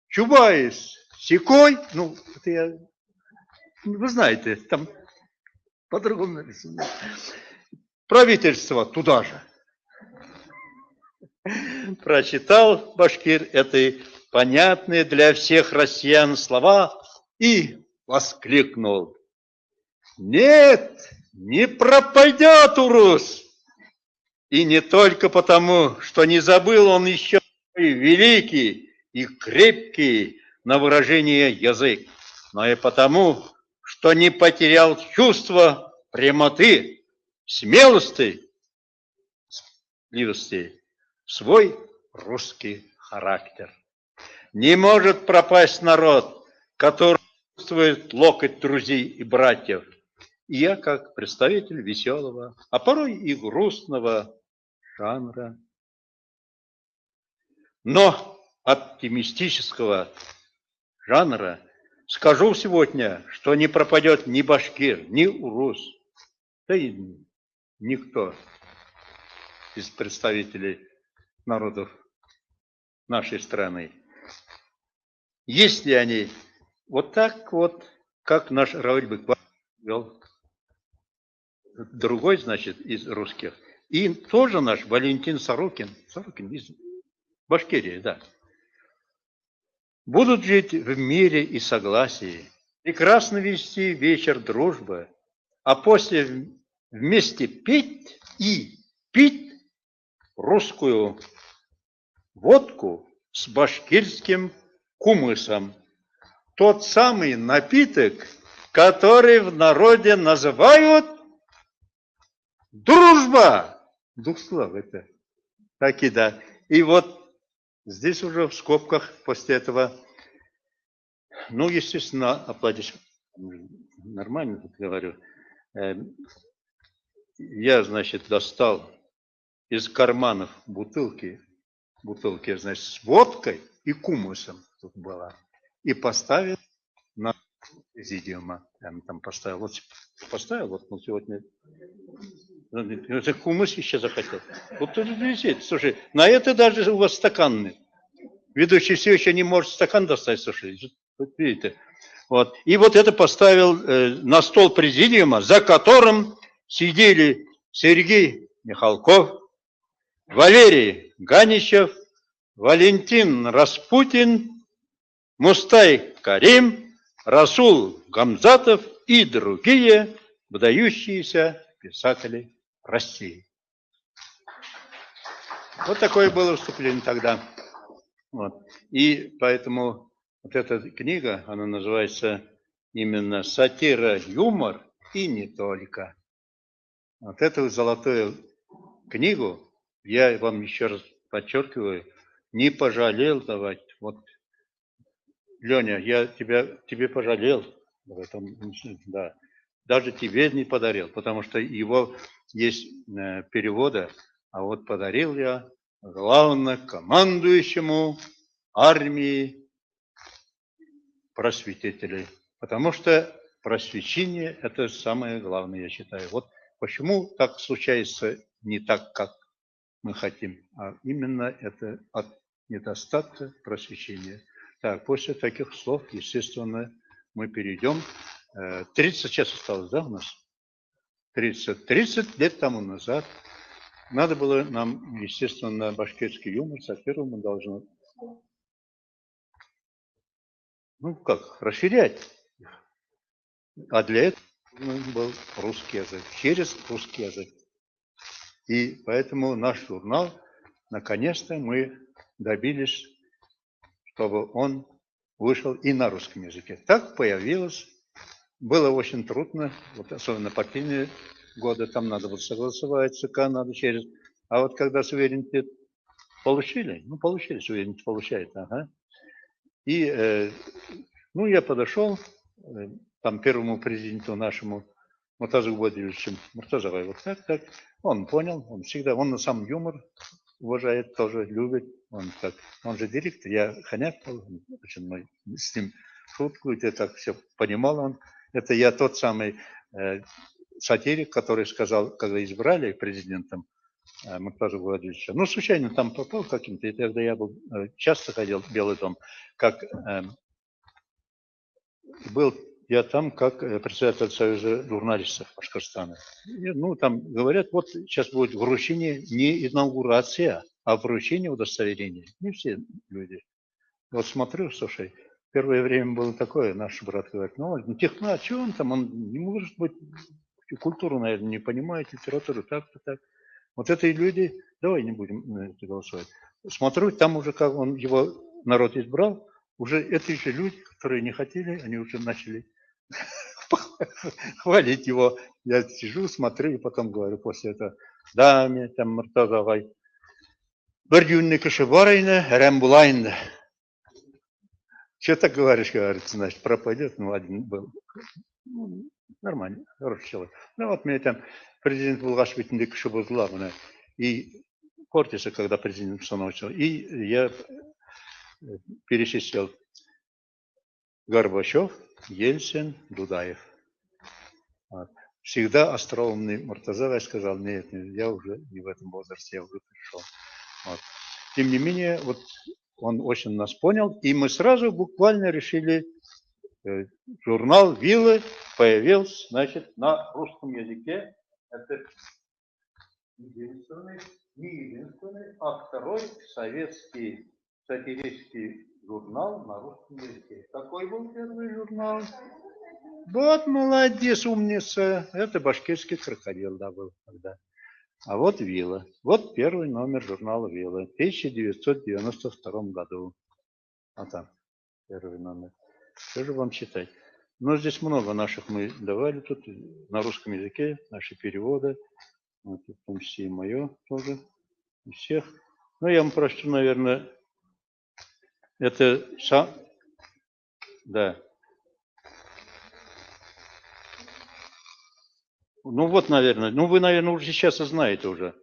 Чубайс сякой. Ну, это я... Вы знаете, там по-другому написано. Правительство туда же. Прочитал башкир эти понятные для всех россиян слова и воскликнул: нет, не пропадет урус! И не только потому, что не забыл он еще и великий и крепкий на выражение язык, но и потому, что не потерял чувство прямоты, смелости, свой русский характер. Не может пропасть народ, который чувствует локоть друзей и братьев. И я, как представитель веселого, а порой и грустного жанра, но оптимистического жанра, скажу сегодня, что не пропадет ни башкир, ни урус, да и никто из представителей народов нашей страны. Если они вот так вот, как наш Рауль Быкбаев вел, другой, значит, из русских, и тоже наш Валентин Сорокин из Башкирии, да, будут жить в мире и согласии, прекрасно вести вечер дружбы, а после вместе петь и пить русскую водку с башкирским кумысом. Тот самый напиток, который в народе называют дружба. Дух слов это. Так и да. И вот здесь уже в скобках после этого, ну, естественно, аплодисменты. Нормально говорю. Я, значит, достал из карманов бутылки, значит, с водкой и кумысом тут была. И поставил на президиума. Я там поставил. Вот сегодня. Это кумыс еще захотел. Вот тут висит. Слушай, на это даже у вас стаканный. Ведущий все еще не может стакан достать, слушай. Вот видите. Вот. И вот это поставил на стол президиума, за которым сидели Сергей Михалков, Валерий Ганичев, Валентин Распутин, Мустай Карим, Расул Гамзатов и другие выдающиеся писатели России. Вот такое было выступление тогда. Вот. И поэтому вот эта книга, она называется именно «Сатира, юмор и не только». Вот эту золотую книгу я вам еще раз подчеркиваю, не пожалел давать. Вот, Леня, я тебе пожалел в этом, да. Даже тебе не подарил, потому что его есть перевода, а вот подарил я главнокомандующему армии просветителей. Потому что просвещение – это самое главное, я считаю. Вот почему так случается не так, как мы хотим, а именно это от недостатка просвещения. Так, после таких слов, естественно, мы перейдем. 30 сейчас осталось, да, у нас? 30 лет тому назад надо было нам, естественно, башкирский юмор, сатиру мы должны, ну как, расширять. А для этого был русский язык, через русский язык. И поэтому наш журнал, наконец-то мы добились, чтобы он вышел и на русском языке. Так появилось. Было очень трудно, вот особенно партийные годы, там надо было согласовать, ЦК надо через. А вот когда суверенитет получили, ну получили, суверенитет получает, ага. И, ну я подошел, там первому президенту нашему, Муртазу Губадильевичу, Муртазовой, вот так, он понял, он всегда, он на самом юмор уважает, тоже любит, он же директор, я хомяк был, очень мой, с ним шутку, где так все понимал он. Это я тот самый сатирик, который сказал, когда избрали президентом Муртазу Губадильевича, ну, случайно там попал каким-то, и тогда я был, часто ходил в Белый дом, как был я там как председатель Союза журналистов Башкортостана. Ну, там говорят, вот сейчас будет вручение не инаугурация, а вручение удостоверения. Не все люди. Вот смотрю, слушай, первое время было такое, наш брат говорит, ну, техно, а что он там, он не может быть, культуру, наверное, не понимает, литературу, так-то так. Вот эти люди, давай не будем на это голосовать. Смотрю, там уже как он его народ избрал, уже эти же люди, которые не хотели, они уже начали хвалить его. Я сижу, смотрю, и потом говорю после этого, да, мне там Муртазовой, bir günlük kişi var yine, herem bulayın. Что так говоришь, говорит, значит, пропадет. Ну, один был. Ну, нормально, хороший человек. Ну, вот мне там президент Булгашвитин кіші бұзыла, мына. И портится, когда президент становится. И я перечислил Горбачев, Ельцин, Дудаев. Вот. Всегда остроумный Муртаза сказал, нет, нет, я уже не в этом возрасте, я уже пришел. Вот. Тем не менее, вот он очень нас понял, и мы сразу буквально решили, журнал «Вилы» появился, значит, на русском языке. Это не единственный, а второй советский сатирический журнал на русском языке. Какой был первый журнал? Вот молодец, умница. Это башкирский крокодил, да, был тогда. А вот «Вилла». Вот первый номер журнала «Вилла» в 1992 году. А там первый номер. Что же вам читать? Но здесь много наших мы давали тут на русском языке, наши переводы. Вот, в том числе и мое тоже. И всех. Ну, я вам прочту, наверное, это сам... Да. Ну вот, наверное, ну вы, наверное, уже сейчас знаете уже.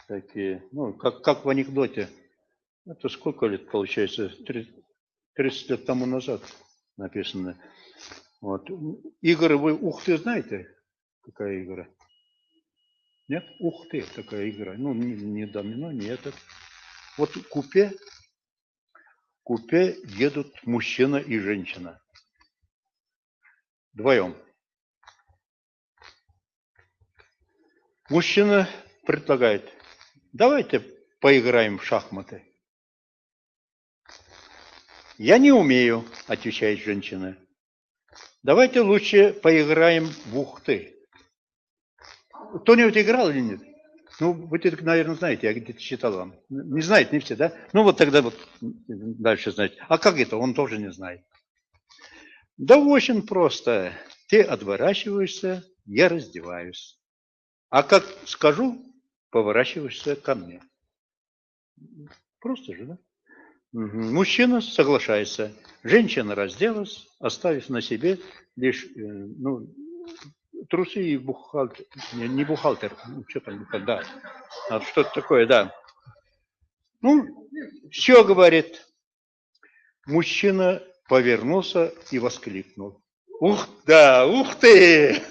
Такие, ну, как в анекдоте. Это сколько лет получается? 30 лет тому назад написано. Вот. Игры вы «Ух ты» знаете? Какая игра? Нет? «Ух ты» такая игра. Ну, не домино, не этот. Вот в купе едут мужчина и женщина. Вдвоем. Мужчина предлагает, давайте поиграем в шахматы. Я не умею, отвечает женщина. Давайте лучше поиграем в ухты. Кто-нибудь играл или нет? Ну, вы это, наверное, знаете, я где-то читал вам. Не знаете, не все, да? Ну, вот тогда вот дальше знаете. А как это? Он тоже не знает. Да очень просто. Ты отворачиваешься, я раздеваюсь. А как скажу, поворачиваешься ко мне. Просто же, да? Угу. Мужчина соглашается. Женщина разделась, оставив на себе лишь трусы и бухгалтер. Не бухгалтер, что там, да. А что-то такое, да. Ну, все, говорит. Мужчина повернулся и воскликнул. Ух, да, ух ты!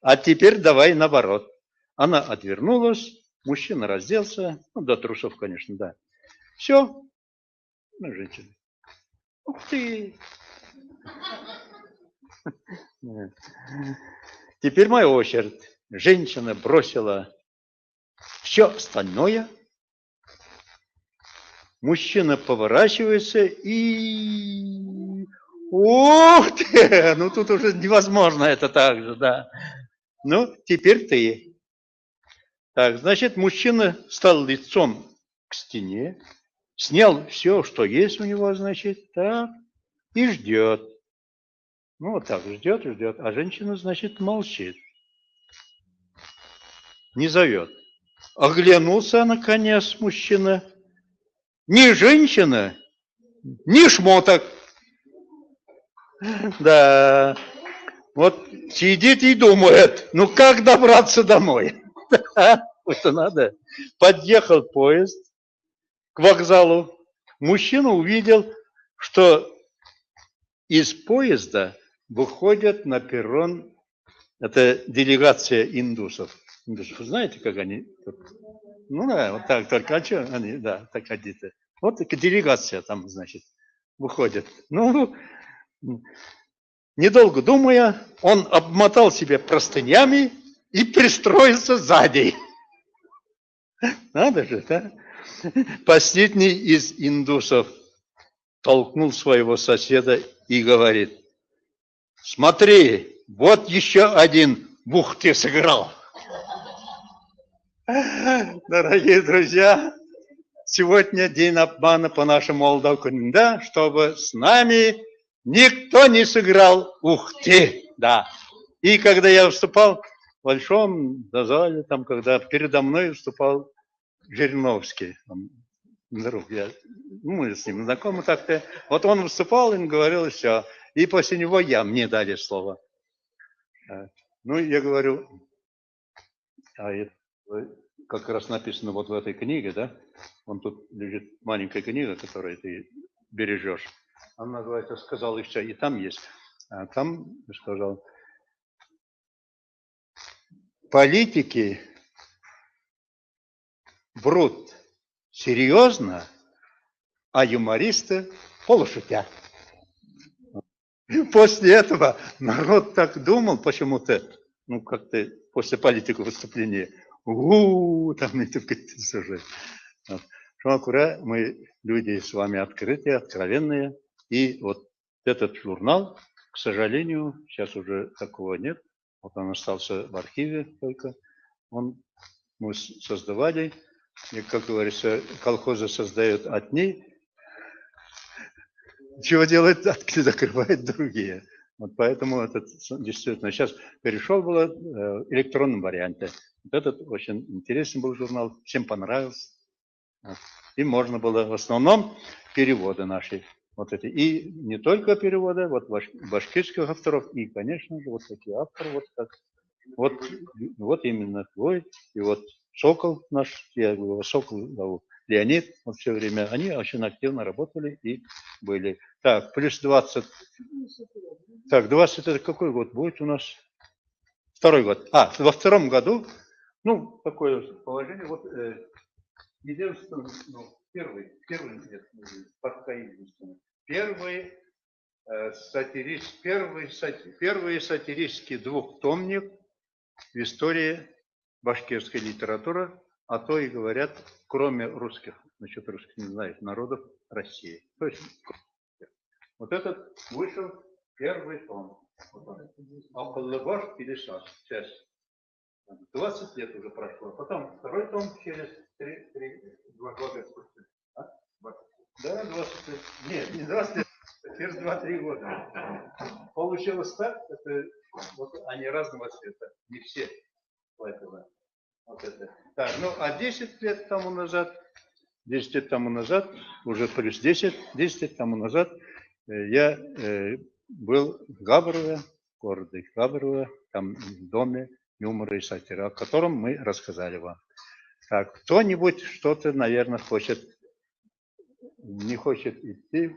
А теперь давай наоборот. Она отвернулась, мужчина разделся, ну, до трусов, конечно, да. Все. Ну, женщина. Ух ты! Теперь моя очередь. Женщина бросила все остальное. Мужчина поворачивается и... Ух ты! Ну, тут уже невозможно это так же, да. Ну, теперь ты. Так, значит, мужчина стал лицом к стене, снял все, что есть у него, значит, так, и ждет. Ну, вот так, ждет. А женщина, значит, молчит. Не зовет. Оглянулся, наконец, мужчина. Ни женщина, ни шмоток. Да. Вот сидит и думает, ну как добраться домой? Это надо. Подъехал поезд к вокзалу. Мужчина увидел, что из поезда выходят на перрон, это делегация индусов. Индусов, знаете, как они? Ну да, вот так только, а что они, да, так одеты. Вот такая делегация там, значит, выходит. Ну, недолго думая, он обмотал себя простынями и пристроился сзади. Надо же, да? Последний из индусов толкнул своего соседа и говорит: смотри, вот еще один в ухте сыграл. Дорогие друзья, сегодня день обмана по нашему Молдавкину, да, чтобы с нами никто не сыграл ухты, да. И когда я выступал в большом зале, там, когда передо мной выступал Жириновский, друг, мы с ним знакомы так-то. Вот он выступал, и говорил, и все. И после него мне дали слово. Ну, я говорю, как раз написано вот в этой книге, да, вон тут лежит маленькая книга, которую ты бережешь. Она называется «Сказал и все», и там есть. А там сказал, политики врут серьезно, а юмористы полушутя. После этого народ так думал почему-то, ну, как-то после политики выступления, там это уже. Шумакура, мы люди с вами открытые, откровенные, и вот этот журнал, к сожалению, сейчас уже такого нет, вот он остался в архиве только, мы создавали, и, как говорится, колхозы создают одни, чего делают, закрывают другие. Вот поэтому этот действительно сейчас перешел было в электронном варианте. Вот этот очень интересный был журнал, всем понравился. И можно было в основном переводы наши. Вот эти. И не только переводы, вот башкирских авторов, и, конечно же, вот такие авторы, вот так. Вот именно твой, и вот Сокол наш, я говорю, Сокол, Леонид, вот все время, они очень активно работали и были. Так, плюс 20. Так, 20 это какой год будет у нас? Второй год. Во втором году, ну, такое положение, вот, единственное, ну, первый нет, пока единственное. Первый сатирический двухтомник в истории башкирской литературы, а то и говорят, кроме русских, насчет русских не знаю, народов России. То есть, вот этот вышел первый том. Около год 50, сейчас. 20 лет уже прошло. Потом второй том через 2 года спустя. Да, 20 лет. Нет, не 20 лет, через 2-3 года. Получилось так, это, вот они разного цвета, не все. Поэтому, вот это. Так, ну, а 10 лет тому назад, уже плюс 10 лет тому назад, я был в Габрово, городе Габрово, там в доме юмора и сатиры, о котором мы рассказали вам. Так, кто-нибудь что-то, наверное, не хочет идти,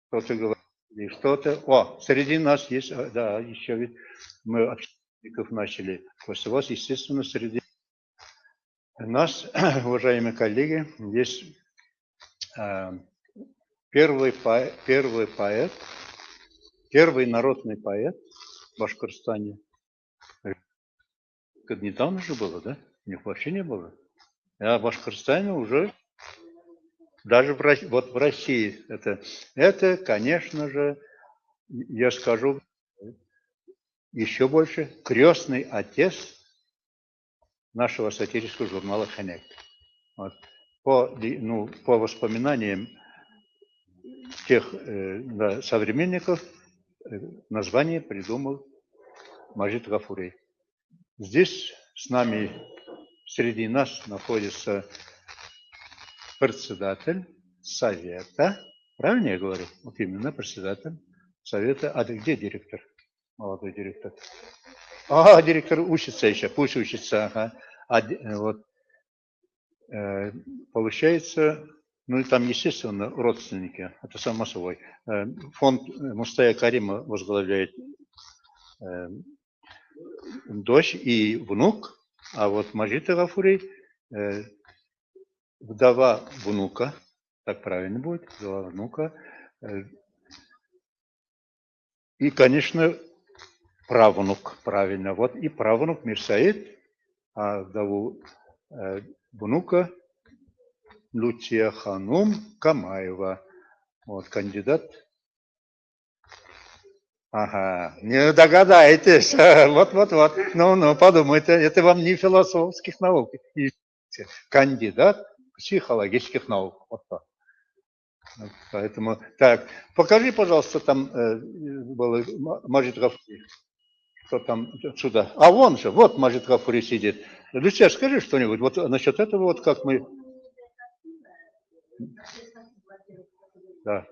кто-то говорит, и что-то. Среди нас есть, да, еще ведь мы общественников начали. После вас, естественно, среди нас, уважаемые коллеги, есть первый поэт, первый народный поэт в Башкортостане. Это недавно же было, да? У них вообще не было. А в Башкортостане уже, даже в России, это, конечно же, я скажу еще больше, крестный отец нашего сатирического журнала «Хенек». Вот. По воспоминаниям тех современников, название придумал Мажид Гафури. Здесь с нами, среди нас находится председатель совета, правильно я говорю? Вот именно председатель совета. А где директор? Молодой директор. Директор учится еще, пусть учится. Ага. Получается, ну и там, естественно, родственники, это само собой. Фонд Мустая Карима возглавляет дочь и внук, а вот Мажид Гафури вдова внука, так правильно будет, вдова внука. И, конечно, правнук, правильно. Вот и правнук Мирсаид, а вдову внука Лутия Ханум Камаева. Вот кандидат. Ага, не догадаетесь. Вот. Ну, подумайте, это вам не философских наук. Кандидат психологических наук. Вот так. Поэтому, так, покажи, пожалуйста, там был Мажид Гафури. Что там отсюда? Вон же, вот Мажид Гафури сидит. Люция, скажи что-нибудь вот насчет этого, вот как мы... Да.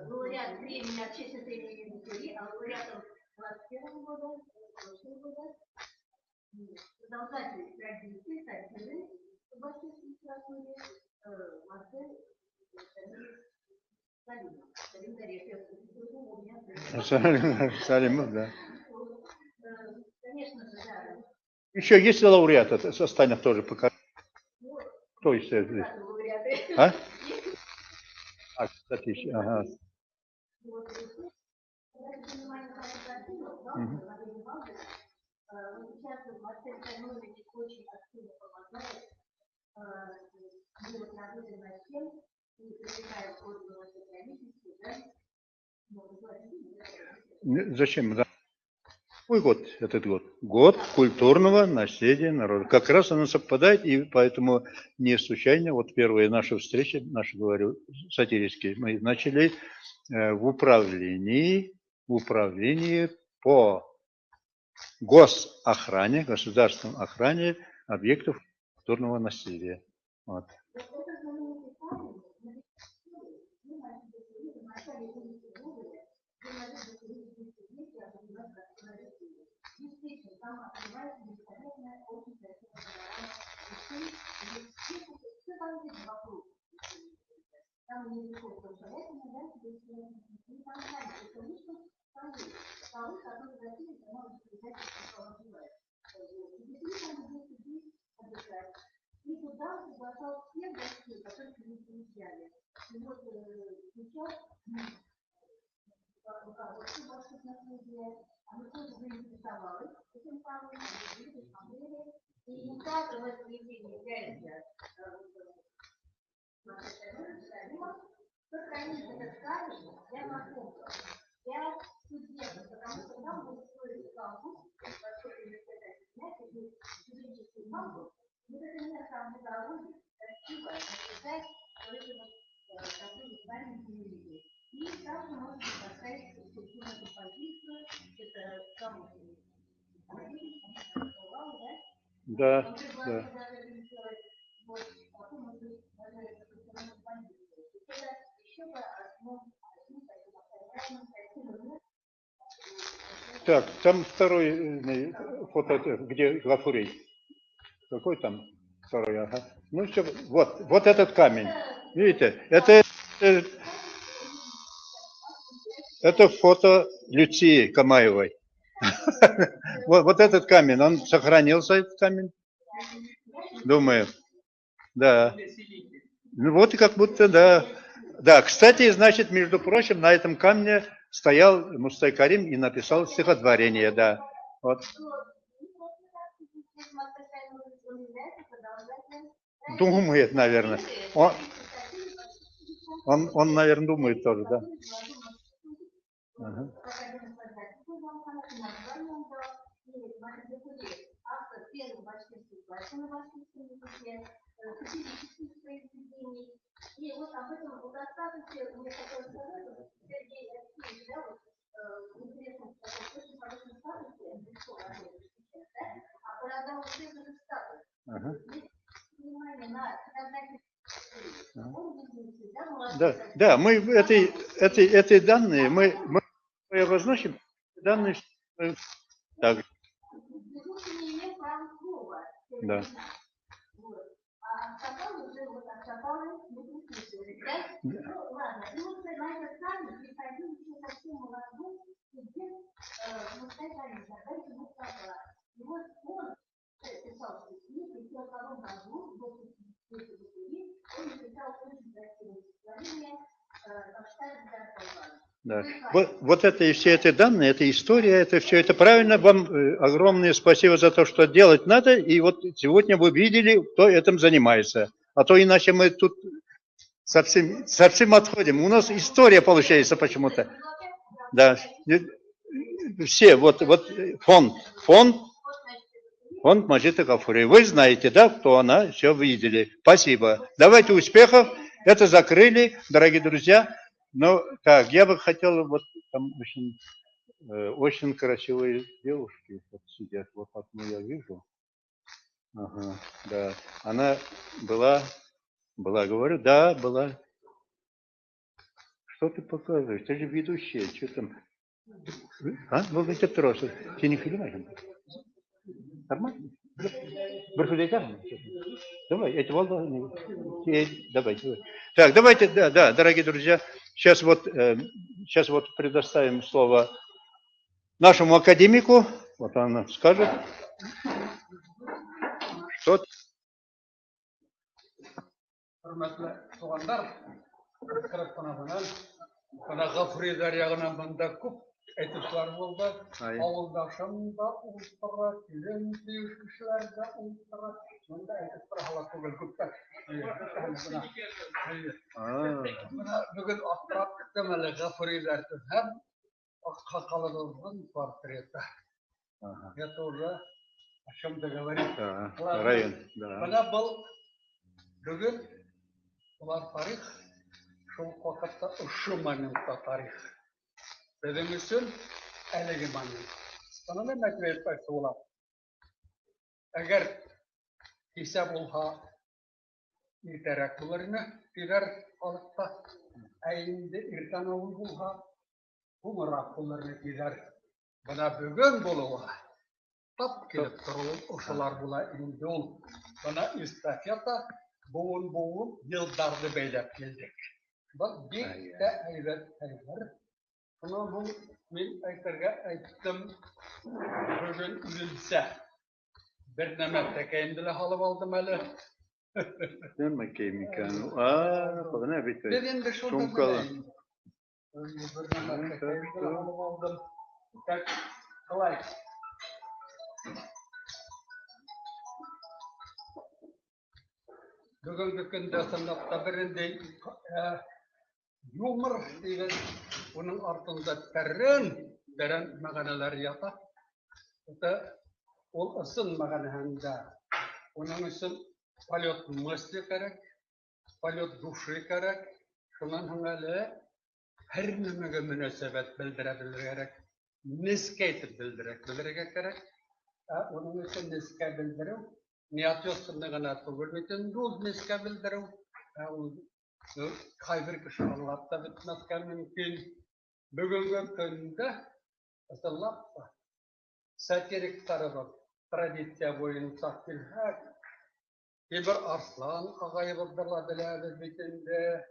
Лауреат премии общественной премии Микури, а лауреатом 21 года, прошлого года, продолжатель традиции, сатиры в общественной литературе, Марсель Салимов. Салимов, да. Конечно же, да. Еще есть лауреаты, Станев тоже покажет. Кто еще здесь? А? А, кстати, еще, ага. Зачем? Да. Какой год этот год? Год культурного наследия народа. Как раз оно совпадает, и поэтому не случайно, вот первые наши встречи, наши, говорю, сатирические, мы начали в управлении по госохране, государственной охране объектов культурного наследия. Вот. И туда приглашал всех гостей, которые к ним приезжали. И вот сейчас руководство ваших наследия, оно тоже заинтересовалось этим самым, смотрели. И инициатором в этом явлении является сохранить этот камень для потомков, для студентов, потому что там будет строить кампус, поскольку студенческий кампус. Вот это место обнаружить, красиво, написать, поэтому такую памятную люди. И также можно поставить культурную композицию, это самый да, да. Так, там второй фото, где Гафурей. Какой там второй? Ага. Ну все, вот этот камень. Видите, это фото Люции Камаевой. Вот этот камень, он сохранился, этот камень? Думаю. Да. Ну вот и как будто, да. Да, кстати, значит, между прочим, на этом камне стоял Мустай Карим и написал стихотворение, да. Вот. Думает, наверное. Он, наверное, думает тоже, да. Ага. И вот об этом в достаточно мне хотелось сказать, что Сергей Алексеевич, да, вот интересно, что очень хороший статус, а полагал вот этот статус. Внимание на фотографии. Да, мы эти данные, мы обозначим данные, так. Не имеет права слова. Да. А Шапалы уже вот от Шапалы не приписывали. Ну ладно, и вот на этот камень приходил еще совсем молодой студент Мустай Карим, тогда ему сказала. И вот он писал стихи, и в 1902 году, в 1903 он написал очень красивое стихотворение «Баштар Даркалван». Да. Вот это и все эти данные, это история, это все, это правильно. Вам огромное спасибо за то, что делать надо. И вот сегодня вы видели, кто этим занимается. А то иначе мы тут совсем отходим. У нас история получается почему-то. Да. Все, вот фонд. фонд Маджида Гафури. Вы знаете, да, кто она, все видели. Спасибо. Давайте успехов. Это закрыли, дорогие друзья. Ну, так, я бы хотел, вот там очень красивые девушки вот сидят. Вот одну я вижу. Ага, да. Она была, говорю, да, была. Что ты показываешь? Ты же ведущая, что там? А? Ну, это просто. Ты не понимаешь? Нормально? Бархудайкар? Давай, эти волны. Давай. Так, давайте, да, дорогие друзья, сейчас вот предоставим слово нашему академику. Вот она скажет, что... Hürmetli tuğanlar, kırıkpınabından, bana gafriler yağına bunda kup etikler oldu. Avuldaşımda ultra, kilim kişilerde ultra, bunda etikler halakı ve kupta. Bugün atrap temeli gafriler hem kakalıdığın portreti. Ya doğru, aşımda говорит. Район, да. Bana bal bugün ular tarih şu vakitte şu momentda tarih. Bizim için elegi moment. Bana ne metre etmekte olar? Eğer hesap olha iterek bularını birer alıkta ayında irtan olha bumarak bularını birer. Bana bugün buluğa. Tap kelip turul uşular bula indi ol. Bana istafeta boğun yıldardı beylep geldik. Bak bir de ayret. Buna bu men aytım bugün ülse. Bir nemet kendine halıp aldım hele. Dönme kemikanı. Bana bitti. Dedin de şurada Şunkalı. Bir nemet kendine halıp aldım. Kolay. Бүгінгі күнде сыныпта бірінде юмор деген оның артында дәрін мағаналар ята. Ол ысын мағанасында оның үшін полет мысли керек, полет души керек. Шунан әлі әр немеге мөнәсәбәт білдіре керек. Нескә айтып білдіре керек. Оның үшін нескә білдіру Niyat yoksunna gana tugul bütün duz neska bildiru. Kayber kişi Allah'ta bitmezken mümkün. Bugünkü günde ısınlapsa satirik tarafı tradisiya boyunca kilhak. Bir Arslan ağayı bıldırla biləbiz bitinde.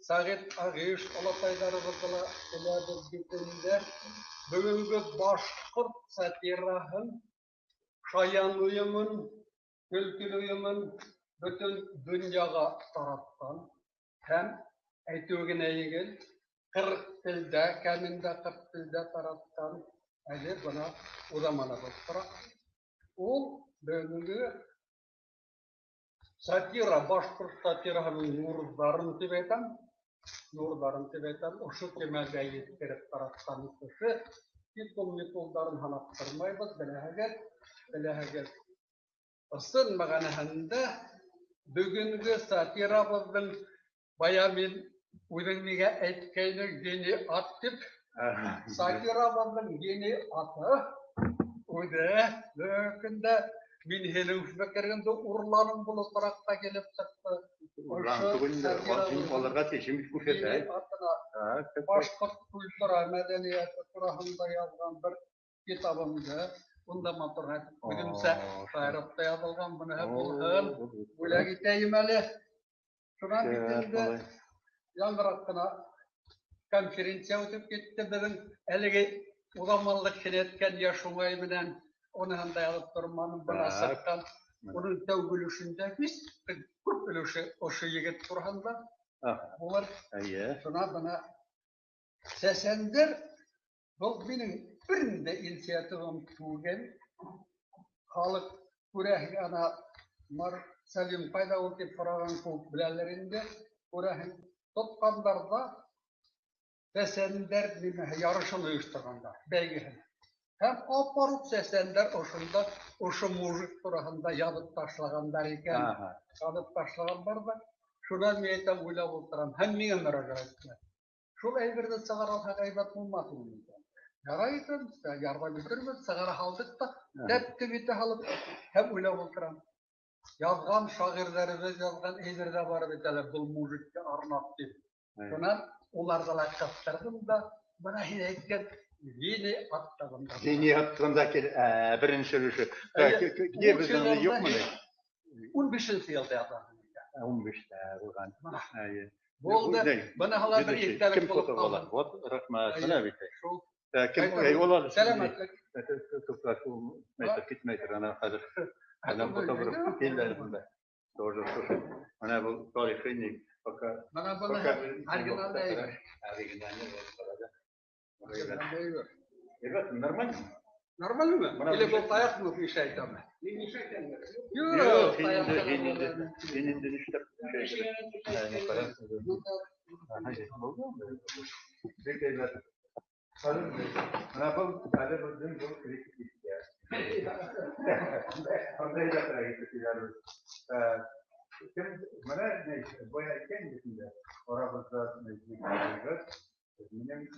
Sağit Ağış Alatayları bıldırla biləbiz bitinde. Bugünkü başkurt satirahın Şayan uyumun Külkül uyumun bütün dünyaga tarattan hem aytugin eygil 40 tilde, keminde 40 tilde tarattan eli buna uzamana bıraktırak. O bölümü satira, başkurt satiranın nurların tibeten, o şu temelde yetkerip tarattan kişi, titulların hanattırmayız, bilahegel. Isın mağanasında bugünkü satirabızın bayağı min uyduğunluğa etkeylik yeni atıp satirabızın yeni atı uydu. Bugünde min heluf bekirginde urlanın bulu tarakta gelip çıktı. Onlarga seçilmiş bu fetay. Başkurt kültüra medeniyeti turahında yazgan bir kitabımda bunda matırhat bugünse şairapta yazılgan bunu hep bulğun. Bula giteyim eli. Şuran bitinde yandırakkına konferensiya ötüp gitti. Bizim eligi uzamanlık şinetken yaşumay bilen onu handa yazıp durmanın buna sıktan. Onun tevgülüşünde biz kurt ölüşü oşu yigit turhanda. Bunlar şuna buna sesendir. Bu benim birinde inisiyatifim tuğen. Halık kureh ana Salim payda oldu fırağın kuvuk bilenlerinde kurehin tutkanlarda sesendir yarışını uyuşturganda. Belgehin. Һәм апаруп сәсәндәр ошында, ошы мужик тураһында язып ташлагандар икән. Язып ташлаган бар да, шунан мин әйтәм, уйлап утырам, һәм миңа мөрәҗәгать итә. Шул әйберне сыгара алсак әйбәт булмасын икән. Ярай икән, ярдәм итәрбез, сыгара алдык та, тәпте бите алып, һәм уйлап утырам. Язган шагыйрьләребез язган әйбердә бар бит әле бул мужикка арнап дип. Шунан уларга ла кыстырдым да, бана һин әйткән Yeni attığında. Yeni attığında birinci ülüşü. Niye bizden yok mu? 15 yılda yaptım. 15 Rugan. Oldu. Bana hala bir yeterli kim fotoğraflar? Vat rahmet. Bana bir şey. Kim eyvallah. Selametlik. Toprak metre ana hazır. Ana fotoğraf değillerimde. Doğru. Bana bu tarihi fakat. Bana orijinal değil. Evet, normal. Normal mi? Или bu tayak mı bir şey tamam? Yok, senin de işte yani para. Hayır, oldu mu? Peki, ne yapalım? Hadi bakalım bu kritik işte. Orada da kritik yani. Bana ne boya kendisinde orada ne diyor? Benim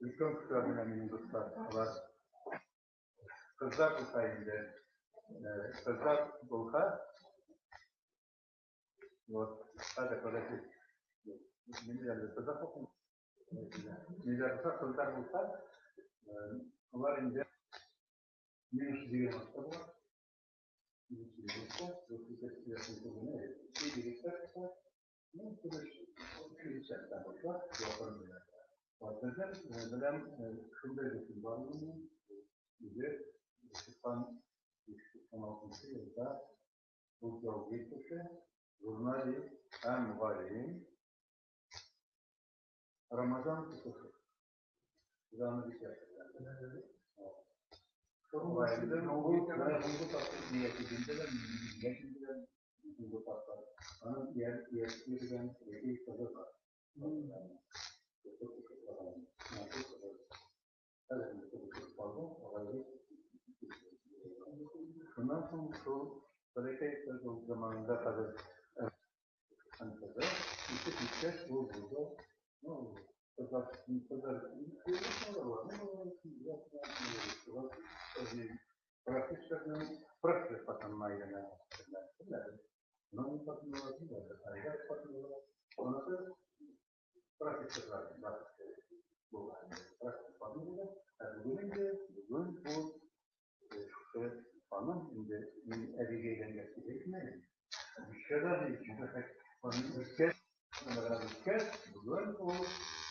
ülkem kuşlarına benim dostlar var. Kızlar sayesinde kızlar bulka hadi kolay minderli kızlar okun minderli kızlar bulka onlar ince minus diye var Ramazan tutusu. Ramazan Sorun var. Bu tatlı niyetinde de bu tatlı. Onun yerden bir tadı var. Şundan sonra şu hareket zamanında tadı anladı. İşte bu практика потом найдена. Но не потом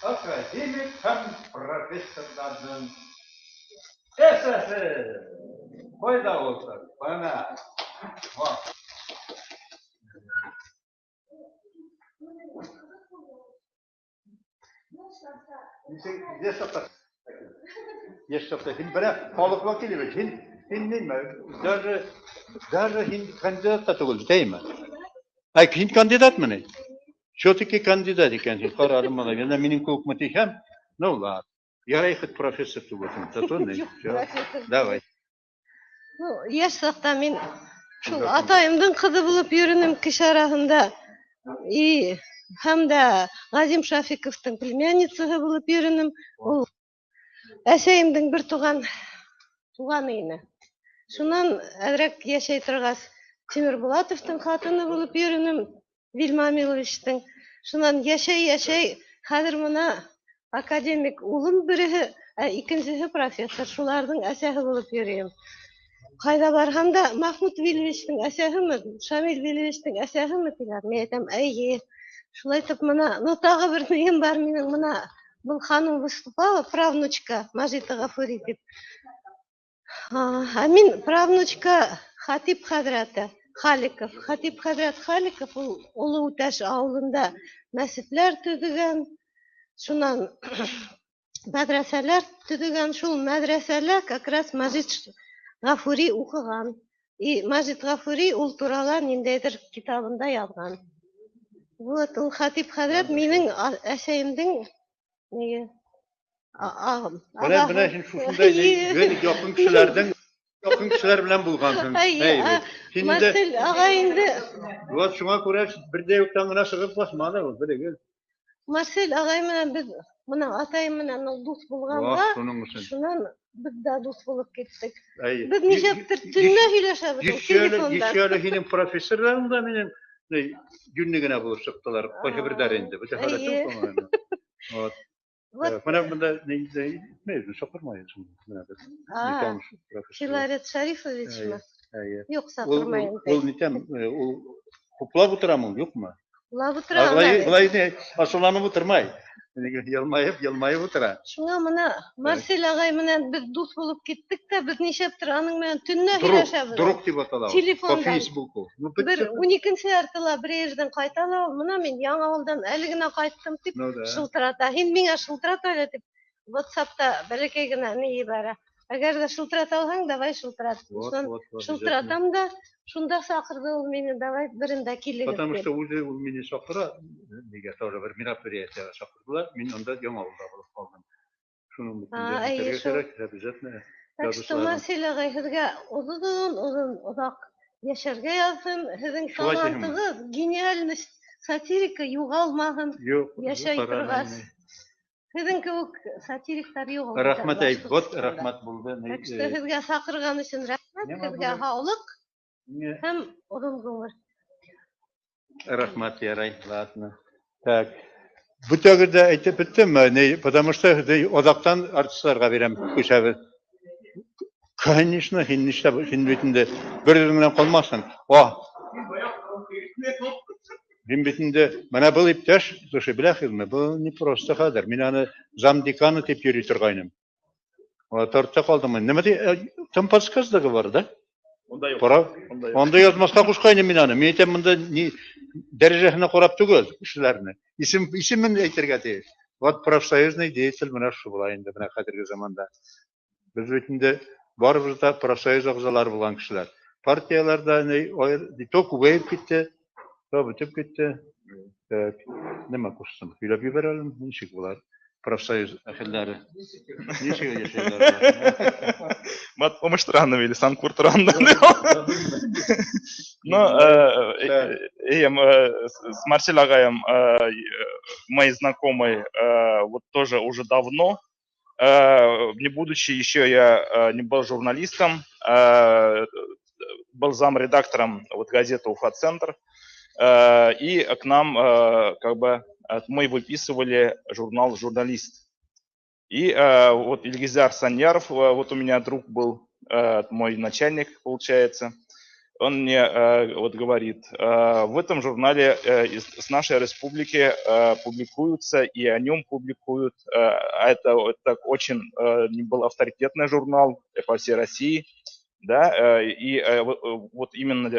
akademik hem profesörlerden esası fayda olsun bana. Есть что-то. Бирок халык вакили бит. Хин неме? Даже хин кандидат та түгел, дейме? Ай, хин кандидат мыны? Все-таки кандидат екен. Карадым мына. Менә минең көкмәти һәм, ну ладно. Ярай хит профессор түгелсең. Татоны. Давай. Ну, яшьлыкта мин шул атайымдын кызы булып йөрүнем кеше арасында. И һәм дә Газим Шафиковтың племянницасы булып йөрүнем. Ул әсәйемдең бер туган ине. Шуннан әдрәк яшәй торгас, Тимер Булатовтың хатыны булып йөрүнем, Вильма Миловичтың. Шуннан яшәй, хәзер моны академик улым береһе, икенчесе профессор. Шуларның әсәһе булып йөрим. Кайда барһам да Махмуд Вильевичтың әсәһеме, Шамил Вильевичтың әсәһеме диләр. Мин әйтәм, әйе. Шулай итеп моны, ну тагы бер нигем бар минең моны. Был ханым выступала, правнучка Мажита Гафури дип. Мин правнучка Хатип хәзрәте Халиков. Хатип хәзрәт Халиков ул Улы Үтәш авылында мәсетләр төзегән. Шуннан мәдрәсәләр төзегән. Шул мәдрәсәләр как раз Мажит Гафури укыган. И Мажит Гафури ул турала ниндәйдер китабында язган. Вот ул Хатип хәзрәт минең әсәемдең Ağam. Bana şimdi şuşunday yakın kişiler bilen bulgansın. Şimdi Marcel ağayındı. bu şuna göre bir de yoktan gına çıkıp basmadı o böyle gel. Marcel ağay bilen biz buna atayım bilen dost bulganda. Şunun için. Şundan biz de dost bulup gittik. Ay. Biz niceptir tünne hüleşebidik telefonda. Şöyle benim profesörlerim de benim günlüğüne buluştuklar. Başka bir derinde. Bu sefer de çok ama. Bana bunda ne mevzu sapırmayız. Şilaret Şarifoviç mi? Yoksa O sapırmayın. nitem o kupla butıramın yok mu? La butıram. Bulay ne? Asılanı butırmay. Yalmayıp butıra. Şuna mına Marcel ağay bilen biz dost bulup gittik de biz niceptir anın bilen tünne hüleşebidik. Duruk diye batalım. Telefondan. Facebook'u. Bir 12. artıla bir yerden qaytala, mına men Yaڭa Awuldan eligine qaytdım dip şıltırata. Hin miňe şıltırat öyle dip WhatsApp'ta belekegine neyi bara. Eger de şıltırat alsaň davay şıltırat. Şıltıratam da şunda sakırdı ol meni davay birinde kilig. Потому что уже у меня сакыра, нигә тоже bir мероприятие сакырдылар. Мин анда Яңа Авылда булып калдым. Шуның бүтән обязательно. Так что Marcel ağay sizge uzun uzak yaşarga yazsın. Sizin talantınız, genial satirika yuğalmağın. Yaşayıp durğaz. Sizin kıvık satirikler yuğalmağın. Rahmat ayıp, rahmat buldu. Так что sizge sakırgan için rahmat, sizge hauluk. Hem uzun gümür. Rahmat yaray, ладно. Так. Bu tağırda aytıp bittim mi? Ne? Потому что odaktan artistlarga verem köşevi. Конечно, hinbetinde bir-birinden kalmazsın. Hinbetinde bana bu iptaş, duşu bilahilme, bu ne prosta kadar. Min anı zamdekanı tep yürü turgayным. O tartta kaldım. Neme de tam подсказка var da. Onda yazmaska kuşkaynym min anı. Men etem bunda derecesine korap tugöz kişilerini. İsimin aytırga değil. Вот профсоюзный деятель mana şu bulayında buna kadirgi zamanda. Biz bütünde barımızda профсоюз ағзалары болған кісілер. Партияларда то көбейіп кетті, то бітіп кетті. Неме қостым? Үйлеп жіберелім, нешік бұлар? Профсоюз әхелләре. Нешік yaşayırlar? Мат помощь странно или сам Курт Ранда. Ну, с Марсель Агаем мои знакомые вот тоже уже давно. Не будучи еще я не был журналистом, был замредактором вот газеты «Уфа-центр», и к нам как бы мы выписывали журнал «Журналист». И вот Ильгизар Саньяров, вот у меня друг был, мой начальник, получается, он мне вот говорит, в этом журнале с нашей республики публикуются, и о нем публикуют. Это очень был авторитетный журнал по всей России, да, и вот именно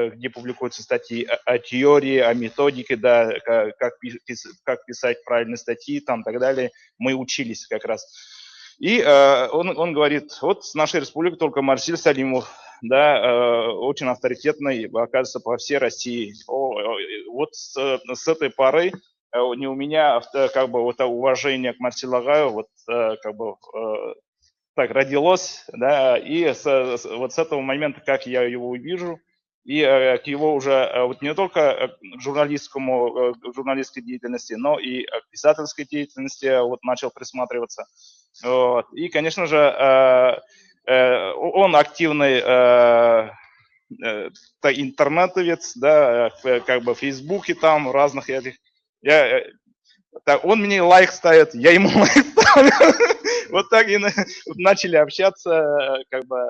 где публикуются статьи о теории, о методике, да, как писать правильные статьи, там, так далее, мы учились как раз. И он говорит, вот с нашей республики только Марсель Салимов, да, очень авторитетный, оказывается, по всей России. Вот с этой поры не у меня как бы вот уважение к Марселю Агаю вот как бы так родилось, да, и вот с этого момента, как я его увижу, и к его уже вот не только к журналистской деятельности, но и к писательской деятельности вот начал присматриваться. Вот. И, конечно же, он активный интернетовец, да, как бы в Фейсбуке там, разных этих. Он мне лайк ставит, я ему лайк ставлю. Вот так и начали общаться, как бы,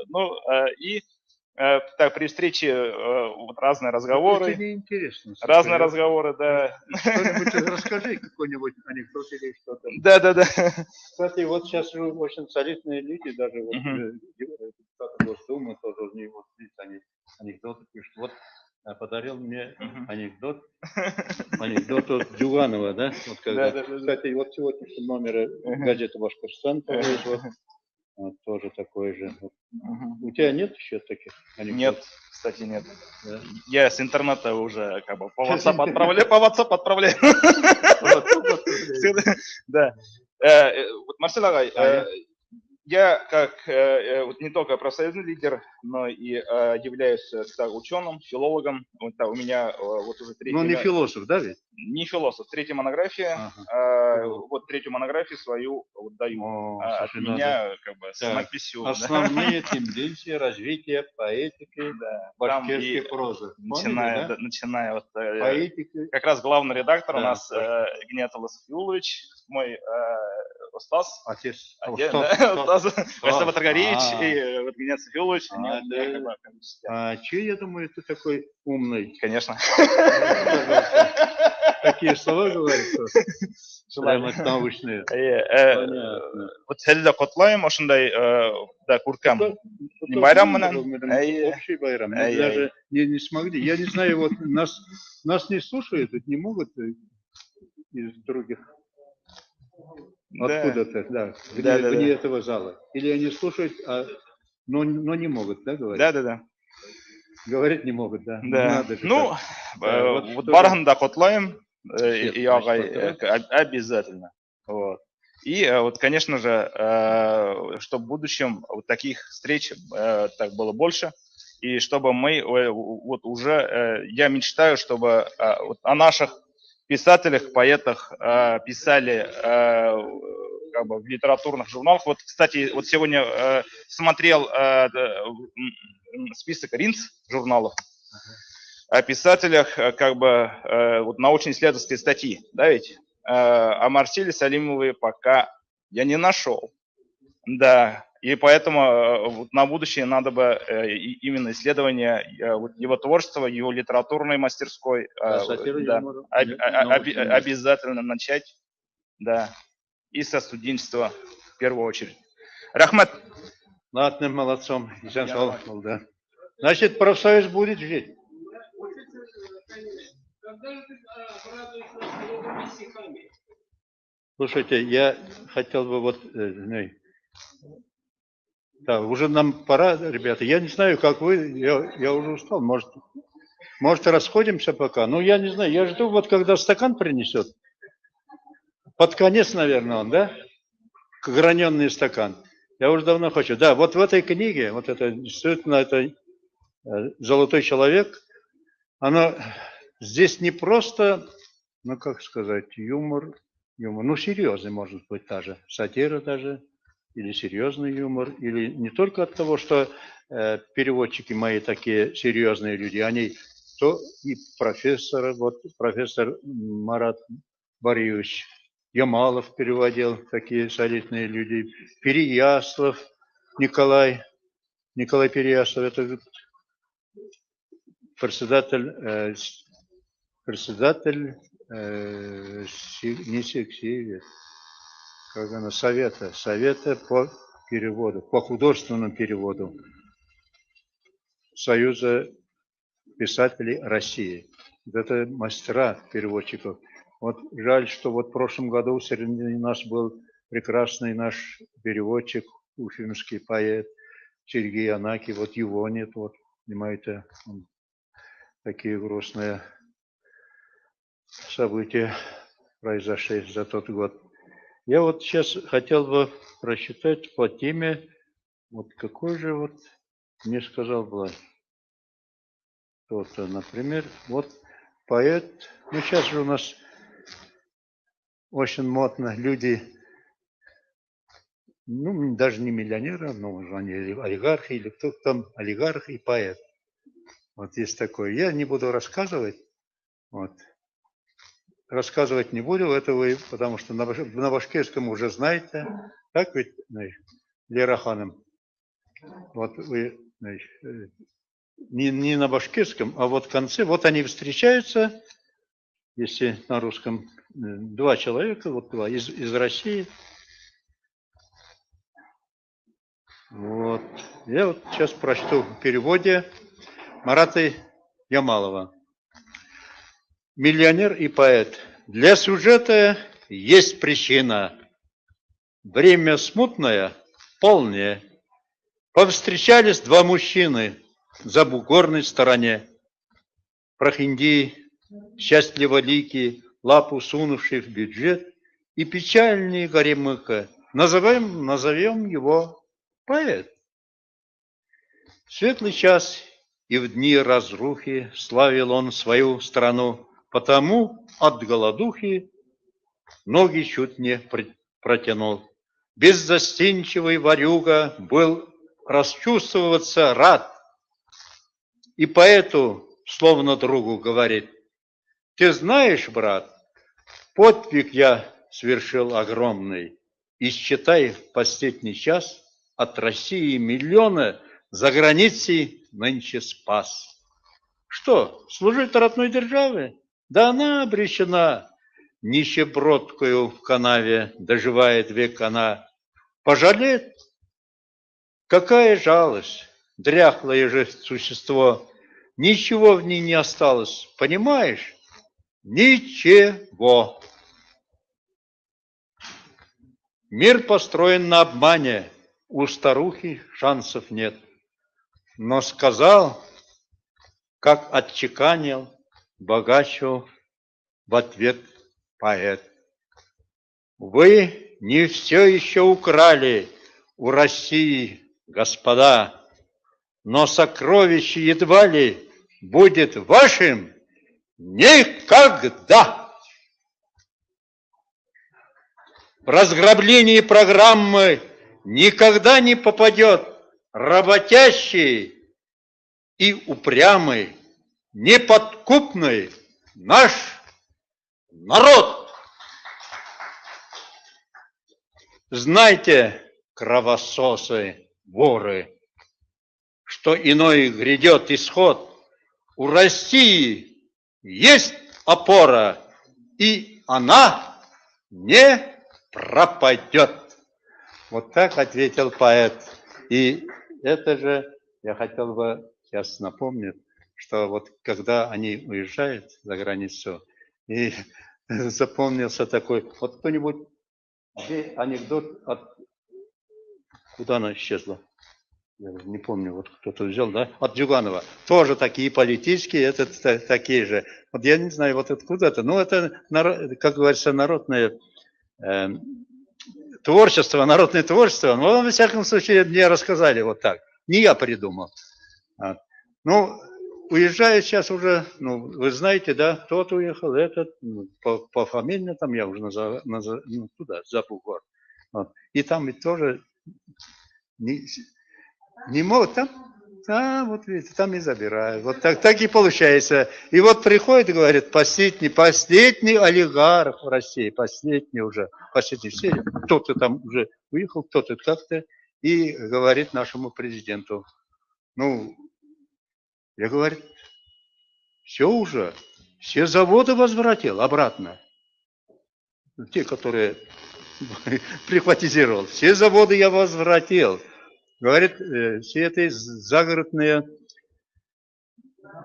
ну, и так, при встрече вот разные разговоры. Это неинтересно. Разные разговоры, да. Что-нибудь расскажи, какой-нибудь анекдот или что-то. Да. Кстати, вот сейчас очень солидные люди, даже вот депутаты Госдумы тоже у них вот они анекдоты пишут. Вот подарил мне анекдот от Дюганова, да? Вот когда. Кстати, вот сегодняшний номер газеты «Башкортостан» вот, тоже такой же. У тебя нет еще таких анекдотов? Нет, кстати, нет. Да? Я с интернета уже как бы по WhatsApp отправляю. Да. Вот, Марсель Агай, я как вот не только профсоюзный лидер, но и являюсь ученым, филологом. Вот, у меня вот уже третья... Ну, не философ, да ведь? Не философ, третья монография. Вот третью монографию свою вот даю от меня как бы с надписью. Основные тенденции развития поэтики башкирской прозы. Начиная вот поэтики. Как раз главный редактор у нас Гнет Аласфиулович, мой Остаз. Отец. Остаз Батаргаревич и вот Гнет Аласфиулович. Че, я думаю, ты такой умный? Конечно. Такие слова говорят, прямо научные. Вот сәлде котлайым, ошындай да күркәм. Не байрам менен. Общий байрам. Мы даже не смогли. Я не знаю, вот нас не слушают, не могут из других. Откуда-то, да, вне этого зала. Или они слушают, но не могут, да, говорить? Да. Говорить не могут, да. Да. Ну, вот барган да котлайым, и обязательно. Вот. И вот, конечно же, чтобы в будущем вот таких встреч так было больше, и чтобы мы вот уже, я мечтаю, чтобы вот о наших писателях, поэтах писали как бы в литературных журналах. Вот, кстати, вот сегодня смотрел список РИНЦ журналов о писателях, как бы вот научно-исследовательской статьи, да ведь? О Марселе Салимовой пока я не нашел. Да, и поэтому вот на будущее надо бы именно исследование вот его творчества, его литературной мастерской обязательно начать, да, и со студенчества в первую очередь. Рахмат. Ладно, молодцом. Да. Значит, профсоюз будет жить. Слушайте, я хотел бы вот... Да, уже нам пора, ребята. Я не знаю, как вы, я уже устал. Может, расходимся пока. Ну, я не знаю, я жду, вот когда стакан принесет. Под конец, наверное, он, да? Граненый стакан. Я уже давно хочу. Да, вот в этой книге, вот это действительно, это «Золотой человек», оно здесь не просто, ну, как сказать, юмор, ну, серьезный, может быть, даже, сатира даже, или серьезный юмор, или не только от того, что переводчики мои такие серьезные люди, они то и профессор, вот профессор Марат Бариевич Ямалов переводил, такие солидные люди, Переяслав Николай Переяслав, это председатель не секции, как она, совета по переводу, по художественному переводу Союза писателей России. Это мастера переводчиков. Вот жаль, что вот в прошлом году среди нас был прекрасный наш переводчик, уфимский поэт Сергей Анаки. Вот его нет, вот, понимаете, такие грустные события произошли за тот год. Я вот сейчас хотел бы прочитать по теме, вот какой же вот, мне сказал бы кто-то, например, вот поэт, ну сейчас же у нас очень модно люди, ну даже не миллионеры, но они олигархи, или кто там олигарх и поэт. Вот есть такое. Я не буду рассказывать, вот. Рассказывать не буду, это вы, потому что на башкирском уже знаете, так ведь, Лера Ханым? Вот вы, не на башкирском, а вот в конце, вот они встречаются, если на русском, два человека, вот два, из России. Вот. Я вот сейчас прочту в переводе Марата Ямалова. Миллионер и поэт. Для сюжета есть причина. Время смутное, полное. Повстречались два мужчины за бугорной стороне. Прохиндей, счастливо ликий, лапу сунувший в бюджет, и печальнее горемыка. Назовем его поэт. В светлый час и в дни разрухи славил он свою страну, потому от голодухи ноги чуть не протянул. Беззастенчивый ворюга был расчувствоваться рад, и поэту, словно другу, говорит: ты знаешь, брат, подвиг я совершил огромный, и считай в последний час от России миллионы за границей нынче спас. Что, служить родной державе? Да она обречена, нищебродкою в канаве доживает век она. Пожалеет? Какая жалость, дряхлое же существо, ничего в ней не осталось, понимаешь? Ничего. Мир построен на обмане, у старухи шансов нет. Но сказал, как отчеканил богачу в ответ поэт: вы не все еще украли у России, господа, но сокровище едва ли будет вашим никогда. В разграблении программы никогда не попадет работящий и упрямый, неподкупный наш народ. Знайте, кровососы, воры, что иной грядет исход. У России есть опора, и она не пропадет. Вот так ответил поэт. И это же, я хотел бы сейчас напомнить, что вот когда они уезжают за границу, и запомнился такой, вот кто-нибудь, где анекдот от... Куда она исчезла? Я не помню, вот кто-то взял, да? От Дюганова. Тоже такие политические, это такие же. Вот я не знаю, вот откуда это. Ну, это, как говорится, народное творчество, народное творчество. Но, во всяком случае, мне рассказали вот так. Не я придумал. Ну, уезжаю сейчас уже, ну, вы знаете, да, тот уехал, этот, ну, по фамилии там, я уже ну, туда, за бугор. Вот. И там ведь тоже не могут, там, вот видите, там и забирают. Вот так и получается. И вот приходит и говорит, последний олигарх в России, последний все, кто-то там уже уехал, кто-то как-то, и говорит нашему президенту, ну, я говорю, все уже, все заводы возвратил обратно. Те, которые прихватизировал, все заводы я возвратил. Говорит, все эти загородные,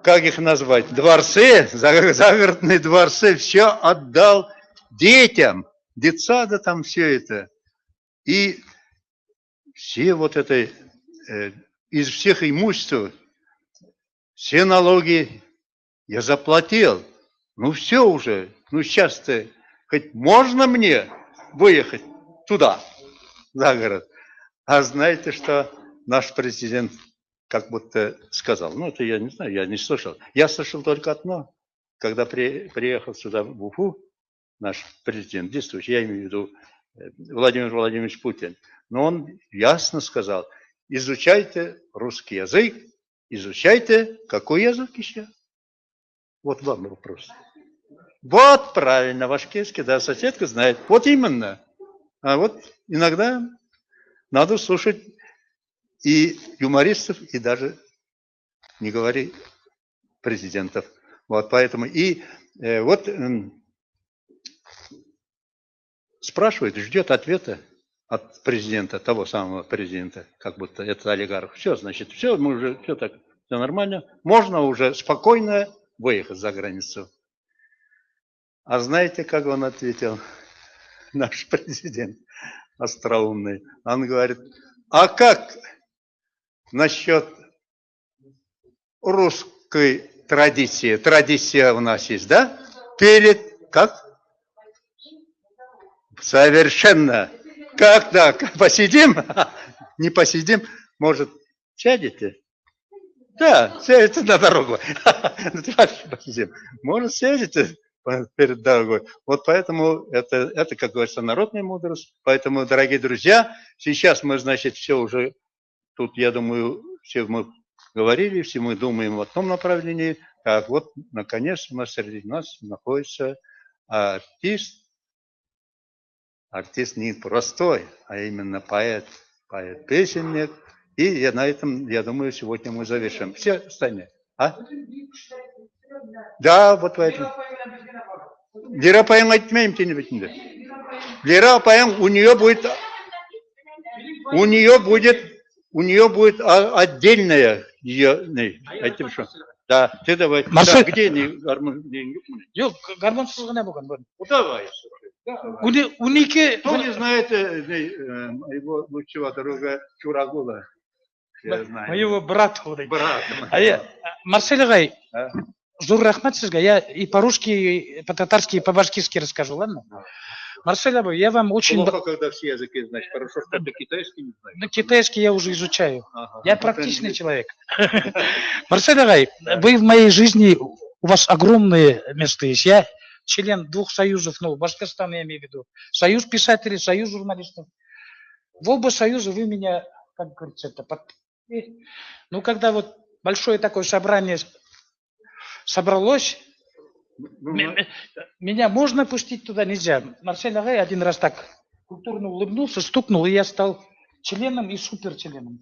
как их назвать, дворцы, загородные дворцы, все отдал детям, детсада там все это. И все вот это, из всех имуществ, все налоги я заплатил. Ну все уже, ну сейчас-то, хоть можно мне выехать туда, за город? А знаете, что наш президент как будто сказал? Ну, это я не знаю, я не слышал. Я слышал только одно. Когда приехал сюда в Уфу, наш президент, действующий, я имею в виду Владимир Владимирович Путин, но он ясно сказал, изучайте русский язык, изучайте, какой язык еще. Вот вам вопрос. Вот правильно, башкирский, да, соседка знает. Вот именно. А вот иногда надо слушать и юмористов, и даже, не говори, президентов. Вот поэтому. И вот спрашивает, ждет ответа от президента, того самого президента, как будто это олигарх. Все, значит, все, мы уже, все так, все нормально. Можно уже спокойно выехать за границу. А знаете, как он ответил, наш президент остроумный? Он говорит, а как насчет русской традиции? Традиция у нас есть, да? Перед, как? Совершенно. Как так? Посидим? Не посидим? Может, сядете? Да, сядете на дорогу. Посидим. Может, сядете перед дорогой. Вот поэтому это, как говорится, народная мудрость. Поэтому, дорогие друзья, сейчас мы, значит, все уже, тут, я думаю, все мы говорили, все мы думаем в одном направлении. Так вот, наконец, у нас среди нас находится артист. Артист не простой, а именно поэт, поэт-песенник. И на этом, я думаю, сегодня мы завершим. Все остальные. А? Да, вот поэтому. Лира Паян айтмайым тени бетінде. Лира Паян, у нее будет отдельная ее, айтып что? Да, ты давай. Марсель. Да, где не гармон? Yok, garmonsuz gene bu kan. Ну давай. Уники. Кто не знает его лучшего друга Чурагула? Я знаю. Моего брата. Брат. Марсель Агай, жур рахмат сізге. Я и по-русски, и по-татарски, и по-башкирски расскажу, ладно? Марсель Агай, я вам очень... Плохо, когда все языки знаешь. Хорошо, что ты китайский не знаешь. На китайский я уже изучаю. Ага. Я практичный человек. Марсель Агай, вы в моей жизни, у вас огромное место есть. Я член 2 союзов, ну, Башкортостана я имею в виду. Союз писателей, союз журналистов. В оба союза вы меня, как говорится, ну, когда вот большое такое собрание собралось, меня можно пустить туда, нельзя. Марсель Агай один раз так культурно улыбнулся, стукнул, и я стал членом и суперчленом.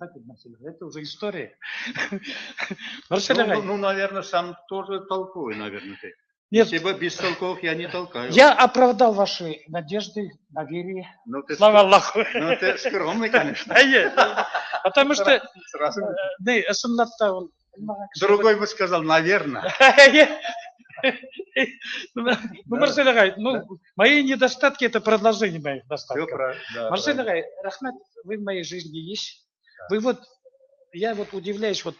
Это уже история. Марсель Агай. Ну, наверное, сам тоже толковый, наверное, ты. Нет. Если бы без толков я не толкаю. Я оправдал ваши надежды, доверие. Ну, Слава Аллаху. Ну, ты скромный, конечно. Потому что... Сразу. Другой бы сказал, наверное. Ну, Марсель Агай, ну, мои недостатки – это продолжение моих достатков. Марсель Агай, рахмат, вы в моей жизни есть. Вы вот, я вот удивляюсь, вот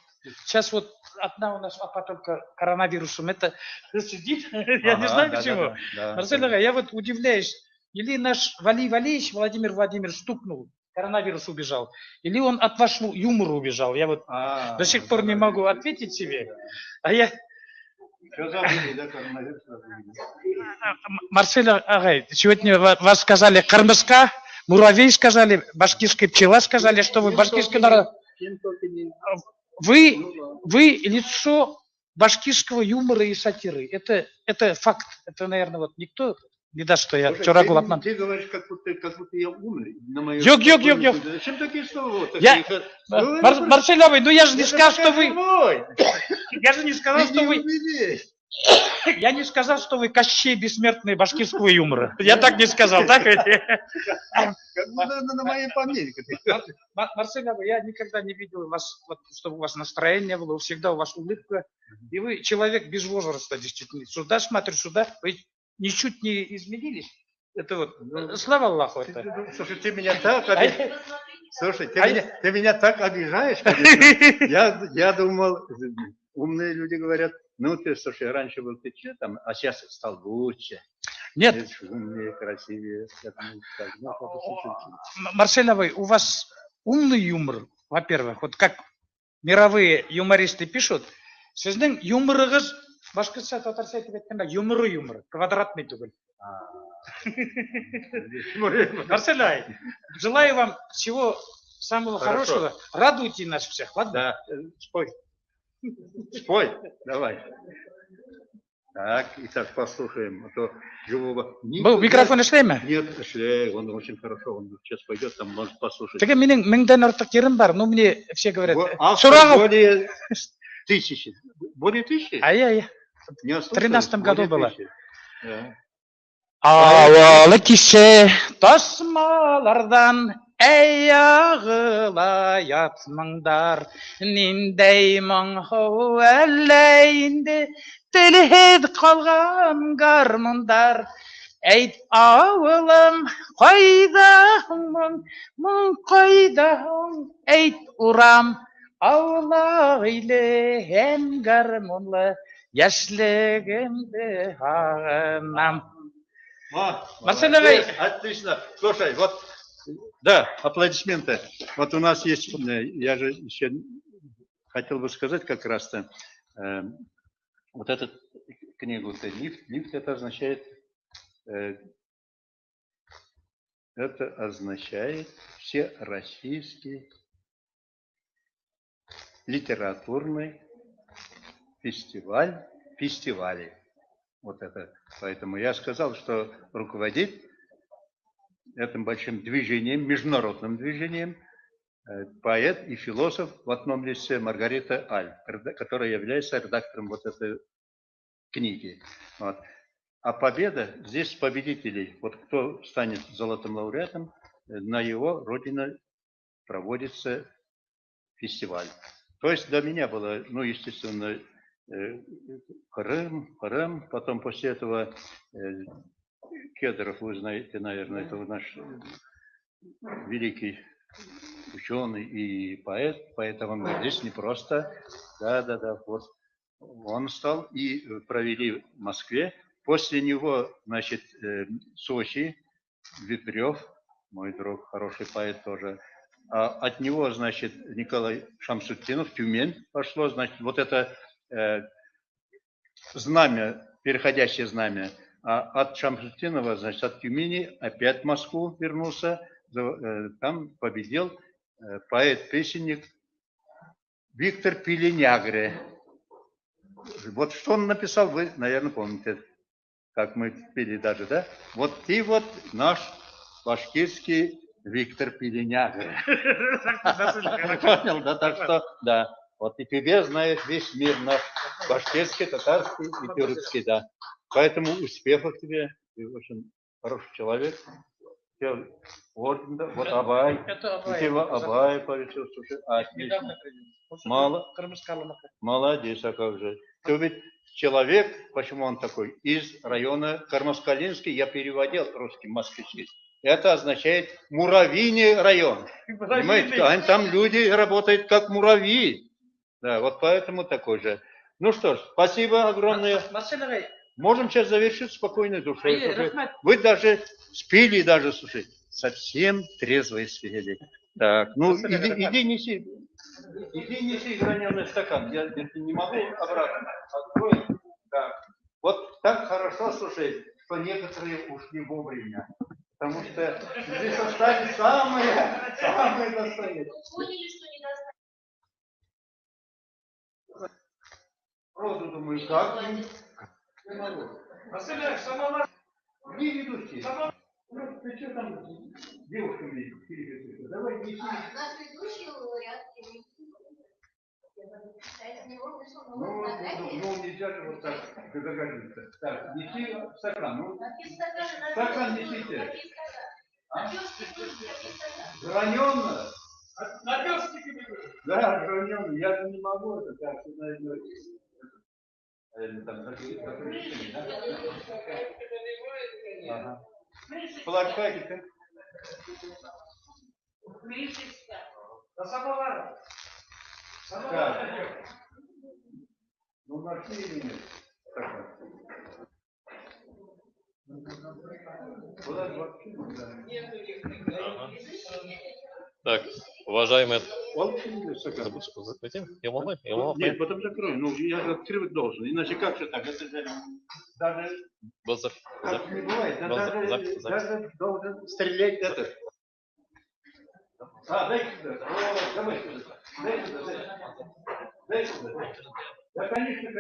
сейчас вот одна у нас папа только коронавирусом, это сидит, я не знаю почему. Марсель Агай, я вот удивляюсь, или наш Вали Валиевич, Владимир Владимирович стукнул, коронавирус убежал, или он от вашего юмора убежал. Я вот до сих пор не могу ответить себе. А я... Марсель Агай, сегодня вас сказали Кырмыска, муравей сказали, башкирская пчела сказали, что вы башкирский народ. Вы лицо башкирского юмора и сатиры. Это факт. Это, наверное, вот никто не даст, что я вчера был обман. Ты говоришь, как будто я умный. Йог. Зачем такие слова? Марсель Агай, ну я же не сказал, что вы... Я же не сказал, что вы... Я не сказал, что вы Кощей бессмертный башкирского юмора. Я так не сказал, так? На моей памяти. Марсель Агай, я никогда не видел вас, чтобы у вас настроение было, всегда у вас улыбка. И вы человек без возраста, действительно. Сюда смотрю, сюда. Вы ничуть не изменились. Это вот, слава Аллаху. Слушай, ты меня так обижаешь. Слушай, ты меня так обижаешь, конечно. Я думал, умные люди говорят, ну ты, слушай, раньше был ты что там, а сейчас стал лучше. Нет. Умнее, красивее. Марсель Агай, у вас умный юмор, во-первых. Вот как мировые юмористы пишут, сіздің юморыңыз башкирца, татарша айтып айтканда юмор, квадратный түгел. Марсель Агай, желаю вам всего самого хорошего. Радуйте нас всех, ладно? Да, спой, давай. Так, итак, послушаем. А то живого... Микрофон шлей ме? Нет, шлей, он очень хорошо, он сейчас пойдет, там может послушать. Так менің 1000-ден артық жерім бар, ну мне все говорят. Более 1000. Более 1000? Ай-яй. В 13 году было. Авалы кеше тасмалардан аяғыла ятмаңдар, ниндей мұңғу әлейінде тілед қалған гармондар. Әйт ауылым қойдағың, мұң қойдағың, әйт урам, аула үйлеген гармонлы, яшілігімді ағынам. Марсель Агай. Отлично. Слушай, вот, да, аплодисменты. Вот у нас есть, я же еще хотел бы сказать как раз-то, вот эту книгу «Лифт». Лифт это означает всероссийский литературный фестиваль фестивалей. Вот это. Поэтому я сказал, что руководит этим большим движением, международным движением, поэт и философ в одном лице Маргарита Аль, которая является редактором вот этой книги. Вот. А победа, здесь победителей, вот кто станет золотым лауреатом, на его родине проводится фестиваль. То есть для меня было, ну, естественно, Крым, потом после этого Кедров, вы знаете, наверное, это наш великий ученый и поэт, поэт-авангардист, не просто, да, вот он стал, и провели в Москве. После него, значит, Сочи, Ветрев, мой друг, хороший поэт тоже. А от него, значит, Николай Шамсутдинов, Тюмень пошло, значит, вот это знамя, переходящее знамя. А от Шамсутдинова, значит, от Тюмени опять в Москву вернулся, там победил поэт-песенник Виктор Пеленягре. Вот что он написал, вы, наверное, помните, как мы пели даже, да? Вот и вот наш башкирский Виктор Пеленягре. Понял, да? Так что, да. Вот и тебе знает весь мир наш башкирский, татарский и тюркский, да. Поэтому успехов тебе, ты очень хороший человек. Орден, да, вот Абай. Абай получил, слушай, отлично. Молодец, а как же. Ты ведь человек, почему он такой, из района Кармаскалинский, я переводил русский москвичи. Это означает муравьиный район. Понимаете, там люди работают как муравьи. Да, вот поэтому такой же. Ну что ж, спасибо огромное. Можем сейчас завершить спокойной душой. Вы даже спели, слушай, совсем трезвые спели. Так, ну иди неси. Иди неси граненый стакан. Я не могу обратно. Открой. Так. Вот так хорошо, слушай, что некоторые ушли вовремя. Потому что здесь остались самые достойные. Просто думаю, как? Не могу. Василий, самовар. Не ведущий. Ну, ты что там девушками переписываешь? Давай неси. Наш ведущий лауреат. Ну, нельзя же вот так договориться. Так, неси стакан. Ну, стакан несите. Граненый. Да, граненый. Я же не могу это так. Ага. Плакатик. Самовар. Ну, нашли или нет? Так, уважаемые... Нет, потом закрою. Ну, я же открывать должен. Иначе как же так? Это же даже... Так не бывает. Даже должен стрелять этот. Дай сюда. Давай сюда. Дай сюда. Да, конечно.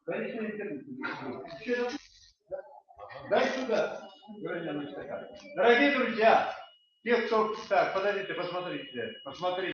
Конечно, интернет. Дай сюда. Дорогие друзья, те, кто... Так, подождите, посмотрите.